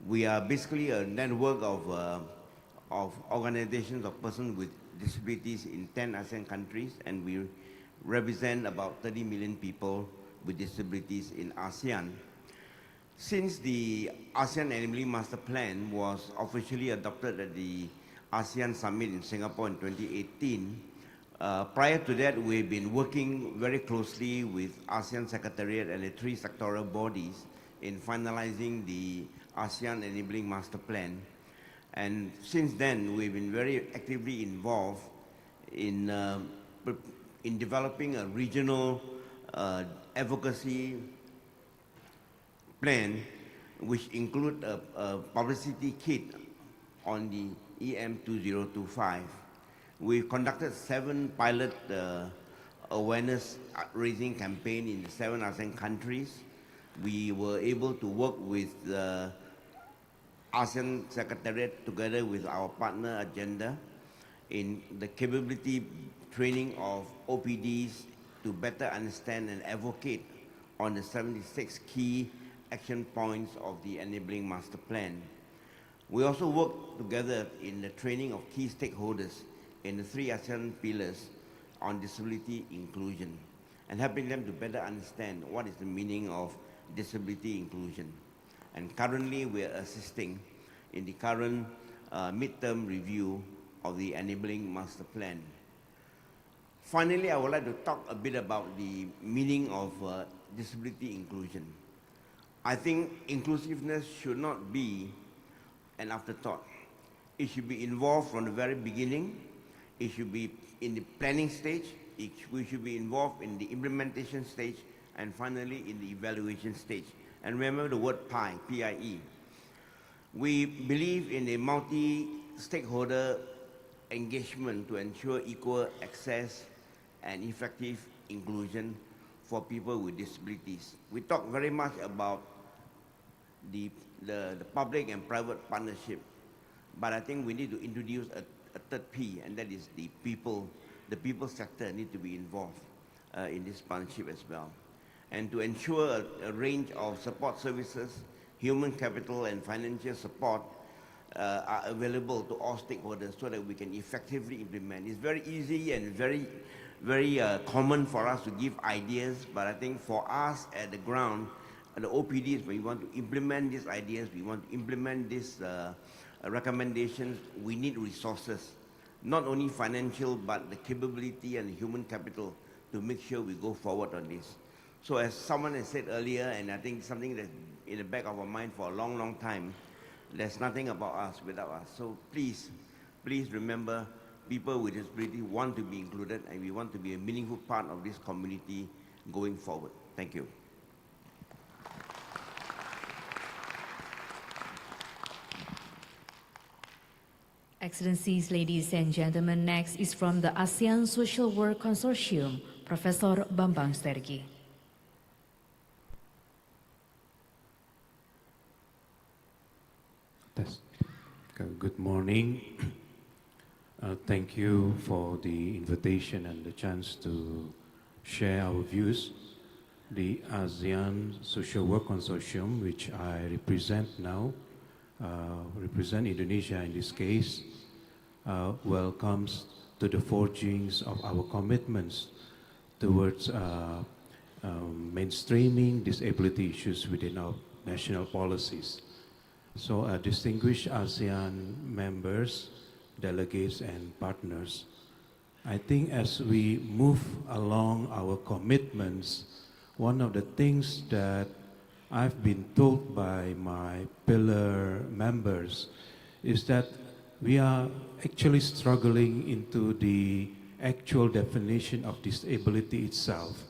we are basically a network of organizations of persons with disabilities in 10 ASEAN countries, and we represent about 30 million people with disabilities in ASEAN. Since the ASEAN Enabling Master Plan was officially adopted at the ASEAN Summit in Singapore in 2018, prior to that, we've been working very closely with ASEAN Secretariat and the 3 sectoral bodies in finalizing the ASEAN Enabling Master Plan. And since then, we've been very actively involved in developing a regional advocacy plan, which include a publicity kit on the EM 2025. We've conducted 7 pilot awareness raising campaign in 7 ASEAN countries. We were able to work with the ASEAN Secretariat together with our partner Agenda in the capability training of OPDs to better understand and advocate on the 76 key action points of the Enabling Master Plan. We also work together in the training of key stakeholders in the 3 ASEAN pillars on disability inclusion and helping them to better understand what is the meaning of disability inclusion. And currently we are assisting in the current midterm review of the Enabling Master Plan. Finally, I would like to talk a bit about the meaning of disability inclusion. I think inclusiveness should not be an afterthought. It should be involved from the very beginning. It should be in the planning stage. We should be involved in the implementation stage, and finally in the evaluation stage. And remember the word PIE, P-I-E. We believe in a multi-stakeholder engagement to ensure equal access and effective inclusion for people with disabilities. We talk very much about the public and private partnership, but I think we need to introduce a third P, and that is the people. The people sector need to be involved in this partnership as well. And to ensure a range of support services, human capital and financial support are available to all stakeholders so that we can effectively implement. It's very easy and very common for us to give ideas, but I think for us at the ground, the OPDs, when we want to implement these ideas, we want to implement these recommendations, we need resources, not only financial, but the capability and the human capital to make sure we go forward on this. So as someone has said earlier, and I think something that's in the back of our mind for a long, long time, there's nothing about us without us. So please remember, people with disability want to be included, and we want to be a meaningful part of this community going forward. Thank you. Excellencies, ladies and gentlemen, next is from the ASEAN Social Work Consortium, Professor Bambang Stergi. Good morning. Thank you for the invitation and the chance to share our views. The ASEAN Social Work Consortium, which I represent now, represent Indonesia in this case, welcomes to the forgings of our commitments towards mainstreaming disability issues within our national policies. So distinguished ASEAN members, delegates and partners, I think as we move along our commitments, one of the things that I've been told by my pillar members is that we are actually struggling into the actual definition of disability itself.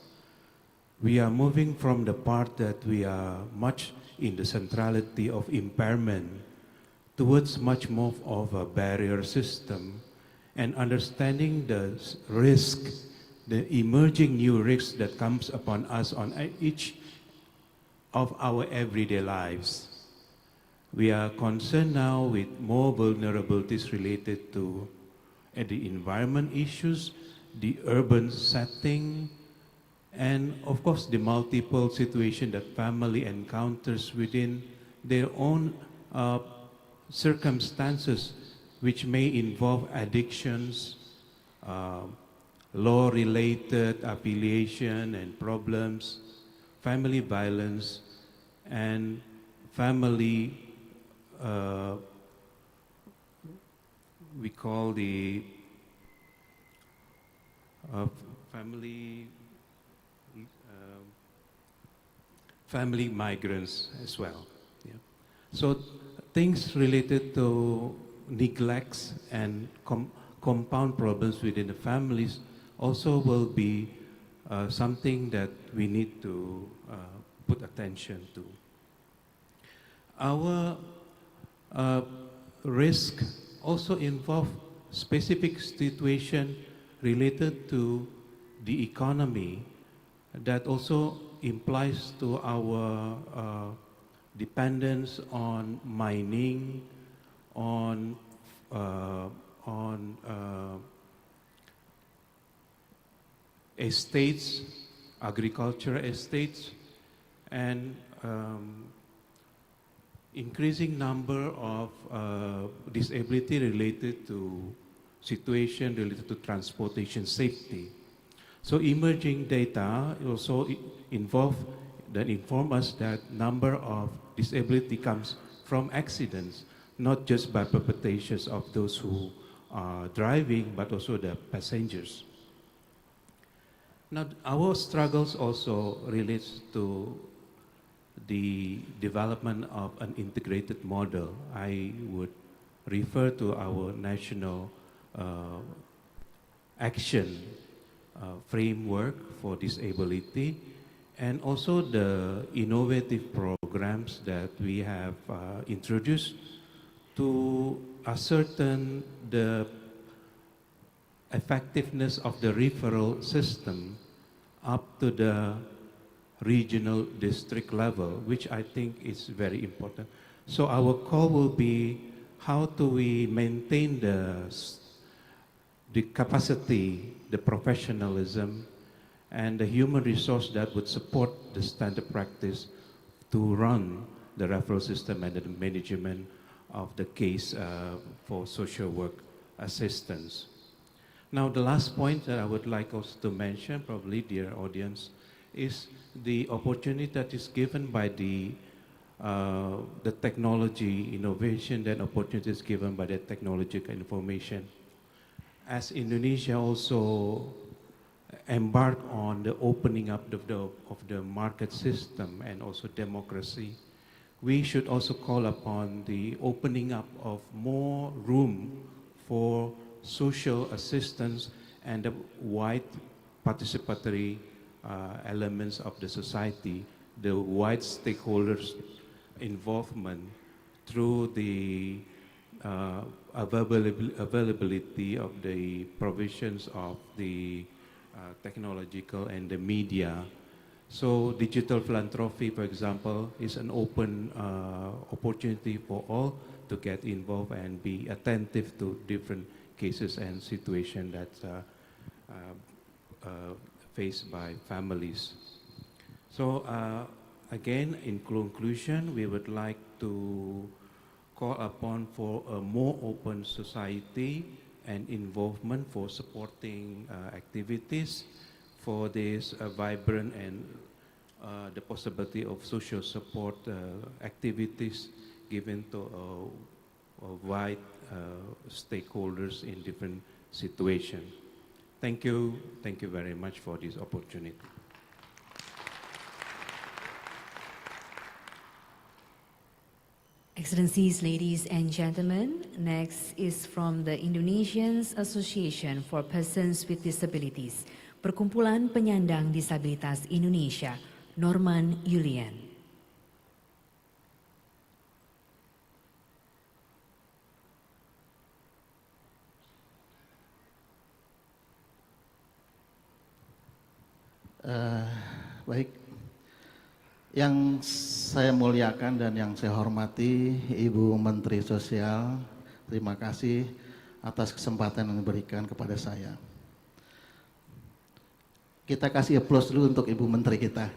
We are moving from the part that we are much in the centrality of impairment towards much more of a barrier system and understanding the risk, the emerging new risks that comes upon us on each of our everyday lives. We are concerned now with more vulnerabilities related to the environment issues, the urban setting, and of course the multiple situations that family encounters within their own circumstances, which may involve addictions, law-related affiliation and problems, family violence, and family, we call the family migrants as well. Yeah. So things related to neglects and compound problems within the families also will be something that we need to put attention to. Our risk also involve specific situation related to the economy that also implies to our dependence on mining, on estates, agricultural estates, and increasing number of disability related to situation related to transportation safety. So emerging data also inform us that number of disability comes from accidents, not just by perpetrators of those who are driving, but also the passengers. Now, our struggles also relates to the development of an integrated model. I would refer to our national action framework for disability, and also the innovative programs that we have introduced to ascertain the effectiveness of the referral system up to the regional district level, which I think is very important. So our call will be, how do we maintain the capacity, the professionalism, and the human resource that would support the standard practice to run the referral system and the management of the case for social work assistance. Now, the last point that I would like us to mention, probably, dear audience, is the opportunity that is given by the technology innovation, that opportunity is given by the technological information. As Indonesia also embark on the opening up of the market system and also democracy, we should also call upon the opening up of more room for social assistance and the wide participatory elements of the society, the wide stakeholders involvement through the availability of the provisions of the technological and the media. So digital philanthropy, for example, is an open opportunity for all to get involved and be attentive to different cases and situations that faced by families. So again, in conclusion, we would like to call upon for a more open society and involvement for supporting activities for this vibrant and the possibility of social support activities given to a wide stakeholders in different situations. Thank you very much for this opportunity. Excellencies, ladies and gentlemen, next is from the Indonesian Association for Persons with Disabilities, Perkumpulan Penyandang Disabilitas Indonesia, Norman Yulian. Baik, yang saya muliakan dan yang saya hormati Ibu Menteri Sosial, terima kasih atas kesempatan yang diberikan kepada saya. Kita kasih aplaus dulu untuk Ibu Menteri kita.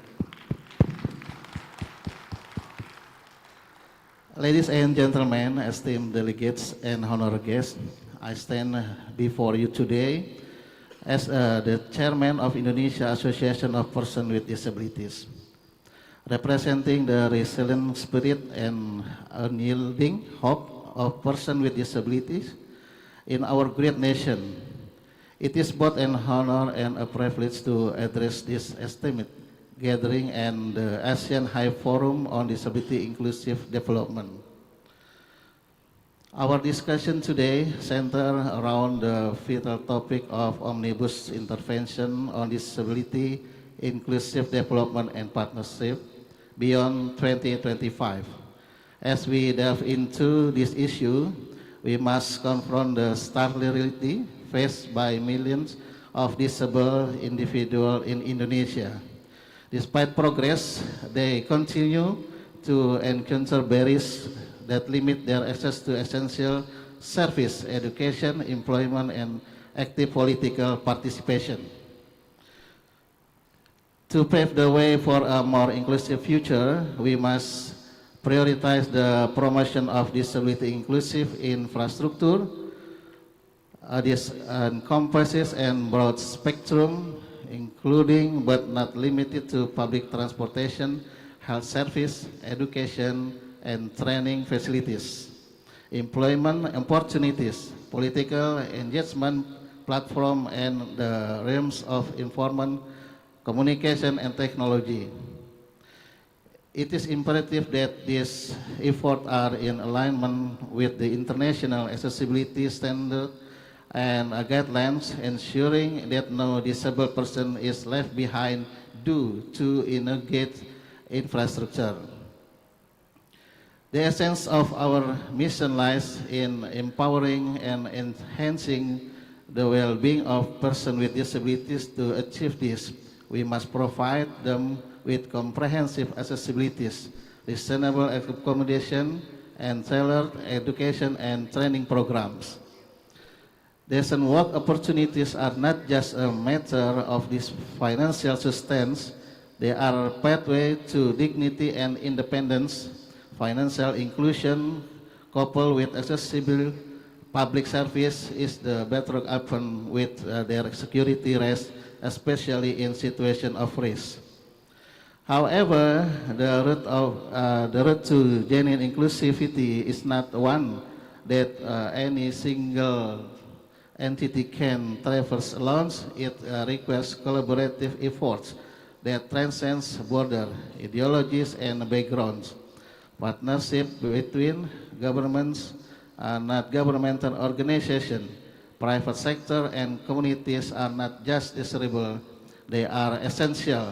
Ladies and gentlemen, esteemed delegates and honored guests, I stand before you today as the chairman of Indonesia Association of Persons with Disabilities, representing the resilient spirit and unyielding hope of persons with disabilities in our great nation. It is both an honor and a privilege to address this esteemed gathering and the ASEAN High Forum on Disability Inclusive Development. Our discussion today centers around the vital topic of omnibus intervention on disability, inclusive development and partnership beyond 2025. As we delve into this issue, we must confront the stark reality faced by millions of disabled individuals in Indonesia. Despite progress, they continue to encounter barriers that limit their access to essential service, education, employment, and active political participation. To pave the way for a more inclusive future, we must prioritize the promotion of disability inclusive infrastructure. This encompasses a broad spectrum, including but not limited to public transportation, health service, education, and training facilities, employment opportunities, political engagement platform, and the realms of information, communication, and technology. It is imperative that these efforts are in alignment with the international accessibility standard and guidelines, ensuring that no disabled person is left behind due to inadequate infrastructure. The essence of our mission lies in empowering and enhancing the well-being of persons with disabilities. To achieve this, we must provide them with comprehensive accessibilities, reasonable accommodation, and tailored education and training programs. Decent work opportunities are not just a matter of this financial sustenance, they are a pathway to dignity and independence. Financial inclusion coupled with accessible public service is the bedrock upon which their security rests, especially in situations of risk. However, the road to genuine inclusivity is not one that any single entity can traverse alone. It requires collaborative efforts that transcends border, ideologies, and backgrounds. Partnership between governments, not governmental organizations, private sector, and communities are not just desirable, they are essential.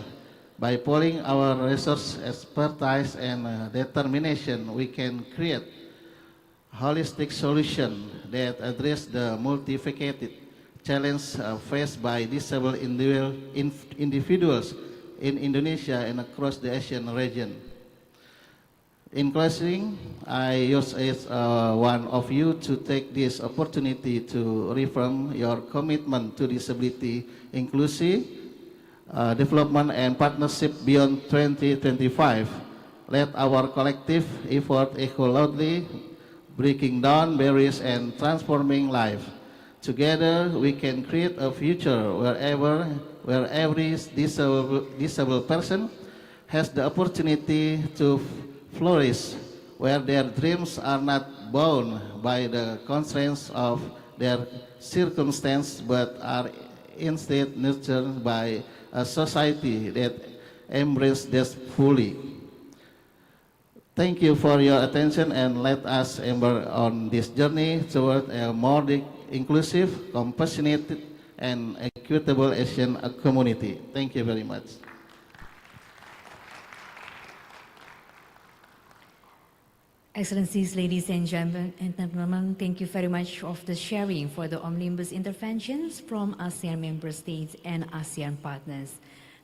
By pooling our resources, expertise, and determination, we can create holistic solution that address the multifaceted challenge faced by disabled individuals in Indonesia and across the Asian region. In closing, I urge one of you to take this opportunity to reaffirm your commitment to disability inclusive development and partnership beyond 2025. Let our collective effort echo loudly, breaking down barriers and transforming life. Together, we can create a future where every disabled person has the opportunity to flourish, where their dreams are not bound by the constraints of their circumstance, but are instead nurtured by a society that embraces them fully. Thank you for your attention, and let us embark on this journey toward a more inclusive, compassionate, and equitable Asian community. Thank you very much. Excellencies, ladies and gentlemen, thank you very much of the sharing for the omnibus interventions from ASEAN member states and ASEAN partners.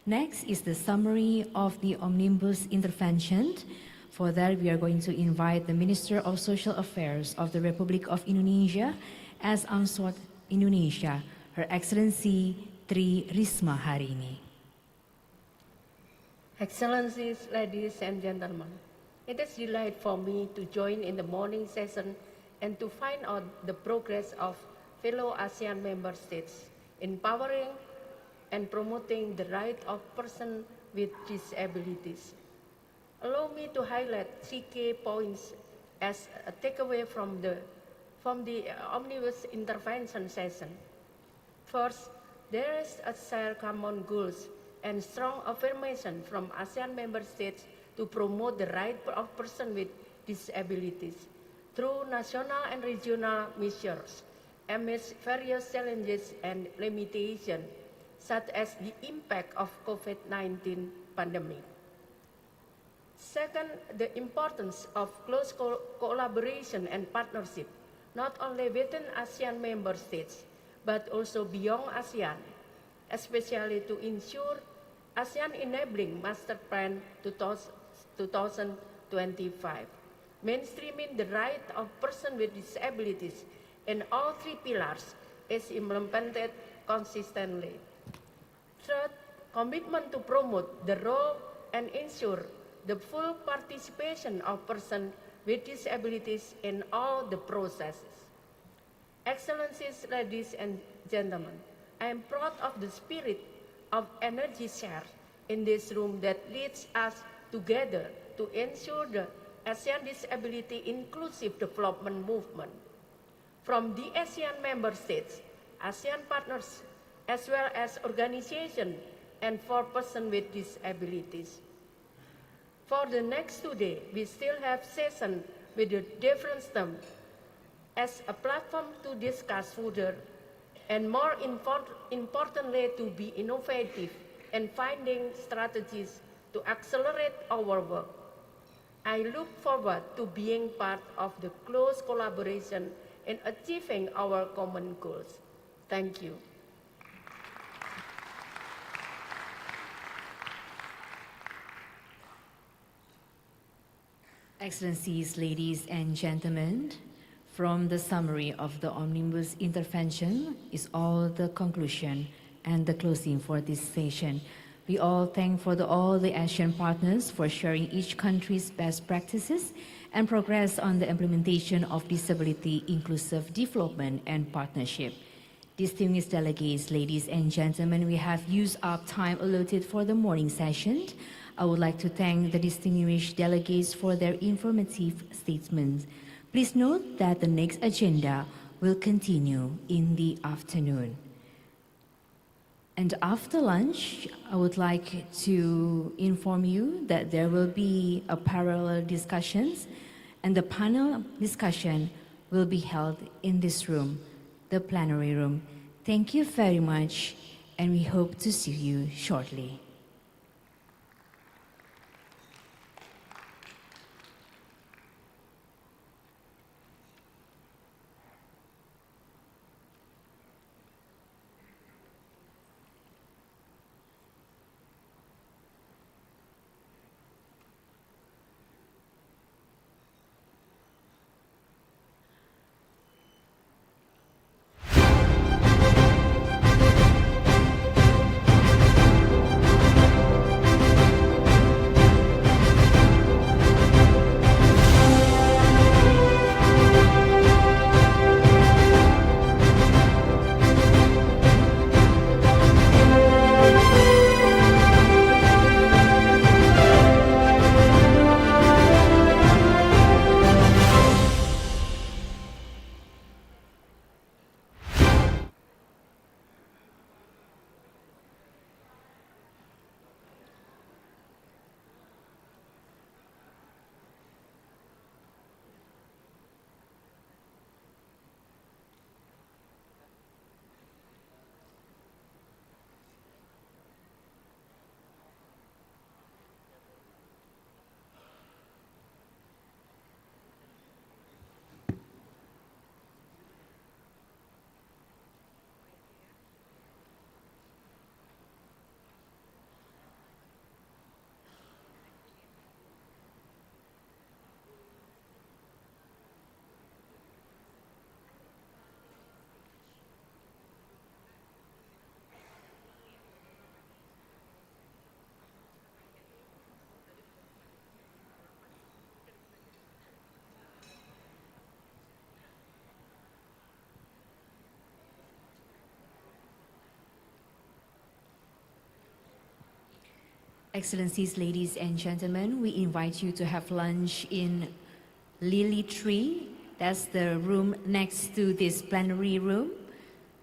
Next is the summary of the omnibus intervention. For that, we are going to invite the Minister of Social Affairs of the Republic of Indonesia, as Answat Indonesia, Her Excellency Tri Risma hari ini. Excellencies, ladies and gentlemen, it is a delight for me to join in the morning session and to find out the progress of fellow ASEAN member states, empowering and promoting the right of persons with disabilities. Allow me to highlight 3 key points as a takeaway from the omnibus intervention session. First, there is a shared common goals and strong affirmation from ASEAN member states to promote the right of persons with disabilities through national and regional measures amidst various challenges and limitations, such as the impact of COVID-19 pandemic. Second, the importance of close collaboration and partnership, not only within ASEAN member states, but also beyond ASEAN, especially to ensure ASEAN Enabling Master Plan 2025, mainstreaming the right of persons with disabilities in all 3 pillars is implemented consistently. Third, commitment to promote the role and ensure the full participation of persons with disabilities in all the processes. Excellencies, ladies and gentlemen, I am proud of the spirit of energy shared in this room that leads us together to ensure the ASEAN Disability Inclusive Development Movement. From the ASEAN member states, ASEAN partners, as well as organizations and for persons with disabilities. For the next 2 days, we still have sessions with the different STEM as a platform to discuss further and more importantly to be innovative and finding strategies to accelerate our work. I look forward to being part of the close collaboration in achieving our common goals. Thank you. Excellencies, ladies and gentlemen, from the summary of the omnibus intervention is all the conclusion and the closing for this session. We all thank all the ASEAN partners for sharing each country's best practices and progress on the implementation of disability inclusive development and partnership. Distinguished delegates, ladies and gentlemen, we have used up time allotted for the morning session. I would like to thank the distinguished delegates for their informative statements. Please note that the next agenda will continue in the afternoon. And after lunch, I would like to inform you that there will be a parallel discussions and the panel discussion will be held in this room, the plenary room. Thank you very much and we hope to see you shortly. Excellencies, ladies and gentlemen, we invite you to have lunch in Lily Tree. That's the room next to this plenary room.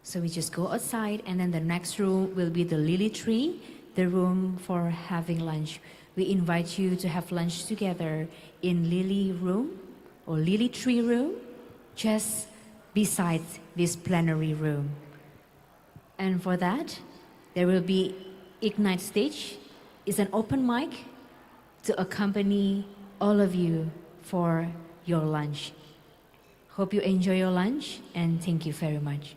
So we just go outside and then the next room will be the Lily Tree, the room for having lunch. We invite you to have lunch together in Lily Room or Lily Tree Room, just beside this plenary room. And for that, there will be Ignite stage. It's an open mic to accompany all of you for your lunch. Hope you enjoy your lunch and thank you very much.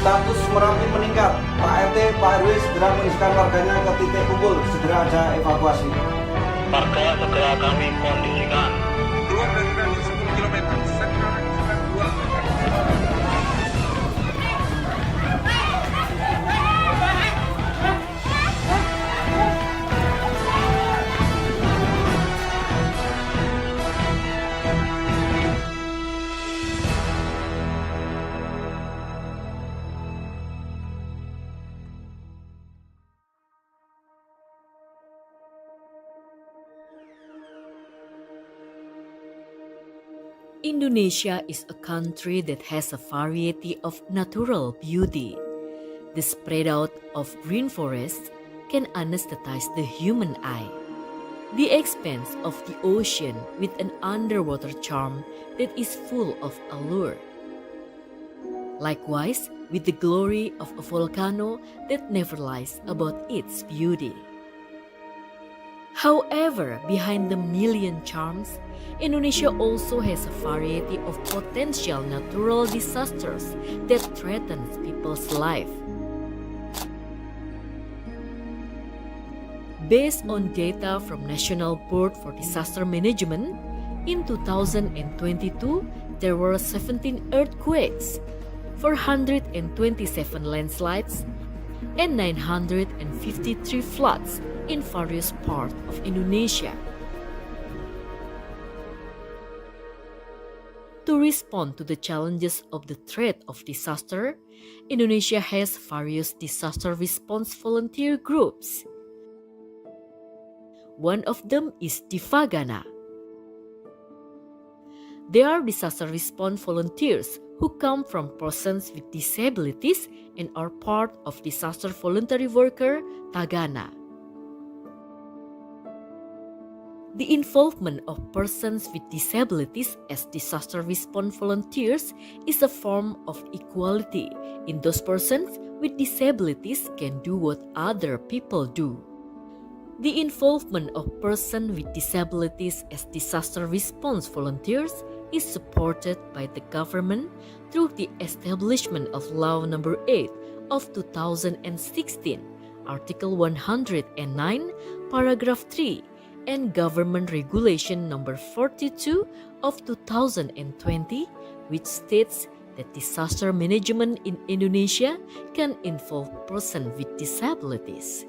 Status Merapi meningkat. Pak RT, Pak RW segera mengisikan warganya ke titik kumpul. Segera ada evakuasi. Warga segera kami kondisikan. Keluar dari radius 10 km. Sekarang kita keluar. Indonesia is a country that has a variety of natural beauty. The spread out of green forests can anesthetize the human eye. The expanse of the ocean with an underwater charm that is full of allure. Likewise, with the glory of a volcano that never lies about its beauty. However, behind the million charms, Indonesia also has a variety of potential natural disasters that threatens people's life. Based on data from National Board for Disaster Management, in 2022, there were 17 earthquakes, 427 landslides, and 953 floods in various parts of Indonesia. To respond to the challenges of the threat of disaster, Indonesia has various disaster response volunteer groups. One of them is Divagana. They are disaster response volunteers who come from persons with disabilities and are part of disaster voluntary worker Tagana. The involvement of persons with disabilities as disaster response volunteers is a form of equality in those persons with disabilities can do what other people do. The involvement of persons with disabilities as disaster response volunteers is supported by the government through the establishment of Law No. 8 of 2016, Article 109, Paragraph 3, and Government Regulation No. 42 of 2020, which states that disaster management in Indonesia can involve persons with disabilities.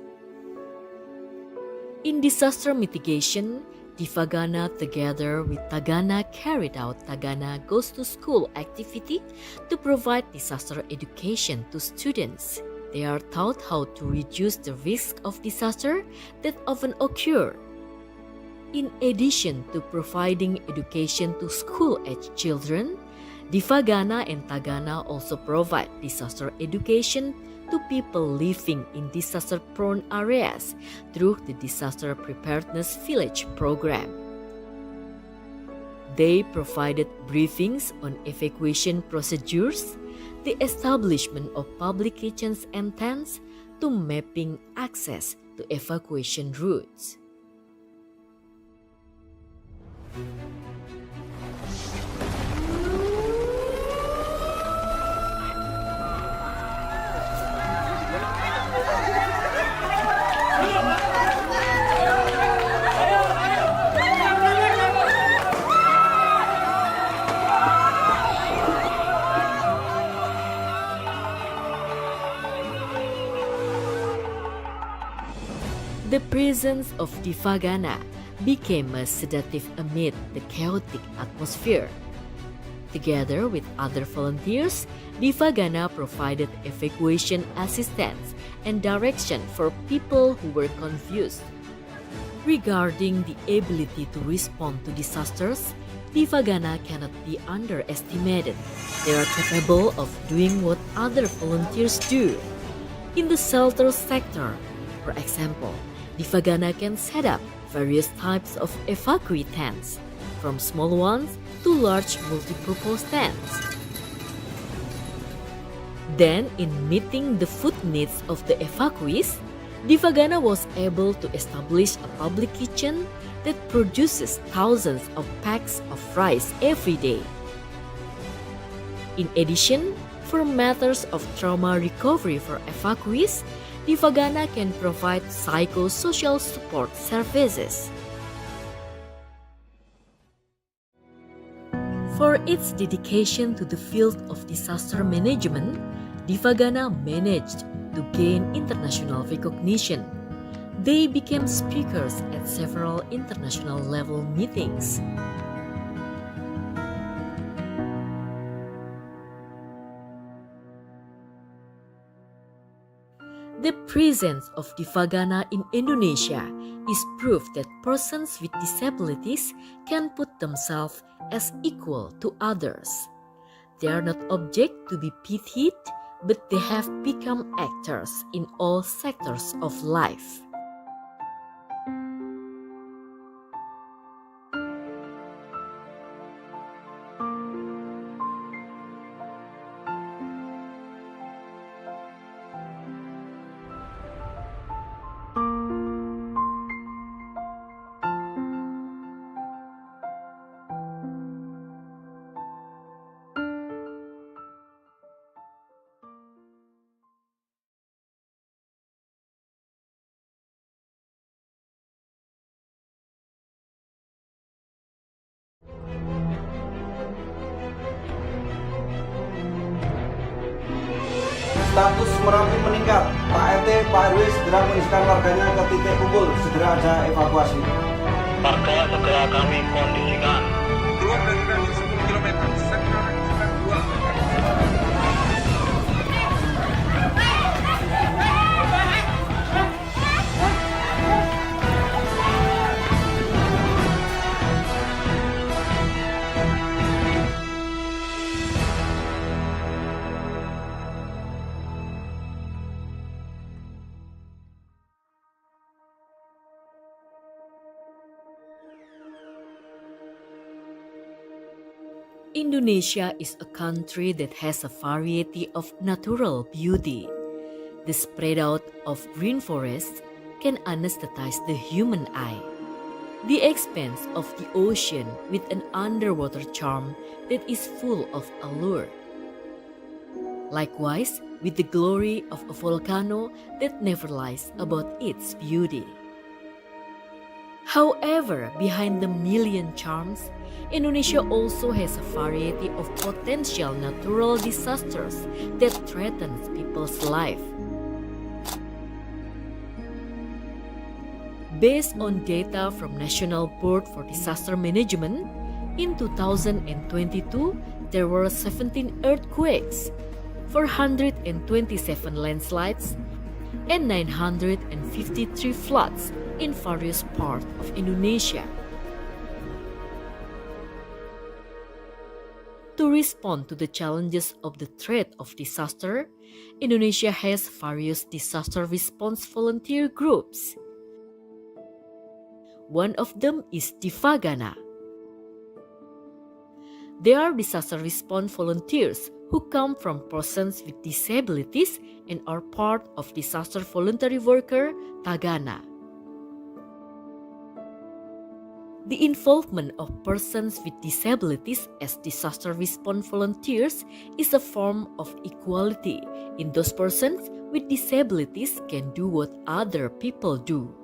In disaster mitigation, Divagana together with Tagana carried out Tagana Goes to School activity to provide disaster education to students. They are taught how to reduce the risk of disaster that often occur. In addition to providing education to school-aged children, Divagana and Tagana also provide disaster education to people living in disaster-prone areas through the Disaster Preparedness Village program. They provided briefings on evacuation procedures, the establishment of public kitchens and tents, to mapping access to evacuation routes. The presence of Divagana became a sedative amid the chaotic atmosphere. Together with other volunteers, Divagana provided evacuation assistance and direction for people who were confused. Regarding the ability to respond to disasters, Divagana cannot be underestimated. They are capable of doing what other volunteers do. In the shelter sector, for example, Divagana can set up various types of evacuee tents, from small ones to large multi-purpose tents. Then, in meeting the food needs of the evacuees, Divagana was able to establish a public kitchen that produces thousands of packs of rice every day. In addition, for matters of trauma recovery for evacuees, Divagana can provide psychosocial support services. For its dedication to the field of disaster management, Divagana managed to gain international recognition. They became speakers at several international level meetings. The presence of Divagana in Indonesia is proof that persons with disabilities can put themselves as equal to others. They are not object to be pitied, but they have become actors in all sectors of life. Status Merapi meningkat. Pak RT, Pak RW segera mengiskan warganya ke titik kumpul. Segera ada evakuasi. Warga segera kami kondisikan. Keluar dari radius 10 km. Sekarang kita keluar. Indonesia is a country that has a variety of natural beauty. The spread out of green forests can anesthetize the human eye. The expanse of the ocean with an underwater charm that is full of allure. Likewise, with the glory of a volcano that never lies about its beauty. However, behind the million charms, Indonesia also has a variety of potential natural disasters that threatens people's life. Based on data from National Board for Disaster Management, in 2022, there were 17 earthquakes, 427 landslides, and 953 floods in various parts of Indonesia. To respond to the challenges of the threat of disaster, Indonesia has various disaster response volunteer groups. One of them is Divagana. They are disaster response volunteers who come from persons with disabilities and are part of disaster voluntary worker Tagana. The involvement of persons with disabilities as disaster response volunteers is a form of equality in those persons with disabilities can do what other people do.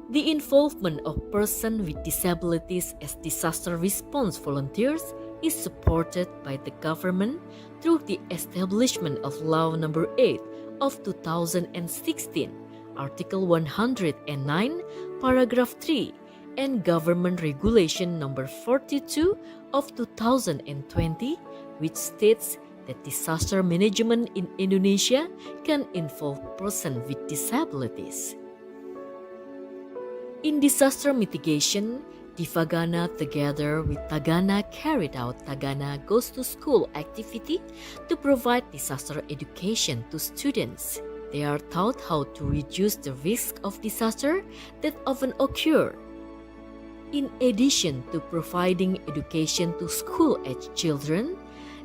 The involvement of persons with disabilities as disaster response volunteers is supported by the government through the establishment of Law No. 8 of 2016, Article 109, Paragraph 3, and Government Regulation No. 42 of 2020, which states that disaster management in Indonesia can involve persons with disabilities. In disaster mitigation, Divagana together with Tagana carried out Tagana Goes to School activity to provide disaster education to students. They are taught how to reduce the risk of disaster that often occur. In addition to providing education to school-age children,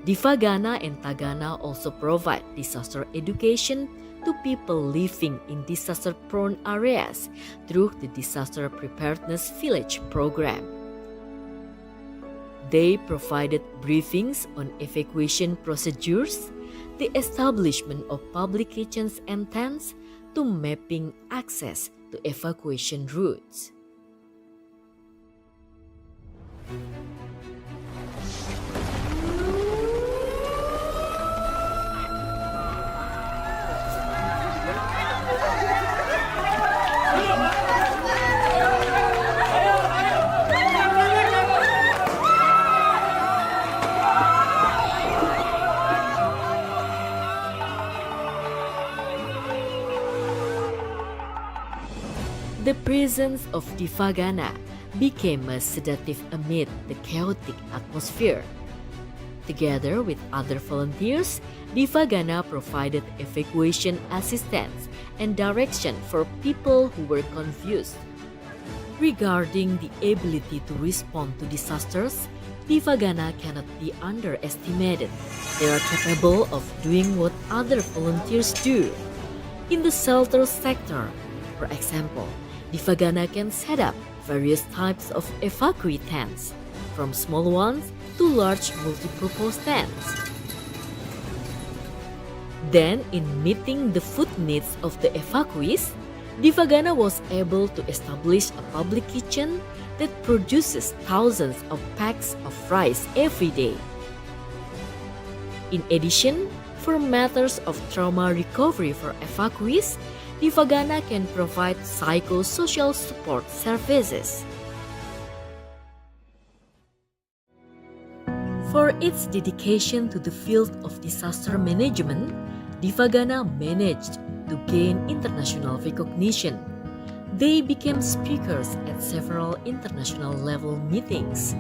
Divagana and Tagana also provide disaster education to people living in disaster-prone areas through the Disaster Preparedness Village program. They provided briefings on evacuation procedures, the establishment of public kitchens and tents, to mapping access to evacuation routes. The presence of Divagana became a sedative amid the chaotic atmosphere. Together with other volunteers, Divagana provided evacuation assistance and direction for people who were confused. Regarding the ability to respond to disasters, Divagana cannot be underestimated. They are capable of doing what other volunteers do. In the shelter sector, for example, Divagana can set up various types of evacuee tents, from small ones to large multi-purpose tents. Then, in meeting the food needs of the evacuees, Divagana was able to establish a public kitchen that produces thousands of packs of rice every day. In addition, for matters of trauma recovery for evacuees, Divagana can provide psychosocial support services. For its dedication to the field of disaster management, Divagana managed to gain international recognition. They became speakers at several international level meetings.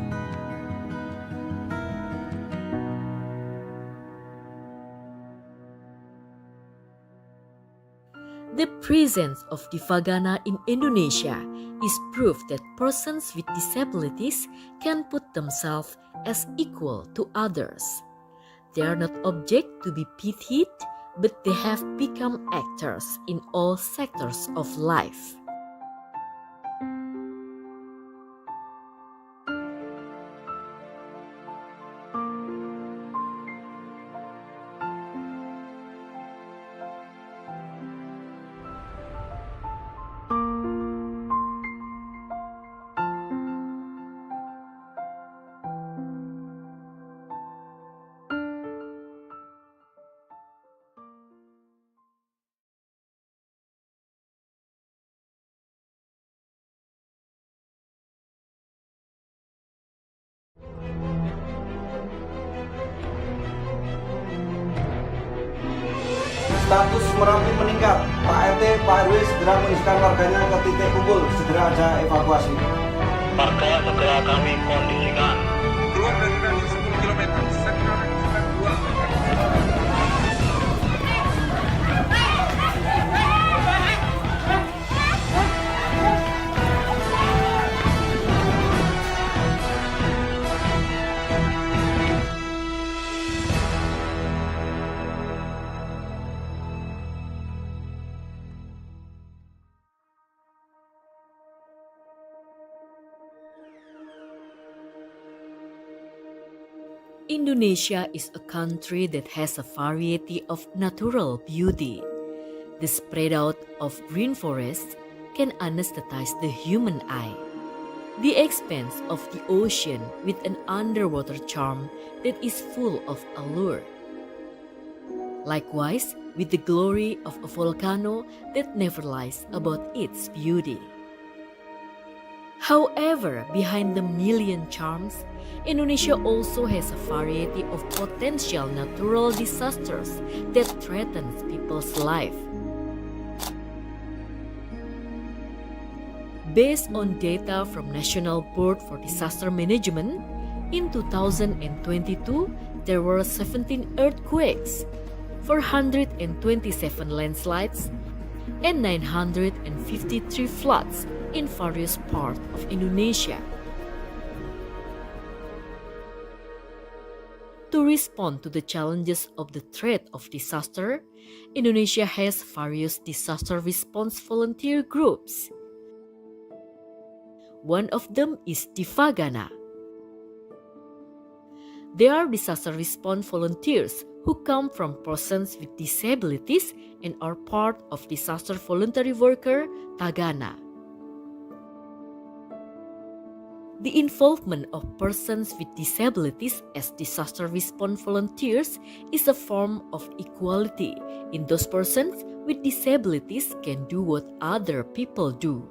The presence of Divagana in Indonesia is proof that persons with disabilities can put themselves as equal to others. They are not objects to be pitied, but they have become actors in all sectors of life. Status Merapi meningkat. Pak RT, Pak RW segera menuliskan warganya ke titik kumpul. Segera ada evakuasi. Maka segera kami kondisikan. Keluar dari radius 10 km. Sekarang kita keluar. Indonesia is a country that has a variety of natural beauty. The spread out of green forests can anesthetize the human eye. The expanse of the ocean with an underwater charm that is full of allure. Likewise, with the glory of a volcano that never lies about its beauty. However, behind the million charms, Indonesia also has a variety of potential natural disasters that threatens people's life. Based on data from National Board for Disaster Management, in 2022, there were 17 earthquakes, 427 landslides, and 953 floods in various parts of Indonesia. To respond to the challenges of the threat of disaster, Indonesia has various disaster response volunteer groups. One of them is Divagana. They are disaster response volunteers who come from persons with disabilities and are part of disaster voluntary worker Tagana. The involvement of persons with disabilities as disaster response volunteers is a form of equality in those persons with disabilities can do what other people do.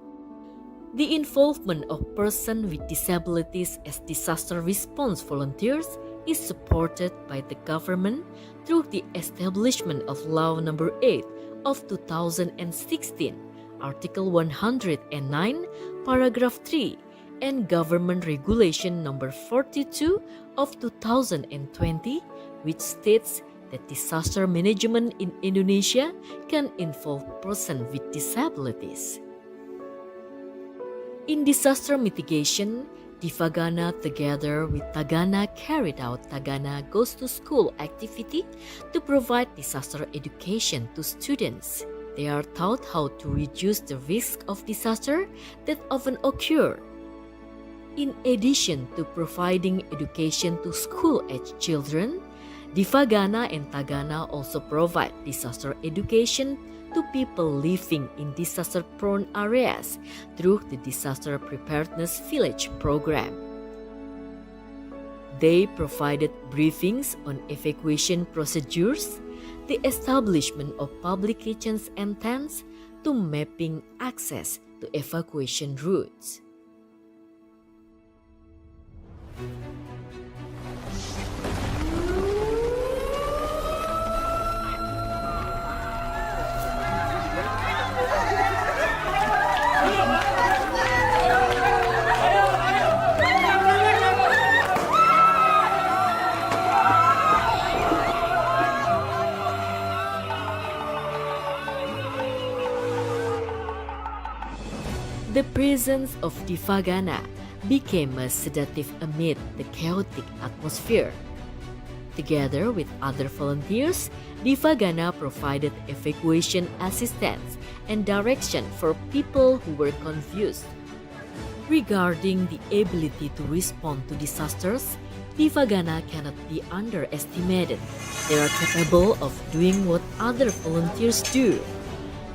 The involvement of persons with disabilities as disaster response volunteers is supported by the government through the establishment of Law No. 8 of 2016, Article 109, Paragraph 3, and Government Regulation No. 42 of 2020, which states that disaster management in Indonesia can involve persons with disabilities. In disaster mitigation, Divagana together with Tagana carried out Tagana Goes to School activity to provide disaster education to students. They are taught how to reduce the risk of disaster that often occur. In addition to providing education to school-aged children, Divagana and Tagana also provide disaster education to people living in disaster-prone areas through the Disaster Preparedness Village program. They provided briefings on evacuation procedures, the establishment of public kitchens and tents, to mapping access to evacuation routes. The presence of Divagana became a sedative amid the chaotic atmosphere. Together with other volunteers, Divagana provided evacuation assistance and direction for people who were confused. Regarding the ability to respond to disasters, Divagana cannot be underestimated. They are capable of doing what other volunteers do.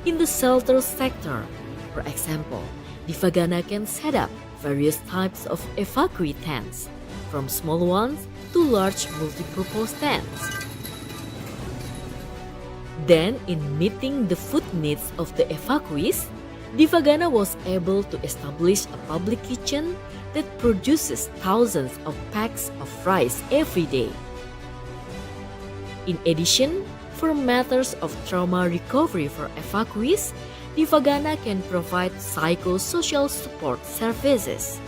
In the shelter sector, for example, Divagana can set up various types of evacuee tents, from small ones to large multi-purpose tents. Then, in meeting the food needs of the evacuees, Divagana was able to establish a public kitchen that produces thousands of packs of rice every day. In addition, for matters of trauma recovery for evacuees, Divagana can provide psychosocial support services.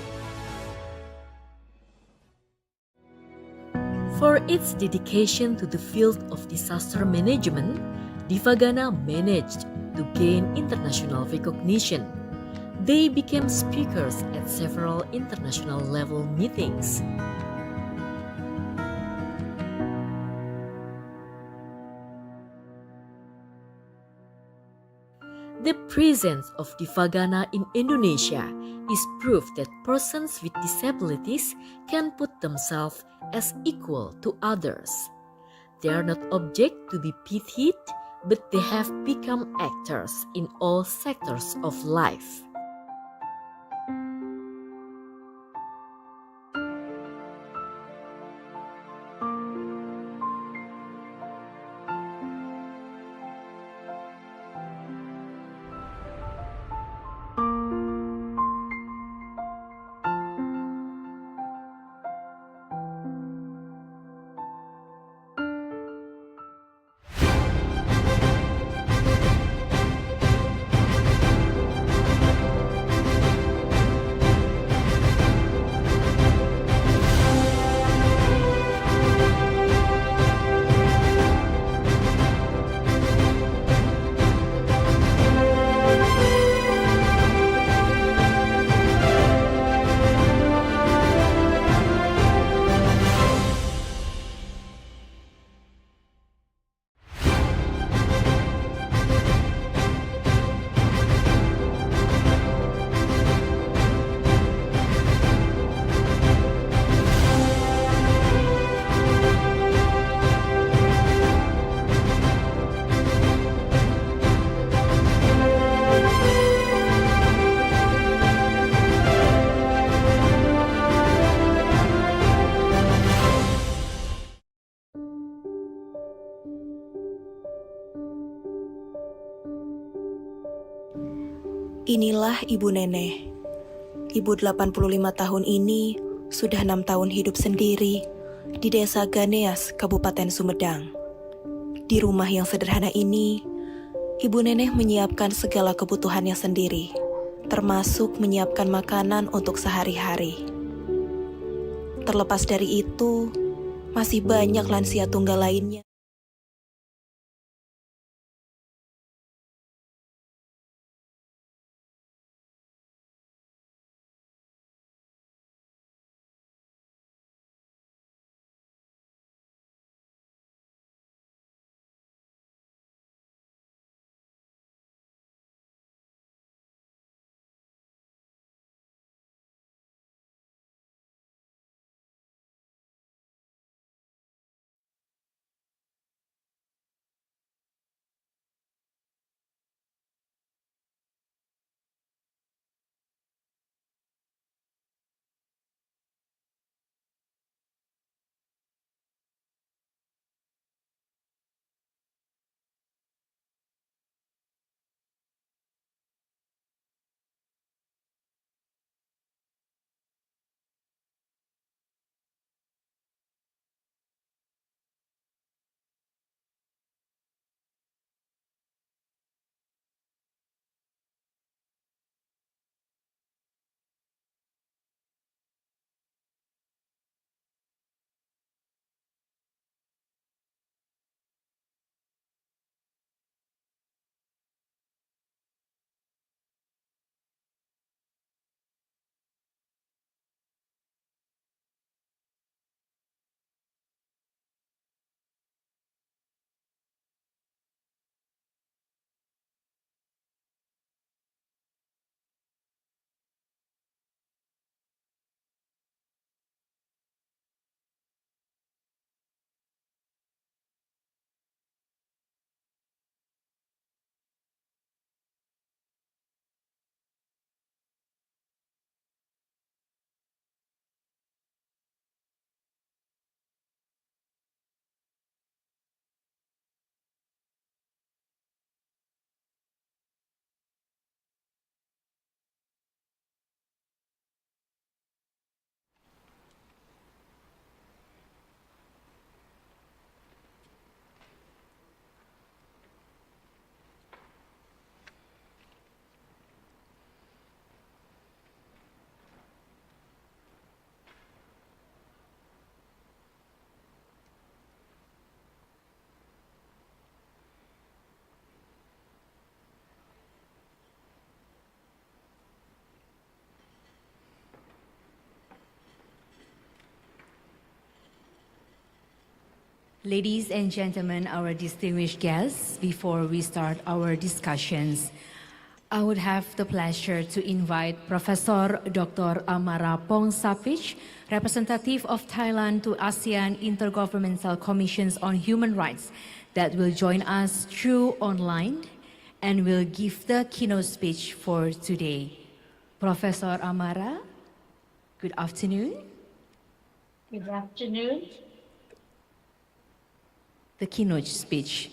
For its dedication to the field of disaster management, Divagana managed to gain international recognition. They became speakers at several international level meetings. The presence of Divagana in Indonesia is proof that persons with disabilities can put themselves as equal to others. They are not objects to be pitied, but they have become actors in all sectors of life. Inilah Ibu Neneh. Ibu 85 tahun ini sudah 6 tahun hidup sendiri di Desa Ganeas, Kabupaten Sumedang. Di rumah yang sederhana ini, Ibu Neneh menyiapkan segala kebutuhannya sendiri, termasuk menyiapkan makanan untuk sehari-hari. Terlepas dari itu, masih banyak lansia tunggal lainnya. Ladies and gentlemen, our distinguished guests, before we start our discussions, I would have the pleasure to invite Professor Dr. Amara Pongsapich, representative of Thailand to ASEAN Intergovernmental Commissions on Human Rights, that will join us through online and will give the keynote speech for today. Professor Amara, good afternoon. Good afternoon. The keynote speech.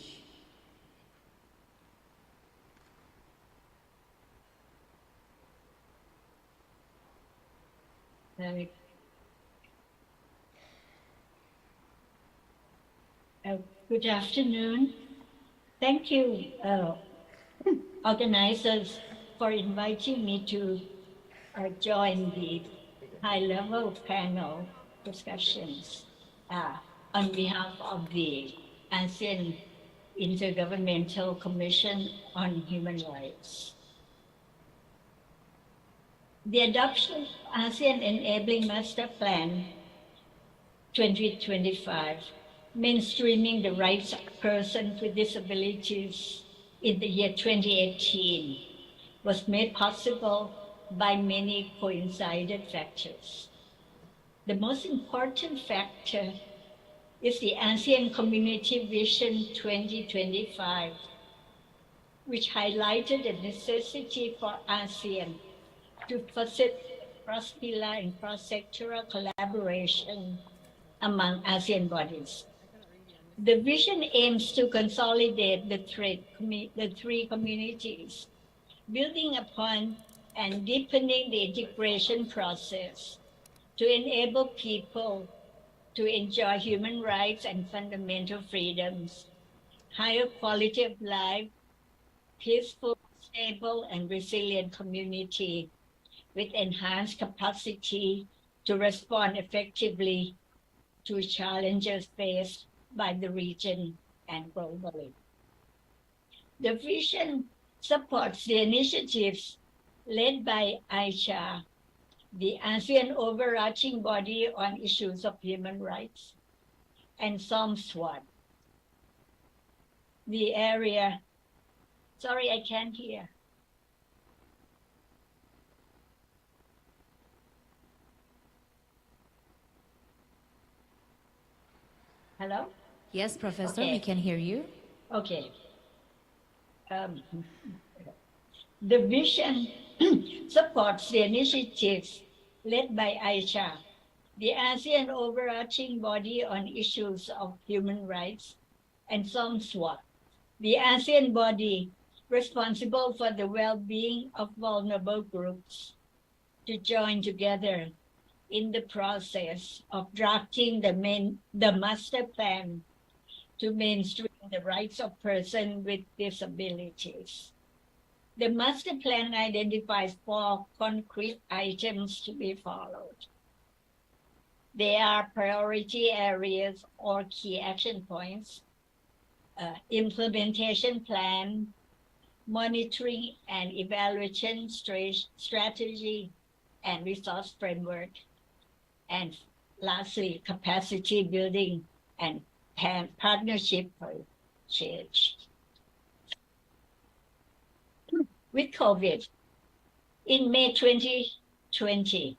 Good afternoon. Thank you, organizers, for inviting me to join the high-level panel discussions on behalf of the ASEAN Intergovernmental Commission on Human Rights. The adoption of ASEAN Enabling Master Plan 2025, mainstreaming the rights of persons with disabilities in the year 2018, was made possible by many coincident factors. The most important factor is the ASEAN Community Vision 2025, which highlighted the necessity for ASEAN to facilitate cross-pillar and cross-sectoral collaboration among ASEAN bodies. The vision aims to consolidate the three communities building upon and deepening the integration process to enable people to enjoy human rights and fundamental freedoms, higher quality of life, peaceful, stable, and resilient community with enhanced capacity to respond effectively to challenges faced by the region and globally. The vision supports the initiatives led by AHLF, the ASEAN overarching body on issues of human rights, and SOMSWAT, the area. Sorry, I can't hear. Hello? Yes, Professor, Okay. we can hear you. Okay. The vision supports the initiatives led by AHLF, the ASEAN overarching body on issues of human rights, and SOMSWAT, the ASEAN body responsible for the well-being of vulnerable groups, to join together in the process of drafting the master plan to mainstream the rights of persons with disabilities. The master plan identifies 4 concrete items to be followed. They are priority areas or key action points, implementation plan, monitoring and evaluation strategy and resource framework, and lastly, capacity building and partnership for change. With COVID, in May 2020,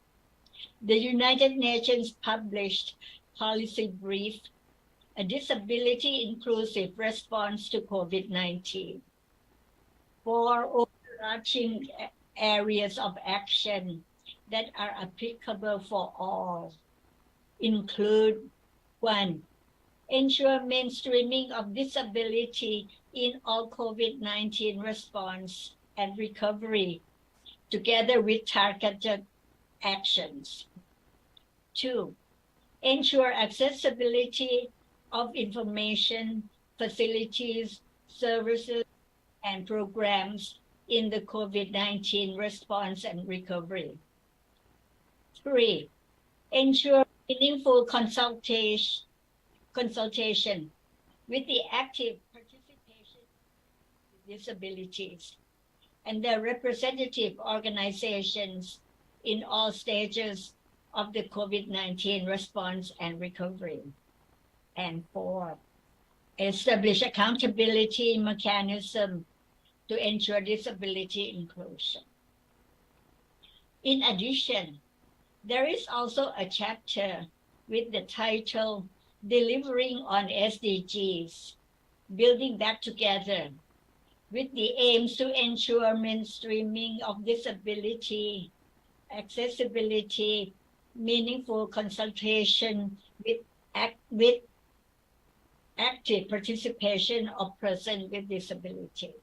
the United Nations published policy brief, a disability inclusive response to COVID-19. 4 overarching areas of action that are applicable for all include: 1, ensure mainstreaming of disability in all COVID-19 response and recovery, together with targeted actions. 2, ensure accessibility of information, facilities, services, and programs in the COVID-19 response and recovery. 3, ensure meaningful consultation with the active participation of disabilities and their representative organizations in all stages of the COVID-19 response and recovery. And 4, establish accountability mechanism to ensure disability inclusion. In addition, there is also a chapter with the title Delivering on SDGs, Building Back Together, with the aims to ensure mainstreaming of disability, accessibility, meaningful consultation with active participation of persons with disability.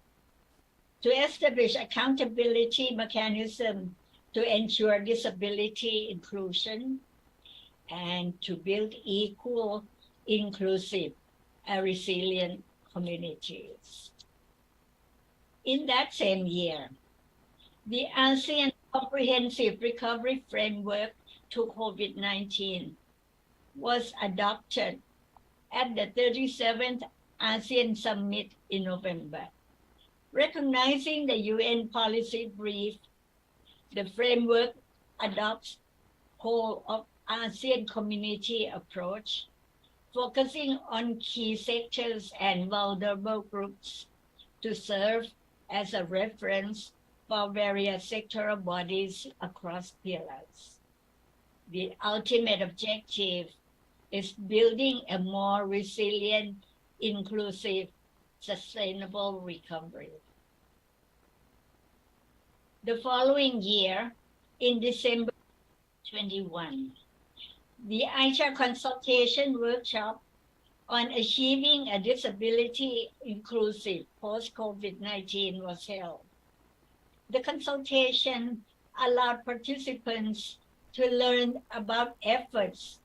To establish accountability mechanism to ensure disability inclusion, and to build equal, inclusive, and resilient communities. In that same year, the ASEAN Comprehensive Recovery Framework to COVID-19 was adopted at the 37th ASEAN Summit in November. Recognizing the UN policy brief, the framework adopts whole of ASEAN community approach, focusing on key sectors and vulnerable groups to serve as a reference for various sectoral bodies across pillars. The ultimate objective is building a more resilient, inclusive, sustainable recovery. The following year, in December 2021, the AHLF consultation workshop on achieving a disability inclusive post-COVID-19 was held. The consultation allowed participants to learn about efforts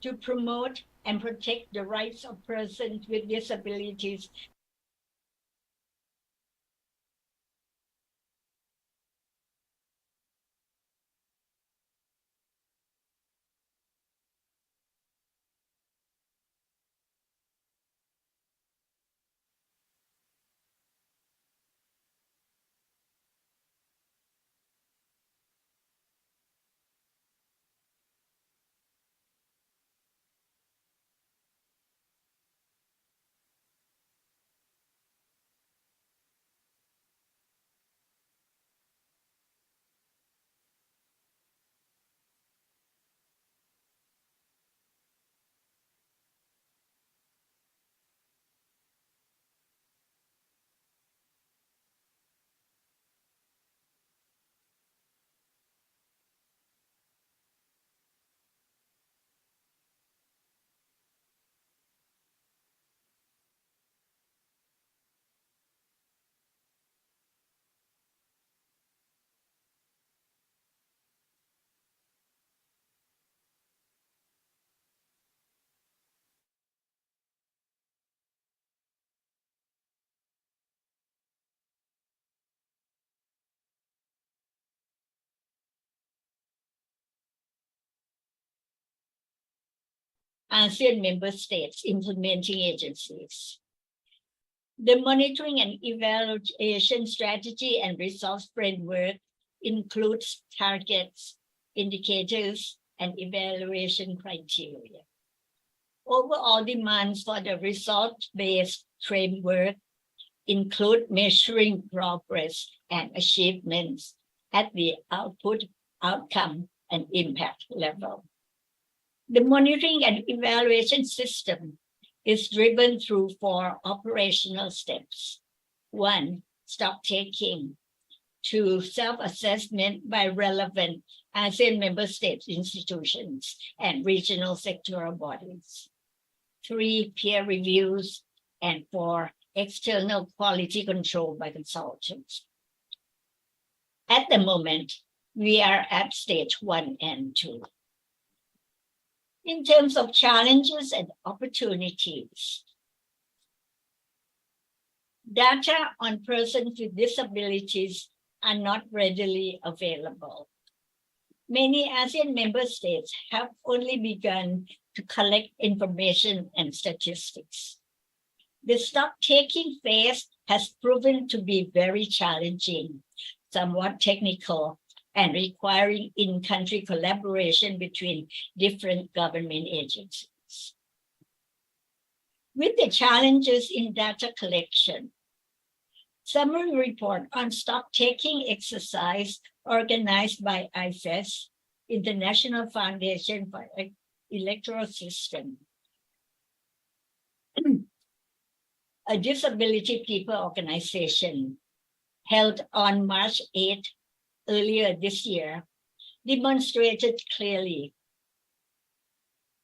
to promote and protect the rights of persons with disabilities. ASEAN member states implementing agencies. The monitoring and evaluation strategy and results framework includes targets, indicators, and evaluation criteria. Overall demands for the result-based framework include measuring progress and achievements at the output, outcome, and impact level. The monitoring and evaluation system is driven through 4 operational steps. 1, stock taking. 2, self-assessment by relevant ASEAN member states institutions and regional sectoral bodies. 3, peer reviews. And 4, external quality control by consultants. At the moment, we are at stage 1 and 2. In terms of challenges and opportunities, data on persons with disabilities are not readily available. Many ASEAN member states have only begun to collect information and statistics. The stock-taking phase has proven to be very challenging, somewhat technical, and requiring in-country collaboration between different government agencies. With the challenges in data collection, summary report on stock-taking exercise organized by IFES, International Foundation for Electoral System, a disability people organization, held on March 8 earlier this year, demonstrated clearly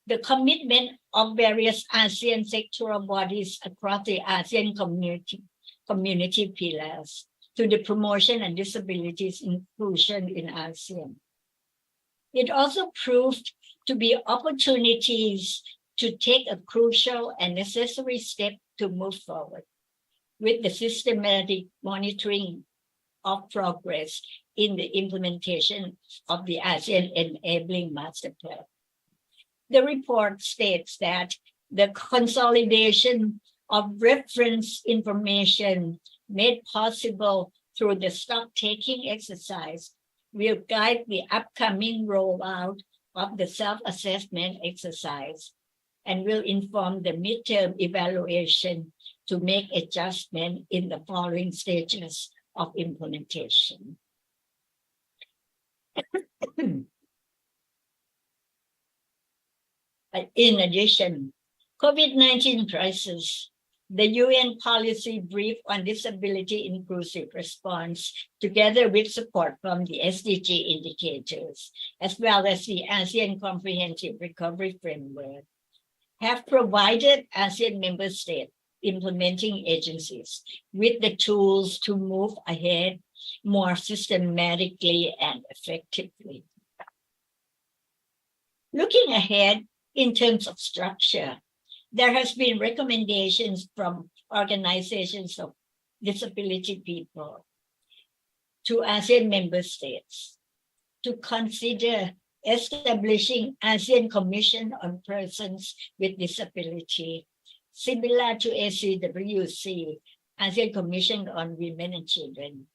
the commitment of various ASEAN sectoral bodies across the ASEAN community pillars to the promotion and disabilities inclusion in ASEAN. It also proved to be opportunities to take a crucial and necessary step to move forward with the systematic monitoring of progress in the implementation of the ASEAN Enabling Master Plan. The report states that the consolidation of reference information made possible through the stock-taking exercise will guide the upcoming rollout of the self-assessment exercise and will inform the midterm evaluation to make adjustment in the following stages of implementation. In addition, COVID-19 crisis, the UN policy brief on disability inclusive response, together with support from the SDG indicators, as well as the ASEAN Comprehensive Recovery Framework, have provided ASEAN member state implementing agencies with the tools to move ahead more systematically and effectively. Looking ahead in terms of structure, there has been recommendations from organizations of disability people to ASEAN member states to consider establishing ASEAN Commission on Persons with Disability, similar to ACWC, ASEAN Commission on Women and Children,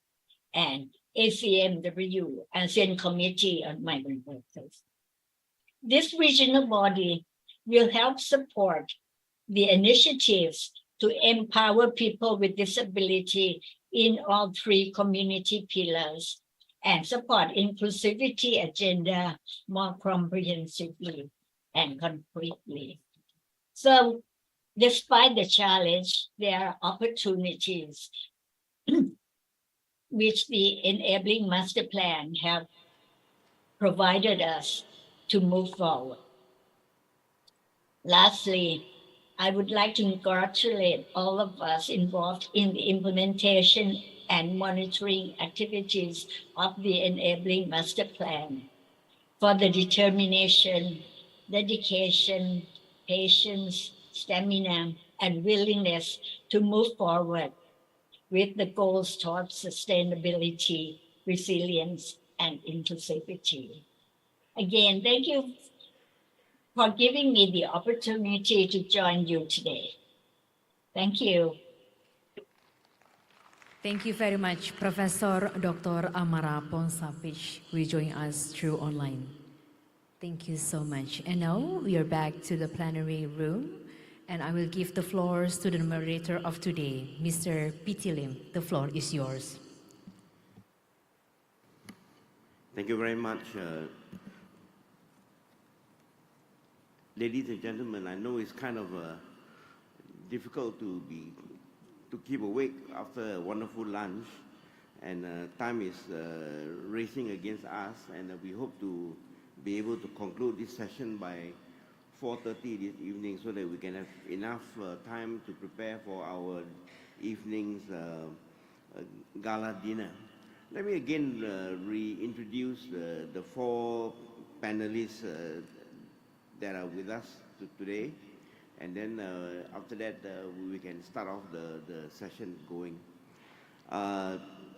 and ACMW, ASEAN Committee on Migrant Workers. This regional body will help support the initiatives to empower people with disability in all three community pillars and support inclusivity agenda more comprehensively and concretely. So despite the challenge, there are opportunities which the enabling master plan have provided us to move forward. Lastly, I would like to congratulate all of us involved in the implementation and monitoring activities of the enabling master plan for the determination, dedication, patience, stamina, and willingness to move forward with the goals towards sustainability, resilience, and inclusivity. Again, thank you for giving me the opportunity to join you today. Thank you. Thank you very much, Professor Dr. Amara Ponsapich, who joined us through online. Thank you so much. And now we are back to the plenary room, and I will give the floors to the moderator of today, Mr. P.T. Lim. The floor is yours. Thank you very much. Ladies and gentlemen, I know it's kind of difficult to keep awake after a wonderful lunch, and time is racing against us, and we hope to be able to conclude this session by 4:30 this evening so that we can have enough time to prepare for our evening's gala dinner. Let me again reintroduce the four panelists that are with us today, and then after that we can start off the session going.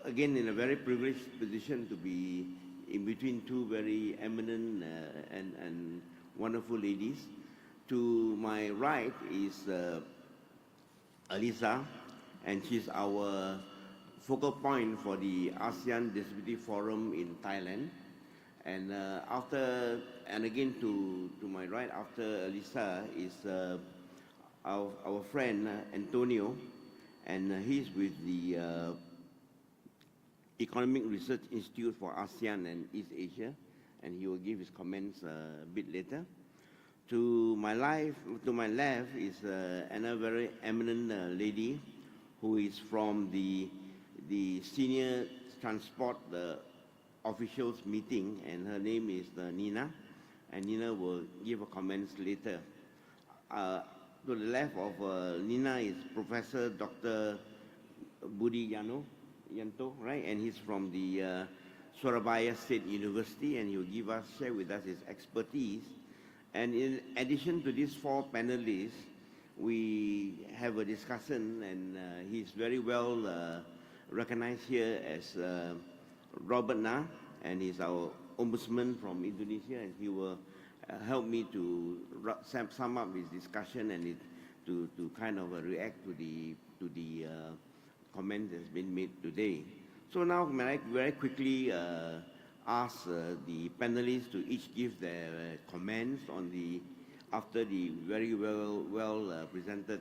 Again, in a very privileged position to be in between two very eminent and wonderful ladies. To my right is Alisa, and she's our focal point for the ASEAN Disability Forum in Thailand. And again to my right after Alisa is our friend Antonio, and he's with the Economic Research Institute for ASEAN and East Asia, and he will give his comments a bit later. To my left is another very eminent lady who is from the Senior Transport Officials Meeting, and her name is Nina, and Nina will give her comments later. To the left of Nina is Professor Dr. Budi Yanto, right? And he's from the Surabaya State University, and he will share with us his expertise. And in addition to these four panelists, we have a discussion, and he's very well recognized here as Robert Na, and he's our ombudsman from Indonesia, and he will help me to sum up his discussion and to kind of react to the comment that's been made today. So now, may I very quickly ask the panelists to each give their comments on after the very well presented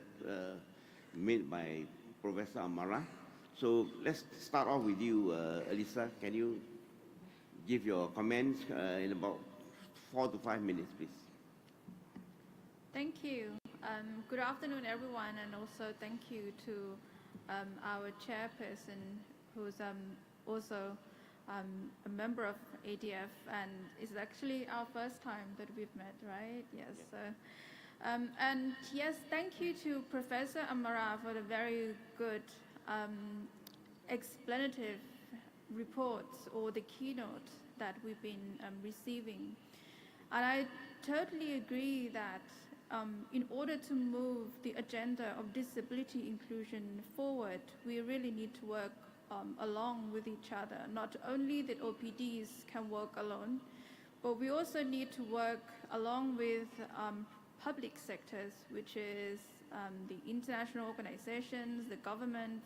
made by Professor Amara. So let's start off with you, Alisa. Can you give your comments in about 4 to 5 minutes, please? Thank you. Good afternoon, everyone, and also thank you to our chairperson, who's also a member of ADF, and it's actually our first time that we've met, right? Yes. So, and yes, thank you to Professor Amara for the very good explanative reports or the keynote that we've been receiving. And I totally agree that in order to move the agenda of disability inclusion forward, we really need to work along with each other. Not only that OPDs can work alone, but we also need to work along with public sectors, which is the international organizations, the government,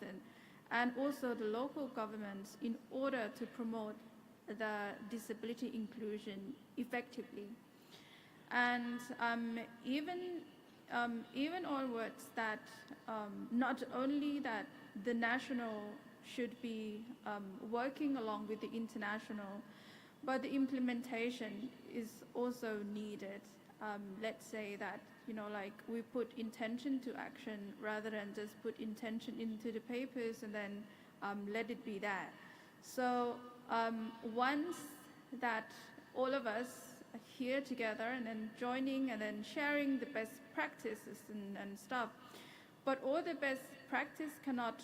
and also the local governments, in order to promote the disability inclusion effectively. And even onwards, that not only that the national should be working along with the international, but the implementation is also needed. Let's say that, like we put intention to action rather than just put intention into the papers and then let it be that. So once that all of us are here together and then joining and then sharing the best practices and stuff, but all the best practice cannot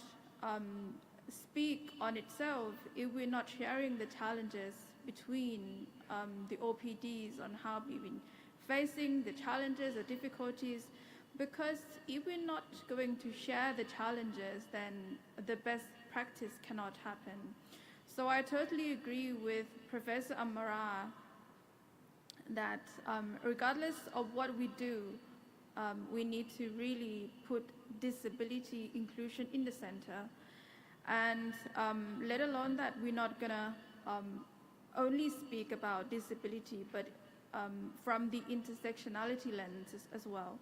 speak on itself if we're not sharing the challenges between the OPDs on how we've been facing the challenges or difficulties, because if we're not going to share the challenges, then the best practice cannot happen. So I totally agree with Professor Amara that regardless of what we do, we need to really put disability inclusion in the center. And let alone that we're not gonna only speak about disability, but from the intersectionality lens as well.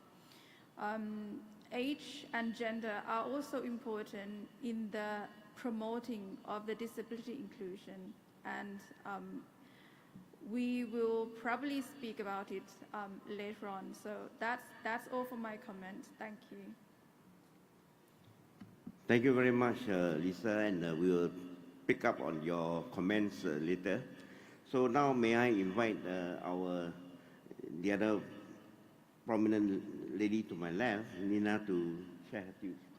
Age and gender are also important in the promoting of the disability inclusion, and we will probably speak about it later on. So that's all for my comments. Thank you. Thank you very much, Lisa, and we will pick up on your comments later. So now may I invite the other prominent lady to my left, Nina, to share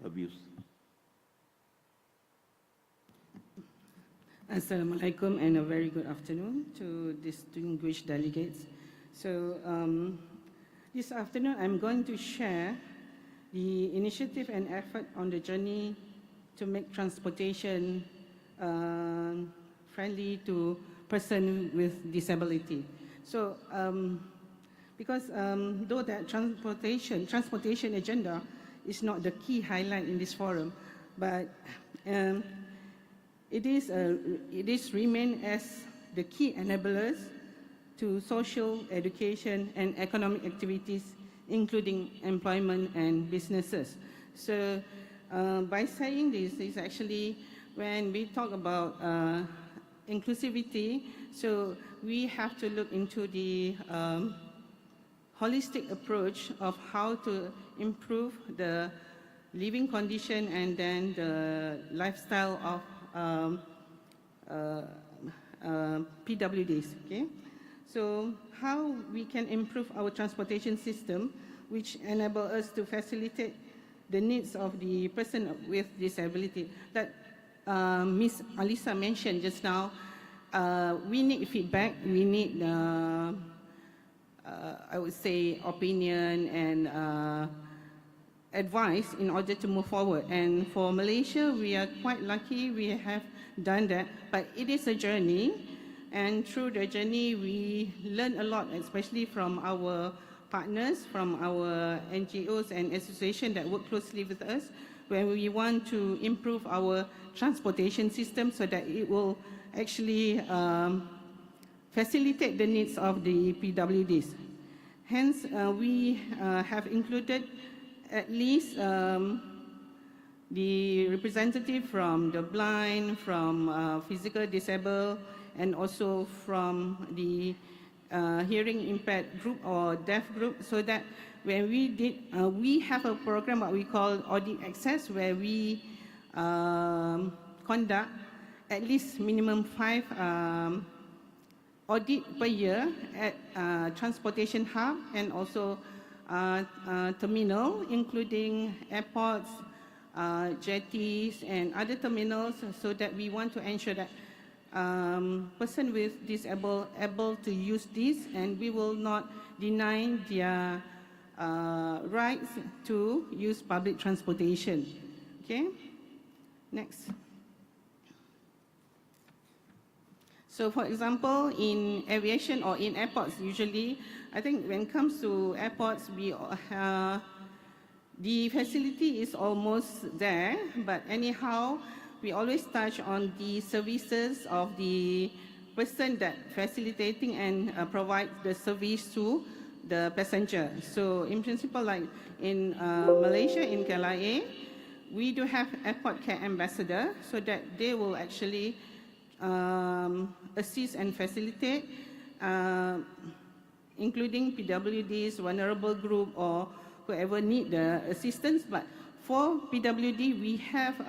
her views. Assalamualaikum and a very good afternoon to distinguished delegates. So this afternoon I'm going to share the initiative and effort on the journey to make transportation friendly to persons with disability. So because though that transportation agenda is not the key highlight in this forum, but it is remain as the key enablers to social, education, and economic activities, including employment and businesses. So by saying this is actually when we talk about inclusivity, so we have to look into the holistic approach of how to improve the living condition and then the lifestyle of PWDs. Okay? So how we can improve our transportation system, which enable us to facilitate the needs of the person with disability. That Ms. Alisa mentioned just now, we need feedback, we need, I would say, opinion and advice in order to move forward. And for Malaysia, we are quite lucky we have done that, but it is a journey. And through the journey, we learn a lot, especially from our partners, from our NGOs and associations that work closely with us, when we want to improve our transportation system so that it will actually facilitate the needs of the PWDs. Hence, we have included at least the representative from the blind, from physical disabled, and also from the hearing impaired group or deaf group, so that when we did, we have a program what we call Audit Access, where we conduct at least minimum 5 audit per year at transportation hub and also terminal, including airports, jetties, and other terminals, so that we want to ensure that person with disable able to use this, and we will not deny their rights to use public transportation. Okay, next. So for example, in aviation or in airports, usually, I think when it comes to airports, the facility is almost there, but anyhow, we always touch on the services of the person that facilitating and provide the service to the passenger. So in principle, like in Malaysia, in KLIA, we do have airport care ambassador, so that they will actually assist and facilitate, including PWDs, vulnerable group, or whoever need the assistance. But for PWD, we have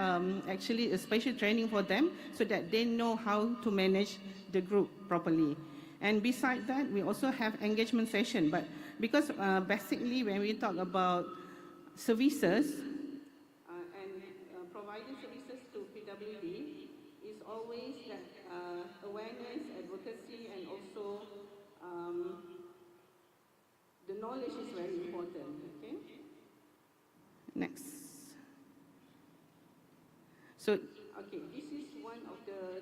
actually a special training for them so that they know how to manage the group properly. And beside that, we also have engagement session. But because basically when we talk about services and providing services to PWD, is always that awareness, advocacy, and also the knowledge is very important. Okay. Next. So, okay, this is one of the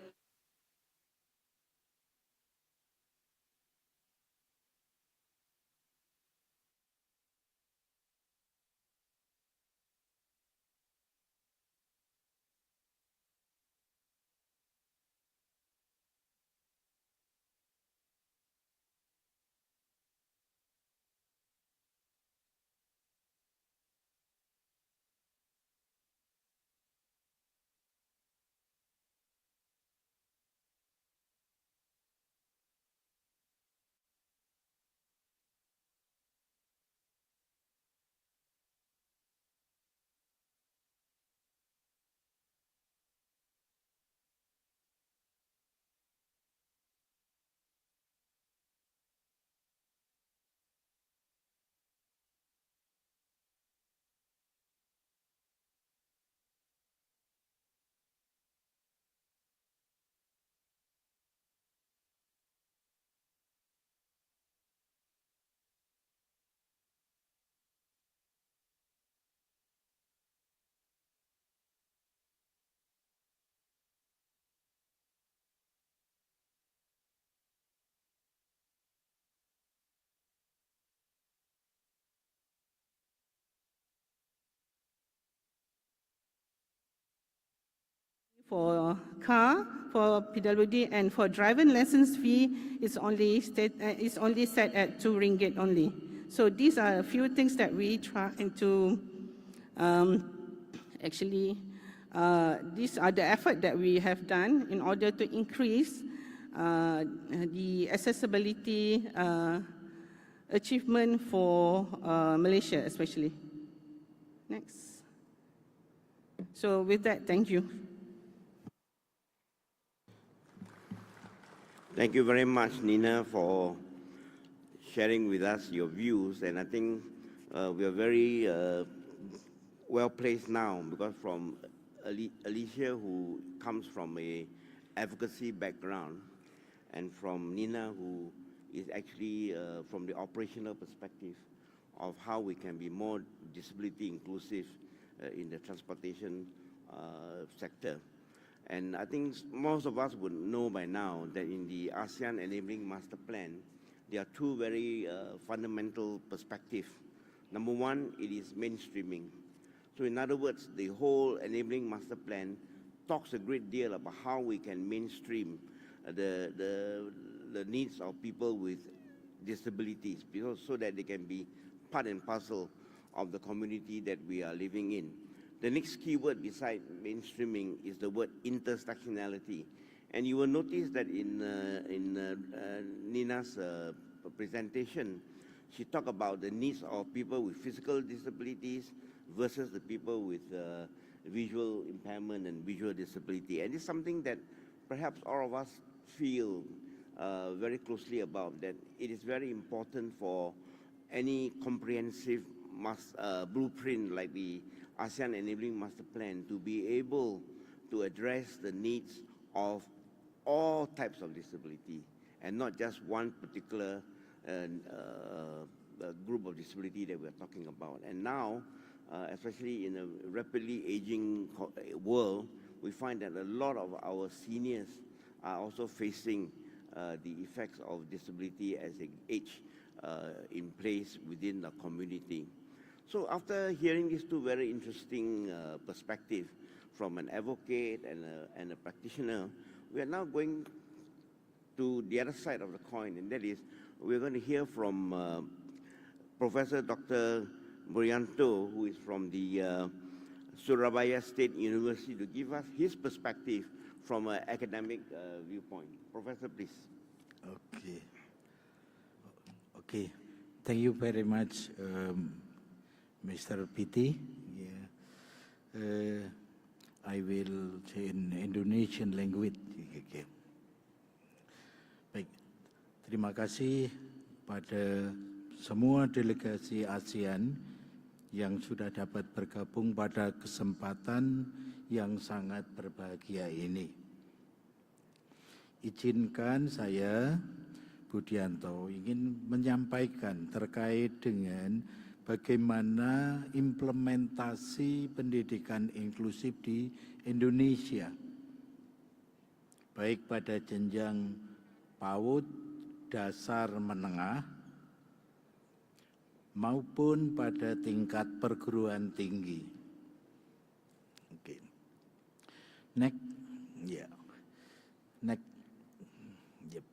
for car, for PWD, and for driving license fee is only set at RM2 only. So these are a few things that we try to actually. These are the effort that we have done in order to increase the accessibility achievement for Malaysia, especially. Next. So with that, thank you. Thank you very much, Nina, for sharing with us your views. And I think we are very well placed now, because from Alicia, who comes from a advocacy background, and from Nina, who is actually from the operational perspective of how we can be more disability inclusive in the transportation sector. And I think most of us would know by now that in the ASEAN Enabling Master Plan, there are two very fundamental perspectives. Number one, it is mainstreaming. So in other words, the whole Enabling Master Plan talks a great deal about how we can mainstream the needs of people with disabilities, so that they can be part and parcel of the community that we are living in. The next key word beside mainstreaming is the word intersectionality. And you will notice that in Nina's presentation, she talked about the needs of people with physical disabilities versus the people with visual impairment and visual disability. And it's something that perhaps all of us feel very closely about, that it is very important for any comprehensive blueprint like the ASEAN Enabling Master Plan to be able to address the needs of all types of disability and not just one particular group of disability that we're talking about. And now, especially in a rapidly aging world, we find that a lot of our seniors are also facing the effects of disability as they age in place within the community. So after hearing these two very interesting perspectives from an advocate and a practitioner, we are now going to the other side of the coin, and that is we're going to hear from Professor Dr. Murianto, who is from the Surabaya State University, to give us his perspective from an academic viewpoint. Professor, please. Okay. Thank you very much, Mr. Piti. I will say in Indonesian language. Okay. Baik, terima kasih pada semua delegasi ASEAN yang sudah dapat bergabung pada kesempatan yang sangat berbahagia ini. Izinkan saya, Budianto, ingin menyampaikan terkait dengan bagaimana implementasi pendidikan inklusif di Indonesia, baik pada jenjang PAUD, dasar, menengah, maupun pada tingkat perguruan tinggi. Oke. Next, ya. Next. Yep.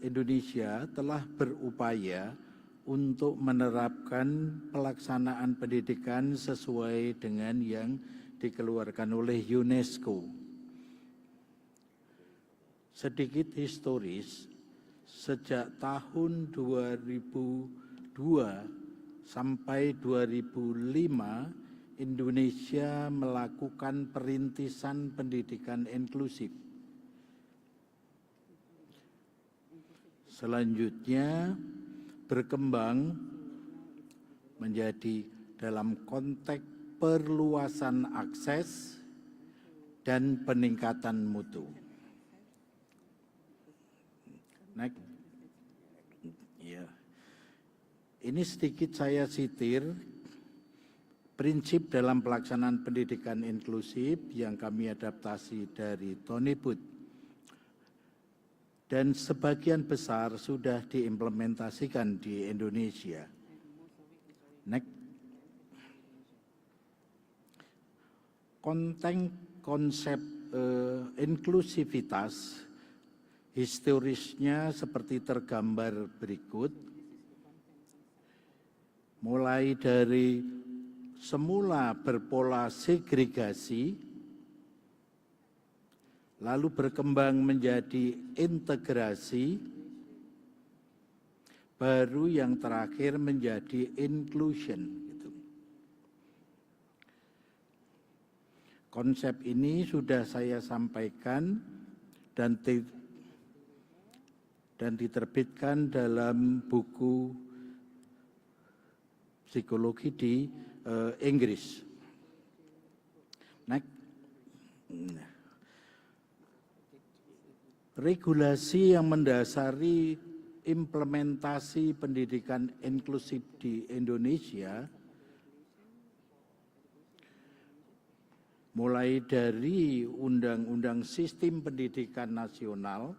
Indonesia telah berupaya untuk menerapkan pelaksanaan pendidikan sesuai dengan yang dikeluarkan oleh UNESCO. Sedikit historis, sejak tahun 2002 sampai 2005, Indonesia melakukan perintisan pendidikan inklusif. Selanjutnya berkembang menjadi dalam konteks perluasan akses dan peningkatan mutu. Next. Ya. Ini sedikit saya sitir prinsip dalam pelaksanaan pendidikan inklusif yang kami adaptasi dari Tony Booth. Dan sebagian besar sudah diimplementasikan di Indonesia. Next. Konsep inklusivitas historisnya seperti tergambar berikut. Mulai dari semula berpola segregasi, lalu berkembang menjadi integrasi, baru yang terakhir menjadi inclusion. Gitu. Konsep ini sudah saya sampaikan dan diterbitkan dalam buku psikologi di Inggris. Next. Regulasi yang mendasari implementasi pendidikan inklusif di Indonesia mulai dari Undang-Undang Sistem Pendidikan Nasional,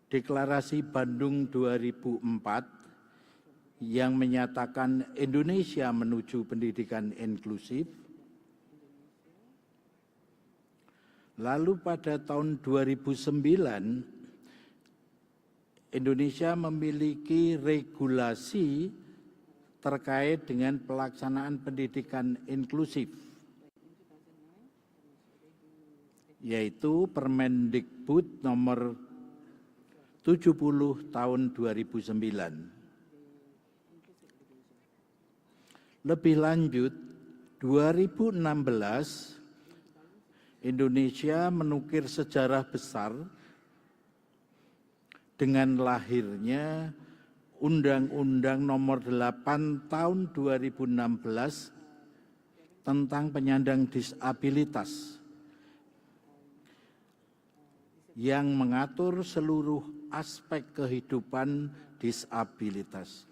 Deklarasi Bandung 2004 yang menyatakan Indonesia menuju pendidikan inklusif. Lalu pada tahun 2009, Indonesia memiliki regulasi terkait dengan pelaksanaan pendidikan inklusif, yaitu Permendikbud nomor 70 tahun 2009. Lebih lanjut, 2016, Indonesia menukir sejarah besar dengan lahirnya Undang-Undang nomor 8 tahun 2016 tentang penyandang disabilitas yang mengatur seluruh aspek kehidupan disabilitas.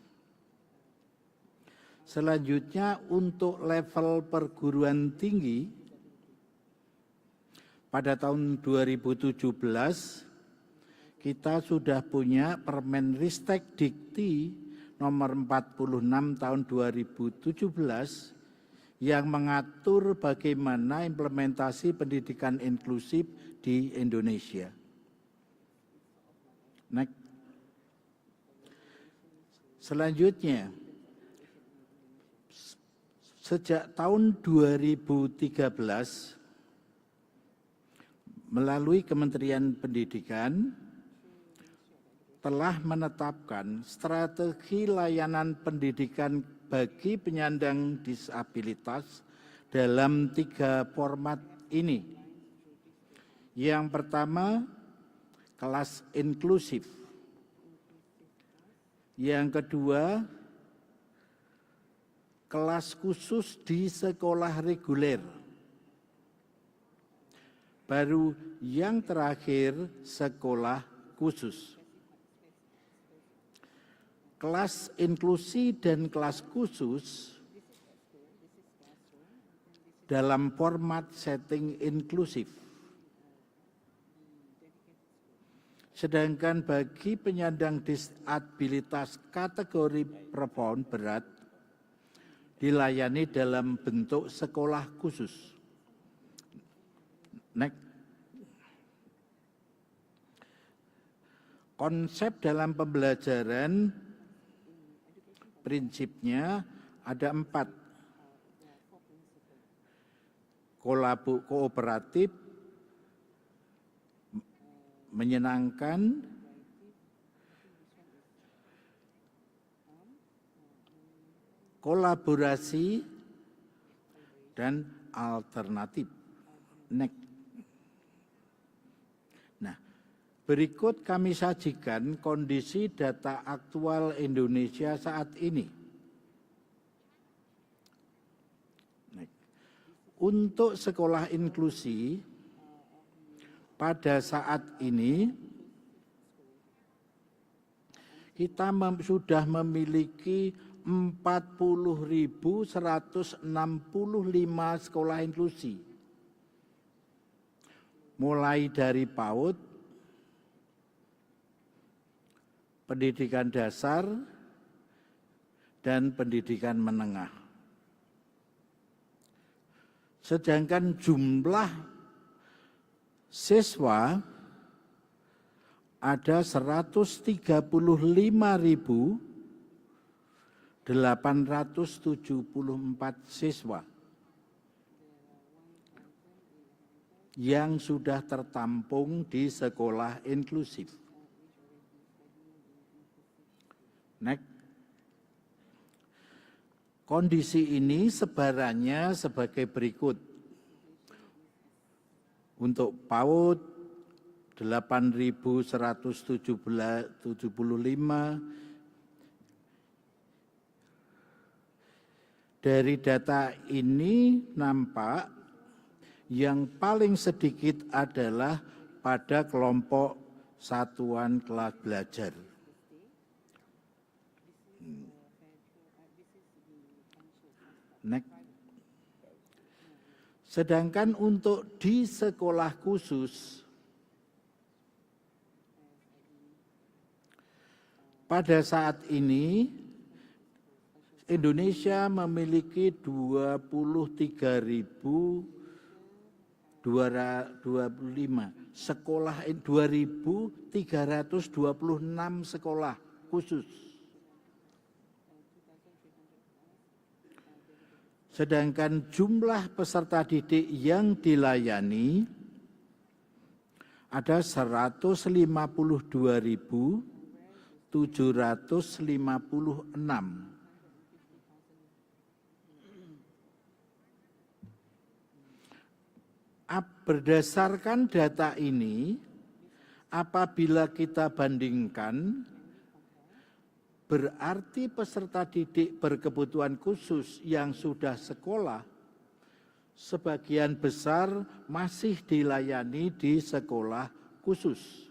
Selanjutnya untuk level perguruan tinggi, pada tahun 2017 kita sudah punya Permenristek Dikti nomor 46 tahun 2017 yang mengatur bagaimana implementasi pendidikan inklusif di Indonesia. Next. Selanjutnya, sejak tahun 2013, melalui Kementerian Pendidikan, telah menetapkan strategi layanan pendidikan bagi penyandang disabilitas dalam 3 format ini. Yang pertama, kelas inklusif. Yang kedua, kelas khusus di sekolah reguler. Baru yang terakhir, sekolah khusus. Kelas inklusi dan kelas khusus dalam format setting inklusif. Sedangkan bagi penyandang disabilitas kategori profound berat dilayani dalam bentuk sekolah khusus. Next. Konsep dalam pembelajaran prinsipnya ada 4. Kooperatif, menyenangkan, kolaborasi, dan alternatif. Next. Nah, berikut kami sajikan kondisi data aktual Indonesia saat ini. Next. Untuk sekolah inklusi, pada saat ini kita sudah memiliki 40.165 sekolah inklusi. Mulai dari PAUD, pendidikan dasar, dan pendidikan menengah. Sedangkan jumlah siswa ada 135.874 siswa yang sudah tertampung di sekolah inklusif. Next. Kondisi ini sebarannya sebagai berikut. Untuk PAUD 8.175, dari data ini nampak yang paling sedikit adalah pada kelompok satuan kelas belajar. Next. Sedangkan untuk di sekolah khusus, pada saat ini Indonesia memiliki 23.225 sekolah, 2.326 sekolah khusus. Sedangkan jumlah peserta didik yang dilayani ada 152.756. Berdasarkan data ini, apabila kita bandingkan, berarti peserta didik berkebutuhan khusus yang sudah sekolah sebagian besar masih dilayani di sekolah khusus.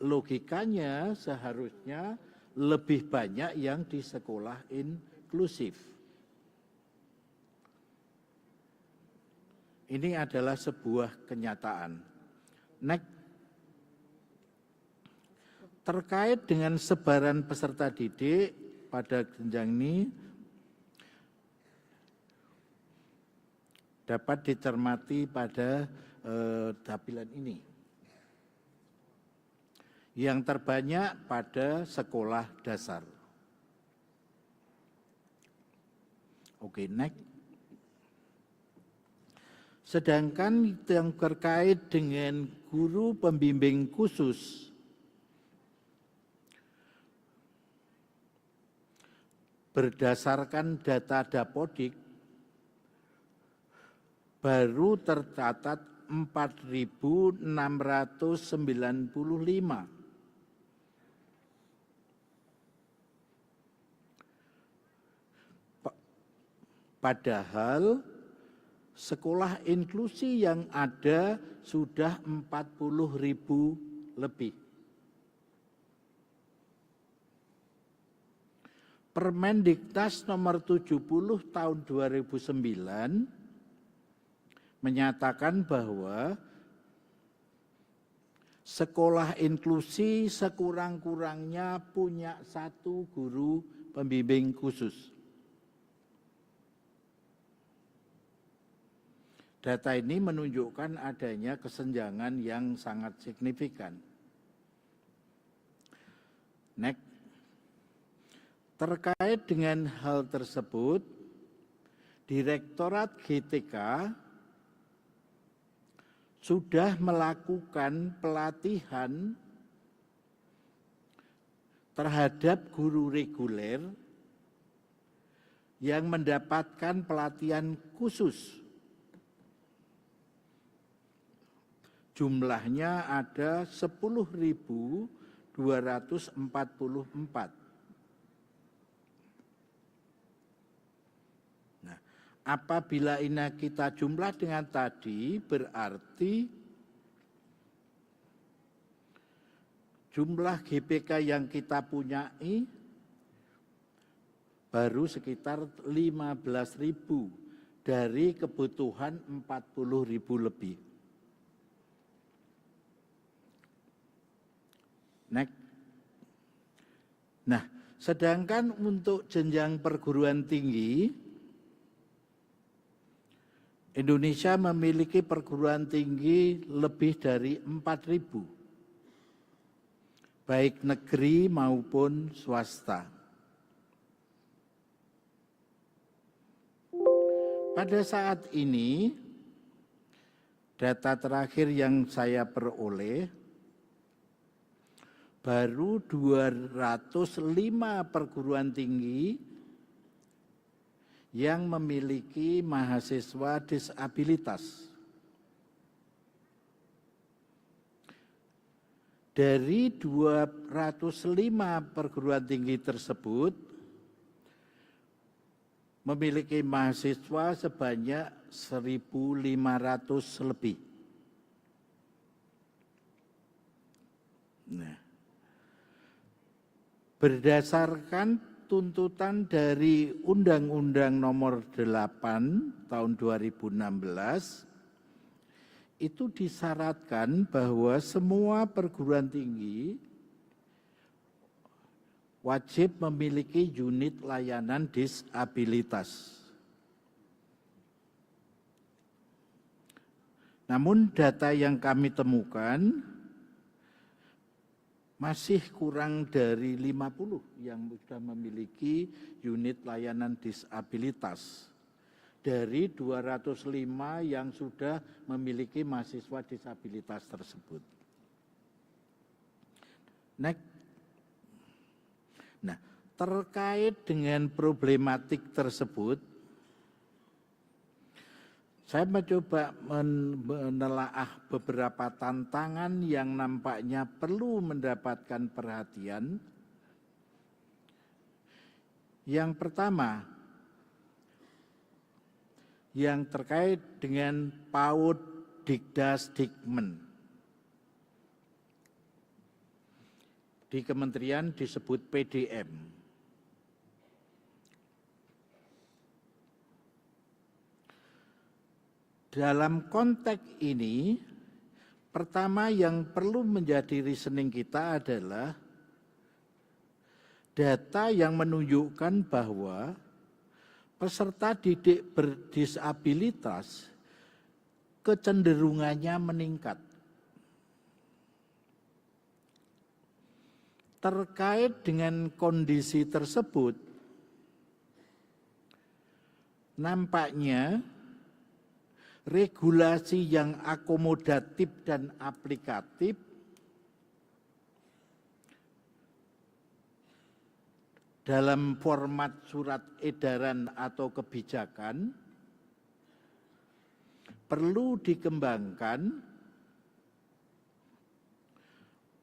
Logikanya seharusnya lebih banyak yang di sekolah inklusif. Ini adalah sebuah kenyataan. Next. Terkait dengan sebaran peserta didik pada jenjang ini dapat dicermati pada tampilan ini. Yang terbanyak pada sekolah dasar. Oke, next. Sedangkan yang terkait dengan guru pembimbing khusus, berdasarkan data Dapodik, baru tercatat 4.695. Padahal sekolah inklusi yang ada sudah 40.000 lebih. Permendiknas nomor 70 tahun 2009 menyatakan bahwa sekolah inklusi sekurang-kurangnya punya 1 guru pembimbing khusus. Data ini menunjukkan adanya kesenjangan yang sangat signifikan. Next. Terkait dengan hal tersebut, Direktorat GTK sudah melakukan pelatihan terhadap guru reguler yang mendapatkan pelatihan khusus. Jumlahnya ada 10.244. Nah, apabila ini kita jumlah dengan tadi, berarti jumlah GPK yang kita punyai baru sekitar 15.000 dari kebutuhan 40.000 lebih. Next. Nah, sedangkan untuk jenjang perguruan tinggi, Indonesia memiliki perguruan tinggi lebih dari 4.000, baik negeri maupun swasta. Pada saat ini, data terakhir yang saya peroleh, baru 205 perguruan tinggi yang memiliki mahasiswa disabilitas. Dari 205 perguruan tinggi tersebut, memiliki mahasiswa sebanyak 1.500 lebih. Nah, berdasarkan tuntutan dari Undang-Undang Nomor 8 Tahun 2016, itu disyaratkan bahwa semua perguruan tinggi wajib memiliki unit layanan disabilitas. Namun data yang kami temukan masih kurang dari 50 yang sudah memiliki unit layanan disabilitas. Dari 205 yang sudah memiliki mahasiswa disabilitas tersebut. Next. Nah, terkait dengan problematik tersebut, saya mencoba menelaah beberapa tantangan yang nampaknya perlu mendapatkan perhatian Yang pertama, yang terkait dengan PAUD Dikdasdikmen. Di kementerian disebut PDM. Dalam konteks ini, pertama yang perlu menjadi reasoning kita adalah data yang menunjukkan bahwa peserta didik berdisabilitas kecenderungannya meningkat. Terkait dengan kondisi tersebut, nampaknya regulasi yang akomodatif dan aplikatif dalam format surat edaran atau kebijakan perlu dikembangkan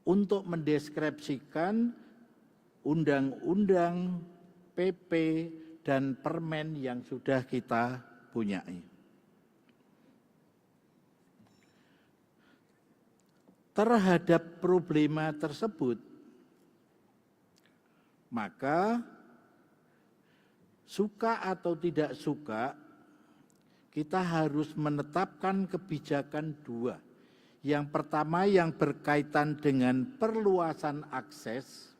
untuk mendeskripsikan undang-undang, PP, dan permen yang sudah kita punyai. Terhadap problema tersebut, maka suka atau tidak suka, kita harus menetapkan kebijakan dua. Yang pertama yang berkaitan dengan perluasan akses,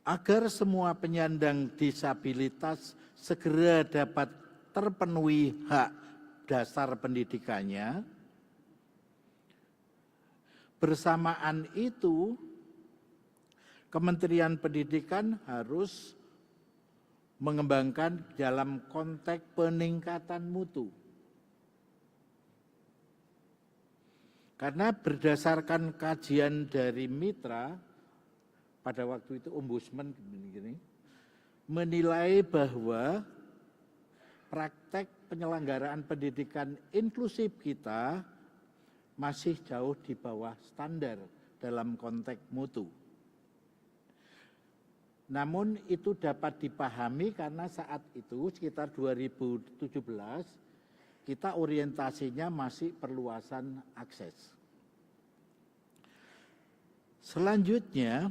agar semua penyandang disabilitas segera dapat terpenuhi hak dasar pendidikannya. Bersamaan itu, Kementerian Pendidikan harus mengembangkan dalam konteks peningkatan mutu. Karena berdasarkan kajian dari mitra, pada waktu itu Ombudsman menilai bahwa praktek penyelenggaraan pendidikan inklusif kita masih jauh di bawah standar dalam konteks mutu. Namun itu dapat dipahami karena saat itu sekitar 2017 kita orientasinya masih perluasan akses. Selanjutnya,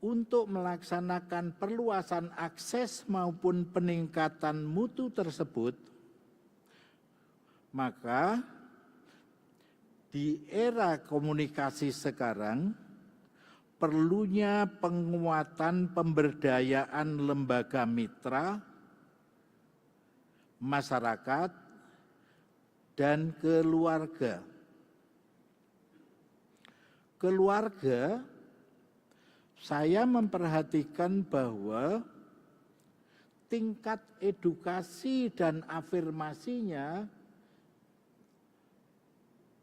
untuk melaksanakan perluasan akses maupun peningkatan mutu tersebut, maka di era komunikasi sekarang perlunya penguatan pemberdayaan lembaga mitra, masyarakat, dan keluarga. Keluarga, saya memperhatikan bahwa tingkat edukasi dan afirmasinya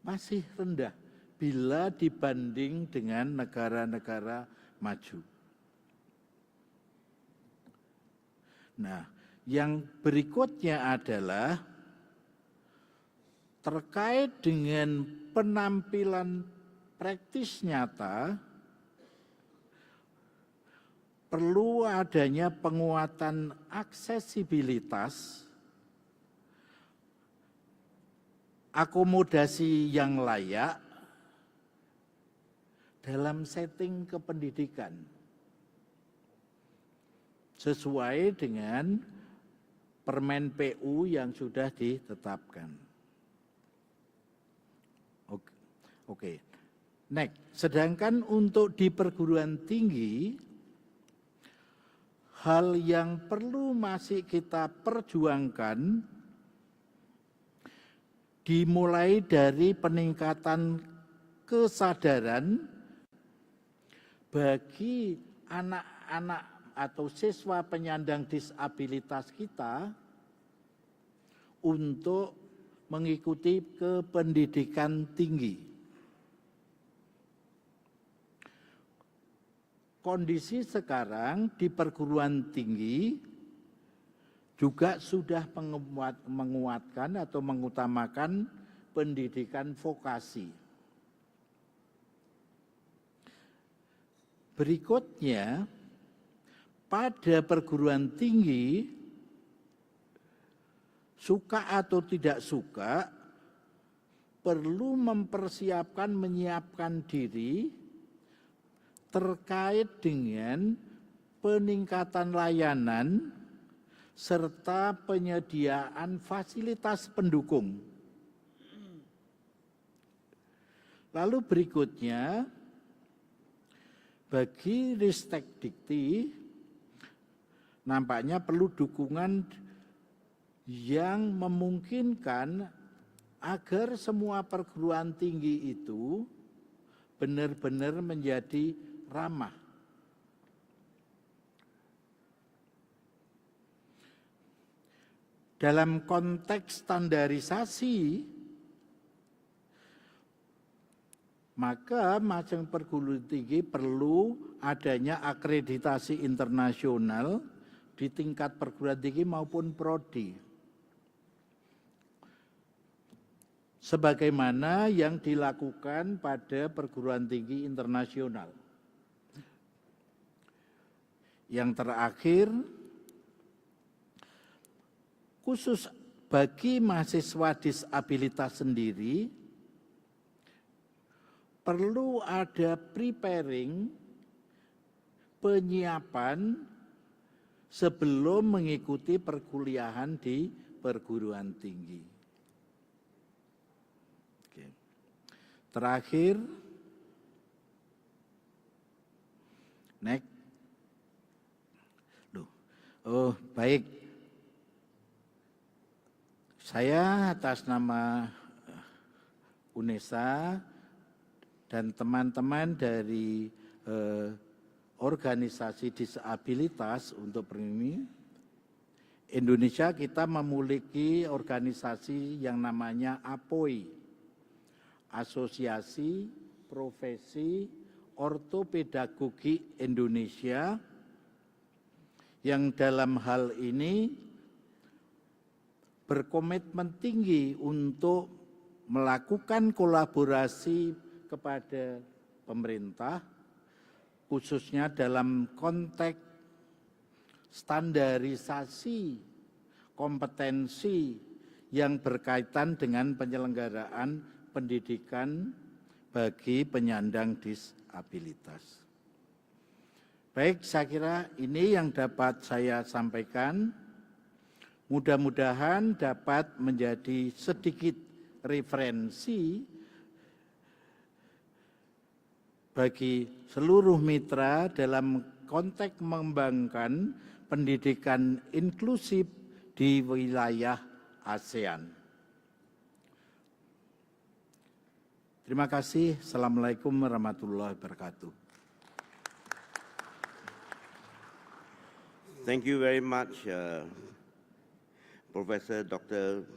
masih rendah bila dibanding dengan negara-negara maju. Nah, yang berikutnya adalah terkait dengan penampilan praktis nyata, perlu adanya penguatan aksesibilitas, akomodasi yang layak dalam setting kependidikan sesuai dengan Permen PU yang sudah ditetapkan. Oke. Next, sedangkan untuk di perguruan tinggi, hal yang perlu masih kita perjuangkan dimulai dari peningkatan kesadaran bagi anak-anak atau siswa penyandang disabilitas kita untuk mengikuti kependidikan tinggi. Kondisi sekarang di perguruan tinggi juga sudah menguatkan atau mengutamakan pendidikan vokasi. Berikutnya, pada perguruan tinggi, suka atau tidak suka, perlu mempersiapkan, menyiapkan diri terkait dengan peningkatan layanan serta penyediaan fasilitas pendukung. Lalu berikutnya, bagi Ristek Dikti, nampaknya perlu dukungan yang memungkinkan agar semua perguruan tinggi itu benar-benar menjadi ramah. Dalam konteks standarisasi, maka masing perguruan tinggi perlu adanya akreditasi internasional di tingkat perguruan tinggi maupun prodi. Sebagaimana yang dilakukan pada perguruan tinggi internasional. Yang terakhir, khusus bagi mahasiswa disabilitas sendiri, perlu ada preparing, penyiapan sebelum mengikuti perkuliahan di perguruan tinggi. Oke. Terakhir, next. Oh, baik. Saya atas nama UNESA dan teman-teman dari organisasi disabilitas untuk ini, Indonesia kita memiliki organisasi yang namanya APOI, Asosiasi Profesi Ortopedagogi Indonesia, yang dalam hal ini berkomitmen tinggi untuk melakukan kolaborasi kepada pemerintah, khususnya dalam konteks standarisasi kompetensi yang berkaitan dengan penyelenggaraan pendidikan bagi penyandang disabilitas. Baik, saya kira ini yang dapat saya sampaikan. Mudah-mudahan dapat menjadi sedikit referensi bagi seluruh mitra dalam konteks mengembangkan pendidikan inklusif di wilayah ASEAN. Terima kasih. Assalamualaikum warahmatullahi wabarakatuh. Thank you very much, Professor Dr.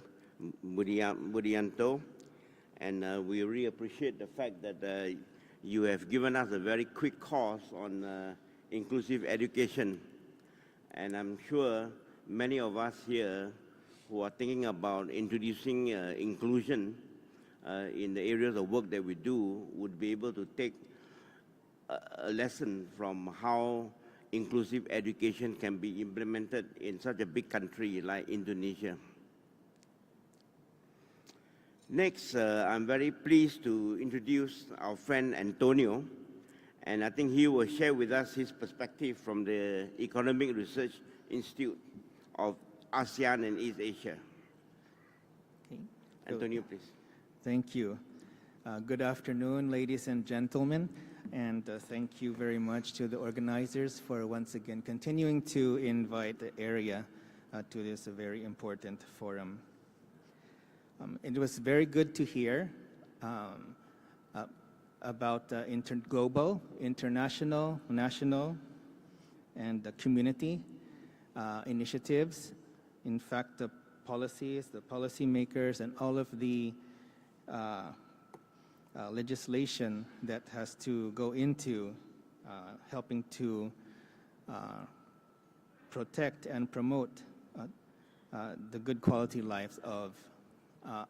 Budianto, and we really appreciate the fact that you have given us a very quick course on inclusive education, and I'm sure many of us here who are thinking about introducing inclusion in the areas of work that we do would be able to take a lesson from how inclusive education can be implemented in such a big country like Indonesia. Next, I'm very pleased to introduce our friend Antonio, and I think he will share with us his perspective from the Economic Research Institute of ASEAN and East Asia. Okay. Antonio, please. Thank you. Good afternoon, ladies and gentlemen, and thank you very much to the organizers for once again continuing to invite the area to this very important forum. It was very good to hear about global, international, national, and the community initiatives. In fact, the policies, the policymakers, and all of the legislation that has to go into helping to protect and promote the good quality lives of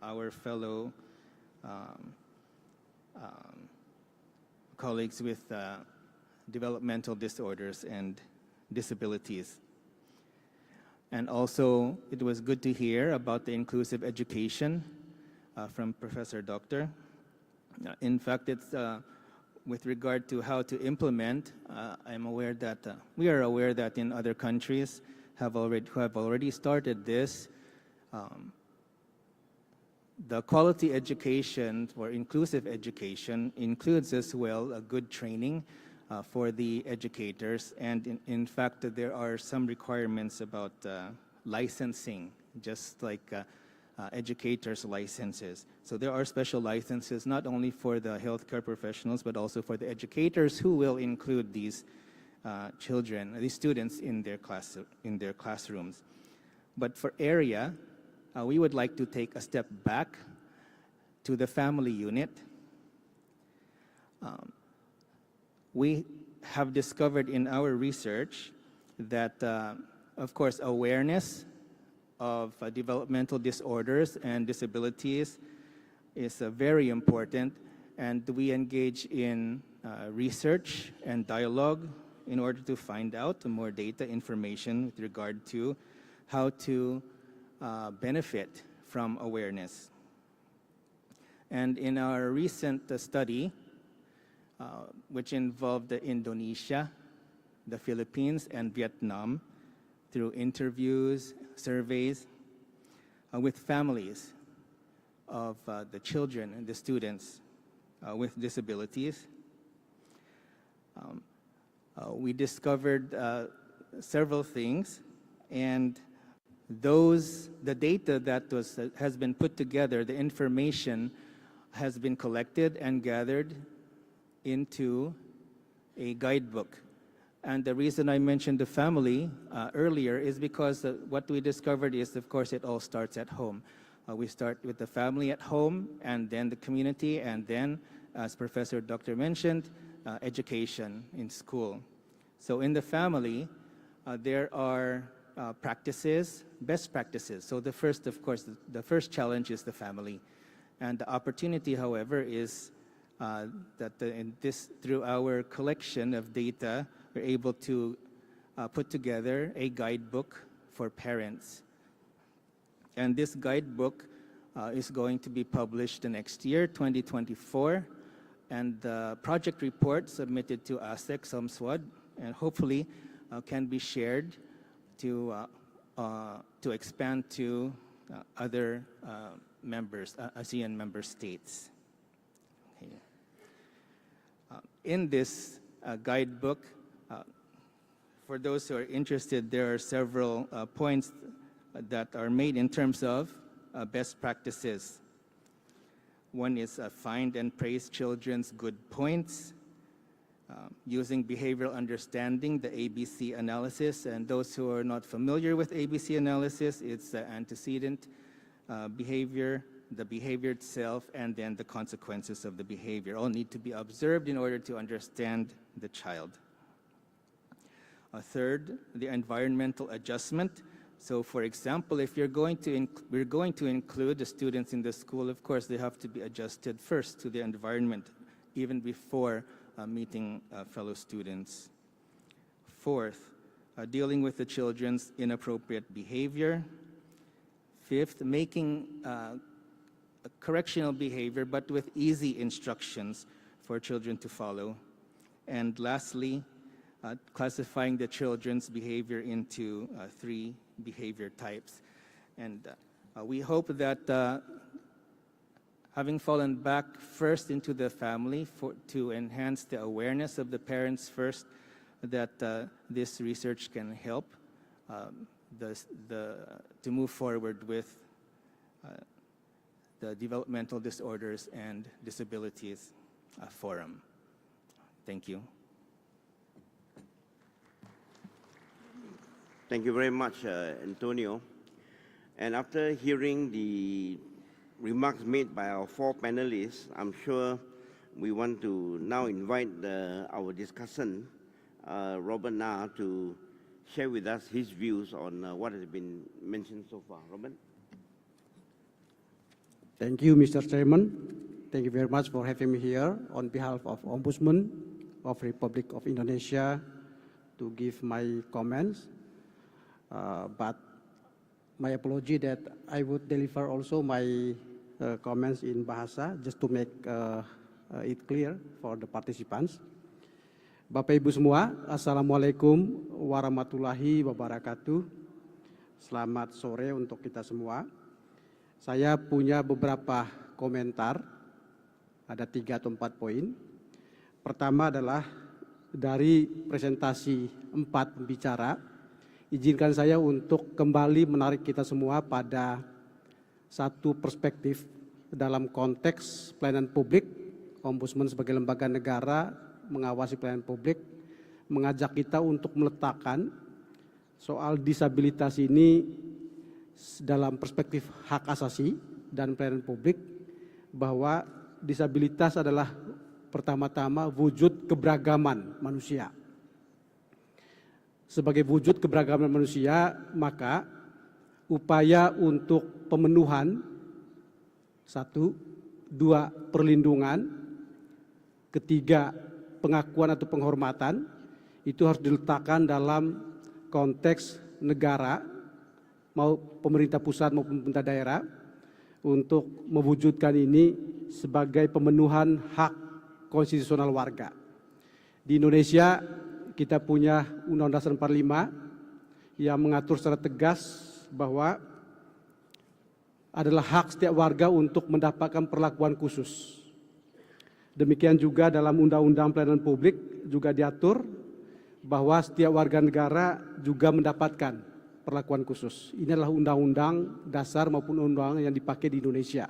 our fellow developmental disorders and disabilities. And also, it was good to hear about the inclusive education from Professor Doctor. In fact, it's with regard to how to implement, I'm aware that we are aware that in other countries who have already started this. The quality education or inclusive education includes as well a good training for the educators, and in fact there are some requirements about licensing, just like educators' licenses. So there are special licenses not only for the healthcare professionals but also for the educators who will include these children, these students in their classrooms. But for area, we would like to take a step back to the family unit. We have discovered in our research that, of course, awareness of developmental disorders and disabilities is very important, and we engage in research and dialogue in order to find out more data information with regard to how to benefit from awareness. And in our recent study, which involved Indonesia, the Philippines, and Vietnam, through interviews, surveys with families of the children and the students with disabilities, we discovered several things, and the data that has been put together, the information has been collected and gathered into a guidebook. And the reason I mentioned the family earlier is because what we discovered is, of course, it all starts at home. We start with the family at home, and then the community, and then, as Professor Doctor mentioned, education in school. So in the family, there are practices, best practices. So the first, of course, the first challenge is the family. And the opportunity, however, is that through our collection of data, we're able to put together a guidebook for parents. And this guidebook is going to be published the next year, 2024. And the project report submitted to ASEC, SOMSWAD, and hopefully can be shared to expand to other members, ASEAN member states. Okay. In this guidebook, for those who are interested, there are several points that are made in terms of best practices. One is find and praise children's good points, using behavioral understanding, the ABC analysis. And those who are not familiar with ABC analysis, it's the antecedent behavior, the behavior itself, and then the consequences of the behavior. All need to be observed in order to understand the child. Third, the environmental adjustment. So, for example, if we're going to include the students in the school, of course, they have to be adjusted first to the environment, even before meeting fellow students. Fourth, dealing with the children's inappropriate behavior. Fifth, making correctional behavior, but with easy instructions for children to follow. And lastly, classifying the children's behavior into 3 behavior types. And we hope that having fallen back first into the family to enhance the awareness of the parents first, that this research can help to move forward with the Developmental Disorders and Disabilities Forum. Thank you. Thank you very much, Antonio. And after hearing the remarks made by our 4 panelists, I'm sure we want to now invite our discussant, Robert Na, to share with us his views on what has been mentioned so far. Robert? Thank you, Mr. Chairman. Thank you very much for having me here on behalf of Ombudsman, of Republic of Indonesia to give my comments, but my apology that I would deliver also my comments in Bahasa just to make it clear for the participants. Bapak Ibu semua, Assalamualaikum warahmatullahi wabarakatuh. Selamat sore untuk kita semua. Saya punya beberapa komentar, ada 3 atau 4 poin. Pertama adalah dari presentasi 4 pembicara, izinkan saya untuk kembali menarik kita semua pada satu perspektif dalam konteks pelayanan publik. Ombudsman sebagai lembaga negara mengawasi pelayanan publik, mengajak kita untuk meletakkan soal disabilitas ini dalam perspektif hak asasi dan pelayanan publik, bahwa disabilitas adalah pertama-tama wujud keberagaman manusia. Sebagai wujud keberagaman manusia, maka upaya untuk pemenuhan 1, 2 perlindungan, 3 pengakuan atau penghormatan itu harus diletakkan dalam konteks negara, mau pemerintah pusat maupun pemerintah daerah, untuk mewujudkan ini sebagai pemenuhan hak konstitusional warga. Di Indonesia kita punya Undang-Undang Dasar 45 yang mengatur secara tegas bahwa adalah hak setiap warga untuk mendapatkan perlakuan khusus. Demikian juga dalam Undang-Undang Pelayanan Publik juga diatur bahwa setiap warga negara juga mendapatkan perlakuan khusus. Ini adalah Undang-Undang Dasar maupun undang-undang yang dipakai di Indonesia.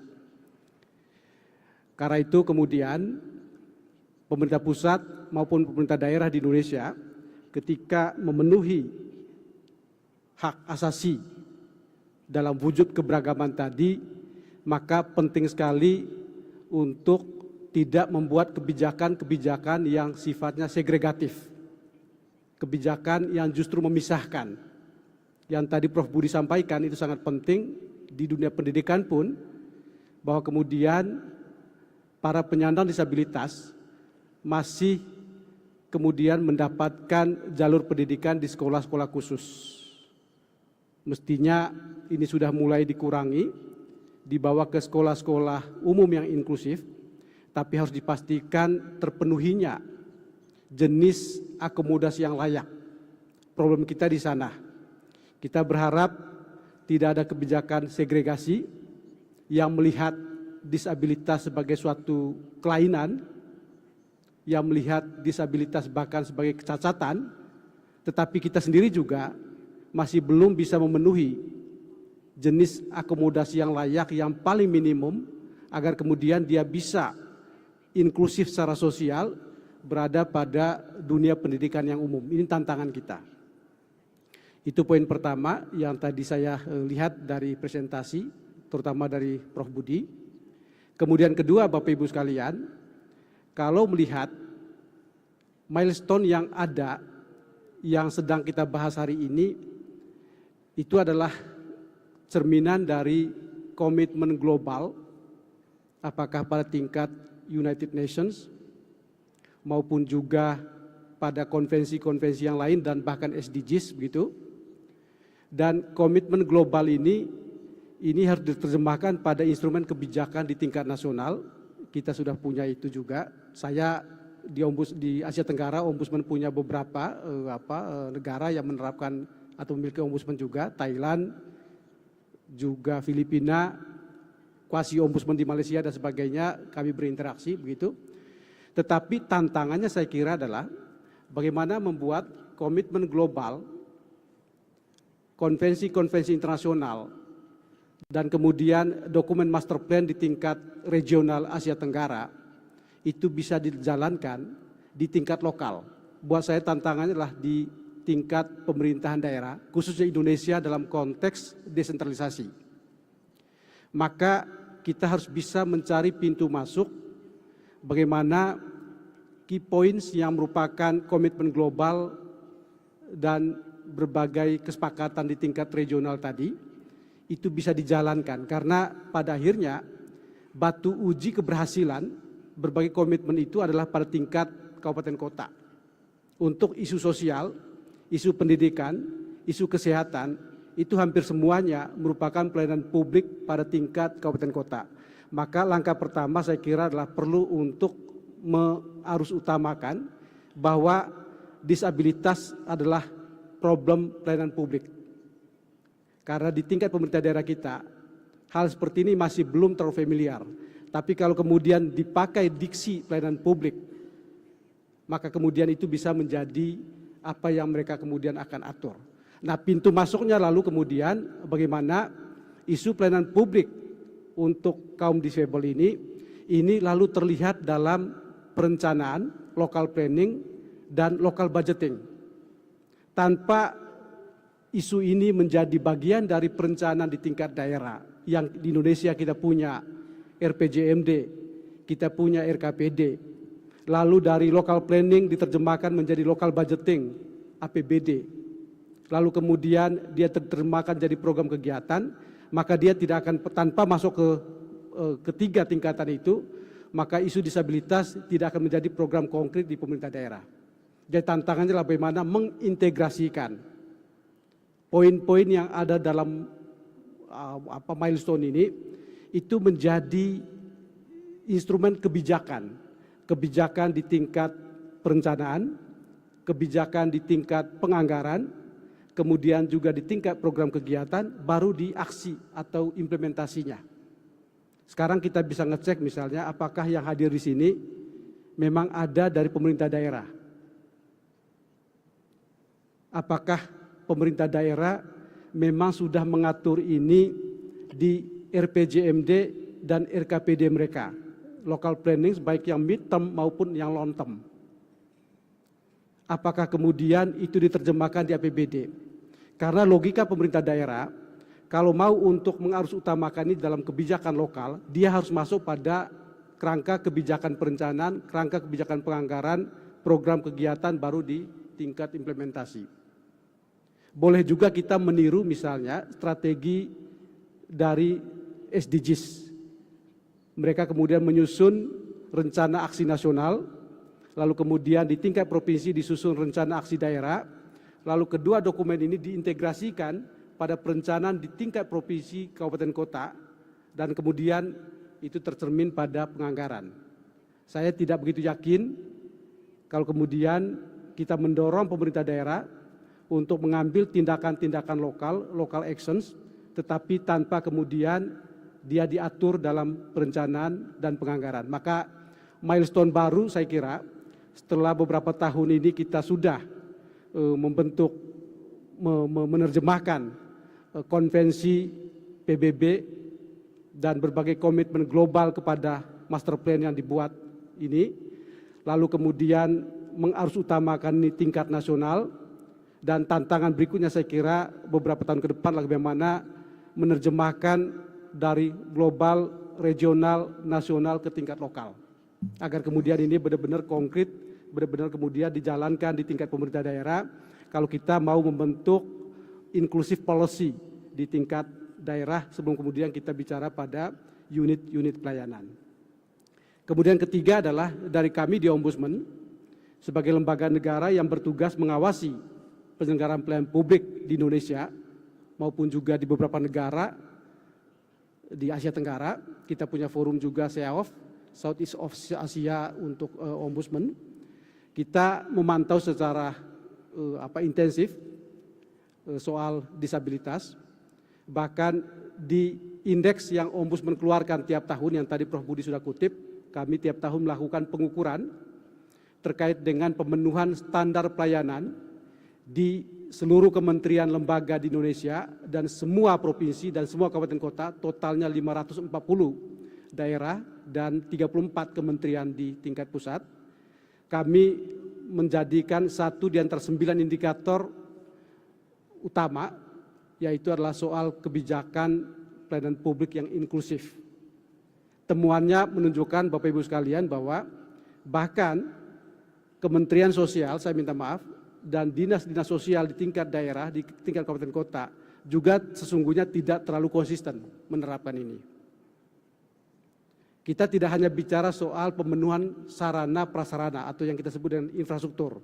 Karena itu kemudian pemerintah pusat maupun pemerintah daerah di Indonesia ketika memenuhi hak asasi dalam wujud keberagaman tadi, maka penting sekali untuk tidak membuat kebijakan-kebijakan yang sifatnya segregatif, kebijakan yang justru memisahkan. Yang tadi Prof. Budi sampaikan itu sangat penting di dunia pendidikan pun, bahwa kemudian para penyandang disabilitas masih kemudian mendapatkan jalur pendidikan di sekolah-sekolah khusus. Mestinya ini sudah mulai dikurangi, dibawa ke sekolah-sekolah umum yang inklusif, tapi harus dipastikan terpenuhinya jenis akomodasi yang layak. Problem kita di sana. Kita berharap tidak ada kebijakan segregasi yang melihat disabilitas sebagai suatu kelainan, yang melihat disabilitas bahkan sebagai kecacatan, tetapi kita sendiri juga masih belum bisa memenuhi jenis akomodasi yang layak yang paling minimum agar kemudian dia bisa inklusif secara sosial berada pada dunia pendidikan yang umum. Ini tantangan kita. Itu poin pertama yang tadi saya lihat dari presentasi, terutama dari Prof. Budi. Kemudian kedua, Bapak Ibu sekalian, kalau melihat milestone yang ada, yang sedang kita bahas hari ini, itu adalah cerminan dari komitmen global, apakah pada tingkat United Nations maupun juga pada konvensi-konvensi yang lain dan bahkan SDGs begitu. Dan komitmen global ini harus diterjemahkan pada instrumen kebijakan di tingkat nasional. Kita sudah punya itu juga. Saya di Asia Tenggara, Ombudsman punya beberapa negara yang menerapkan atau memiliki Ombudsman juga, Thailand, juga Filipina, kuasi Ombudsman di Malaysia dan sebagainya, kami berinteraksi begitu. Tetapi tantangannya saya kira adalah bagaimana membuat komitmen global, konvensi-konvensi internasional, dan kemudian dokumen master plan di tingkat regional Asia Tenggara itu bisa dijalankan di tingkat lokal. Buat saya tantangannya adalah di tingkat pemerintahan daerah, khususnya Indonesia dalam konteks desentralisasi. Maka kita harus bisa mencari pintu masuk bagaimana key points yang merupakan komitmen global dan berbagai kesepakatan di tingkat regional tadi itu bisa dijalankan, karena pada akhirnya batu uji keberhasilan berbagai komitmen itu adalah pada tingkat kabupaten kota. Untuk isu sosial, isu pendidikan, isu kesehatan, itu hampir semuanya merupakan pelayanan publik pada tingkat kabupaten kota. Maka langkah pertama saya kira adalah perlu untuk harus utamakan bahwa disabilitas adalah problem pelayanan publik. Karena di tingkat pemerintah daerah kita, hal seperti ini masih belum terlalu familiar. Tapi kalau kemudian dipakai diksi pelayanan publik, maka kemudian itu bisa menjadi apa yang mereka kemudian akan atur. Nah, pintu masuknya lalu kemudian bagaimana isu pelayanan publik untuk kaum disabel ini lalu terlihat dalam perencanaan, local planning, dan local budgeting. Tanpa isu ini menjadi bagian dari perencanaan di tingkat daerah, yang di Indonesia kita punya RPJMD, kita punya RKPD, lalu dari local planning diterjemahkan menjadi local budgeting, APBD, lalu kemudian dia diterjemahkan jadi program kegiatan, maka dia tidak akan, tanpa masuk ke ketiga tingkatan itu, maka isu disabilitas tidak akan menjadi program konkret di pemerintah daerah. Jadi tantangannya adalah bagaimana mengintegrasikan poin-poin yang ada dalam milestone ini, itu menjadi instrumen kebijakan di tingkat perencanaan, kebijakan di tingkat penganggaran, kemudian juga di tingkat program kegiatan, baru di aksi atau implementasinya. Sekarang kita bisa ngecek misalnya apakah yang hadir di sini memang ada dari pemerintah daerah. Apakah pemerintah daerah memang sudah mengatur ini di RPJMD dan RKPD mereka, local planning baik yang mid term maupun yang long term. Apakah kemudian itu diterjemahkan di APBD? Karena logika pemerintah daerah, kalau mau untuk mengarus utamakan ini dalam kebijakan lokal, dia harus masuk pada kerangka kebijakan perencanaan, kerangka kebijakan penganggaran, program kegiatan baru di tingkat implementasi. Boleh juga kita meniru misalnya strategi dari SDGs. Mereka kemudian menyusun rencana aksi nasional, lalu kemudian di tingkat provinsi disusun rencana aksi daerah, lalu kedua dokumen ini diintegrasikan pada perencanaan di tingkat provinsi, kabupaten, kota, dan kemudian itu tercermin pada penganggaran. Saya tidak begitu yakin kalau kemudian kita mendorong pemerintah daerah untuk mengambil tindakan-tindakan local actions, tetapi tanpa kemudian dia diatur dalam perencanaan dan penganggaran. Maka milestone baru saya kira setelah beberapa tahun ini kita sudah membentuk, menerjemahkan konvensi PBB dan berbagai komitmen global kepada master plan yang dibuat ini, lalu kemudian mengarus utamakan ini tingkat nasional, dan tantangan berikutnya saya kira beberapa tahun ke depan bagaimana menerjemahkan dari global, regional, nasional ke tingkat lokal. Agar kemudian ini benar-benar konkret, benar-benar kemudian dijalankan di tingkat pemerintah daerah kalau kita mau membentuk inclusive policy di tingkat daerah sebelum kemudian kita bicara pada unit-unit pelayanan. Kemudian ketiga adalah dari kami di Ombudsman sebagai lembaga negara yang bertugas mengawasi penyelenggaraan pelayanan publik di Indonesia maupun juga di beberapa negara di Asia Tenggara. Kita punya forum juga SEAOF, Southeast of Asia untuk Ombudsman. Kita memantau secara intensif soal disabilitas. Bahkan di indeks yang Ombudsman keluarkan tiap tahun yang tadi Prof. Budi sudah kutip, kami tiap tahun melakukan pengukuran terkait dengan pemenuhan standar pelayanan di seluruh kementerian lembaga di Indonesia dan semua provinsi dan semua kabupaten kota, totalnya 540 daerah dan 34 kementerian di tingkat pusat. Kami menjadikan satu di antara 9 indikator utama, yaitu adalah soal kebijakan pelayanan publik yang inklusif. Temuannya menunjukkan Bapak Ibu sekalian bahwa bahkan Kementerian Sosial, saya minta maaf, dan dinas-dinas sosial di tingkat daerah, di tingkat kabupaten kota, juga sesungguhnya tidak terlalu konsisten menerapkan ini. Kita tidak hanya bicara soal pemenuhan sarana prasarana atau yang kita sebut dengan infrastruktur,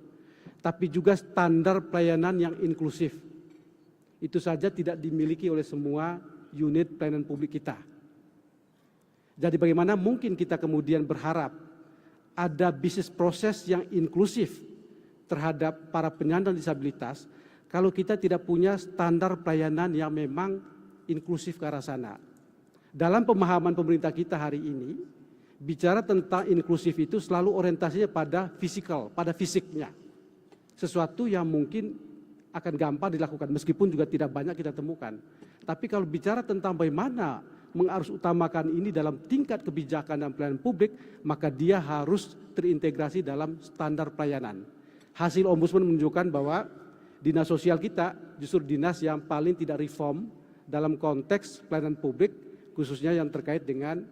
tapi juga standar pelayanan yang inklusif. Itu saja tidak dimiliki oleh semua unit pelayanan publik kita. Jadi bagaimana mungkin kita kemudian berharap ada bisnis proses yang inklusif terhadap para penyandang disabilitas kalau kita tidak punya standar pelayanan yang memang inklusif ke arah sana. Dalam pemahaman pemerintah kita hari ini, bicara tentang inklusif itu selalu orientasinya pada fisikal, pada fisiknya. Sesuatu yang mungkin akan gampang dilakukan, meskipun juga tidak banyak kita temukan. Tapi kalau bicara tentang bagaimana mengharusutamakan ini dalam tingkat kebijakan dan pelayanan publik, maka dia harus terintegrasi dalam standar pelayanan. Hasil Ombudsman menunjukkan bahwa dinas sosial kita justru dinas yang paling tidak reform dalam konteks pelayanan publik, khususnya yang terkait dengan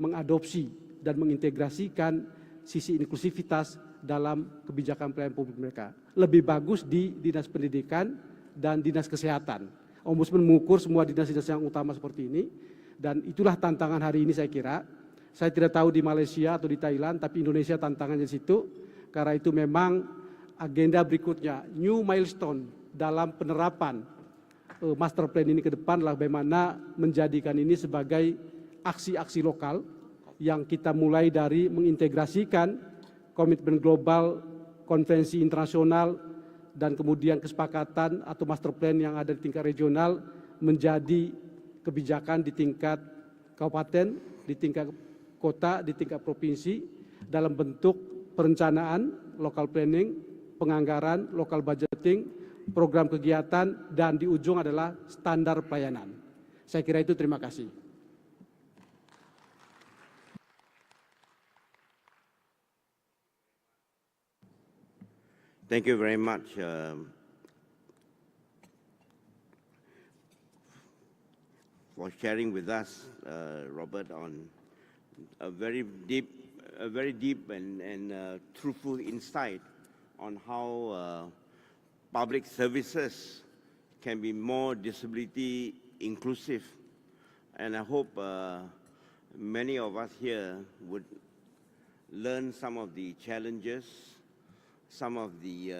mengadopsi dan mengintegrasikan sisi inklusivitas dalam kebijakan pelayanan publik mereka. Lebih bagus di dinas pendidikan dan dinas kesehatan. Ombudsman mengukur semua dinas-dinas yang utama seperti ini, dan itulah tantangan hari ini saya kira. Saya tidak tahu di Malaysia atau di Thailand, tapi Indonesia tantangannya di situ. Karena itu memang agenda berikutnya, new milestone dalam penerapan master plan ini ke depan adalah bagaimana menjadikan ini sebagai aksi-aksi lokal yang kita mulai dari mengintegrasikan komitmen global, konvensi internasional, dan kemudian kesepakatan atau master plan yang ada di tingkat regional menjadi kebijakan di tingkat kabupaten, di tingkat kota, di tingkat provinsi dalam bentuk perencanaan, local planning, penganggaran, local budgeting, program kegiatan, dan di ujung adalah standar pelayanan. Saya kira itu, terima kasih. Thank you very much for sharing with us, Robert, on a very deep and truthful insight on how public services can be more disability inclusive. And I hope many of us here would learn some of the challenges, some of the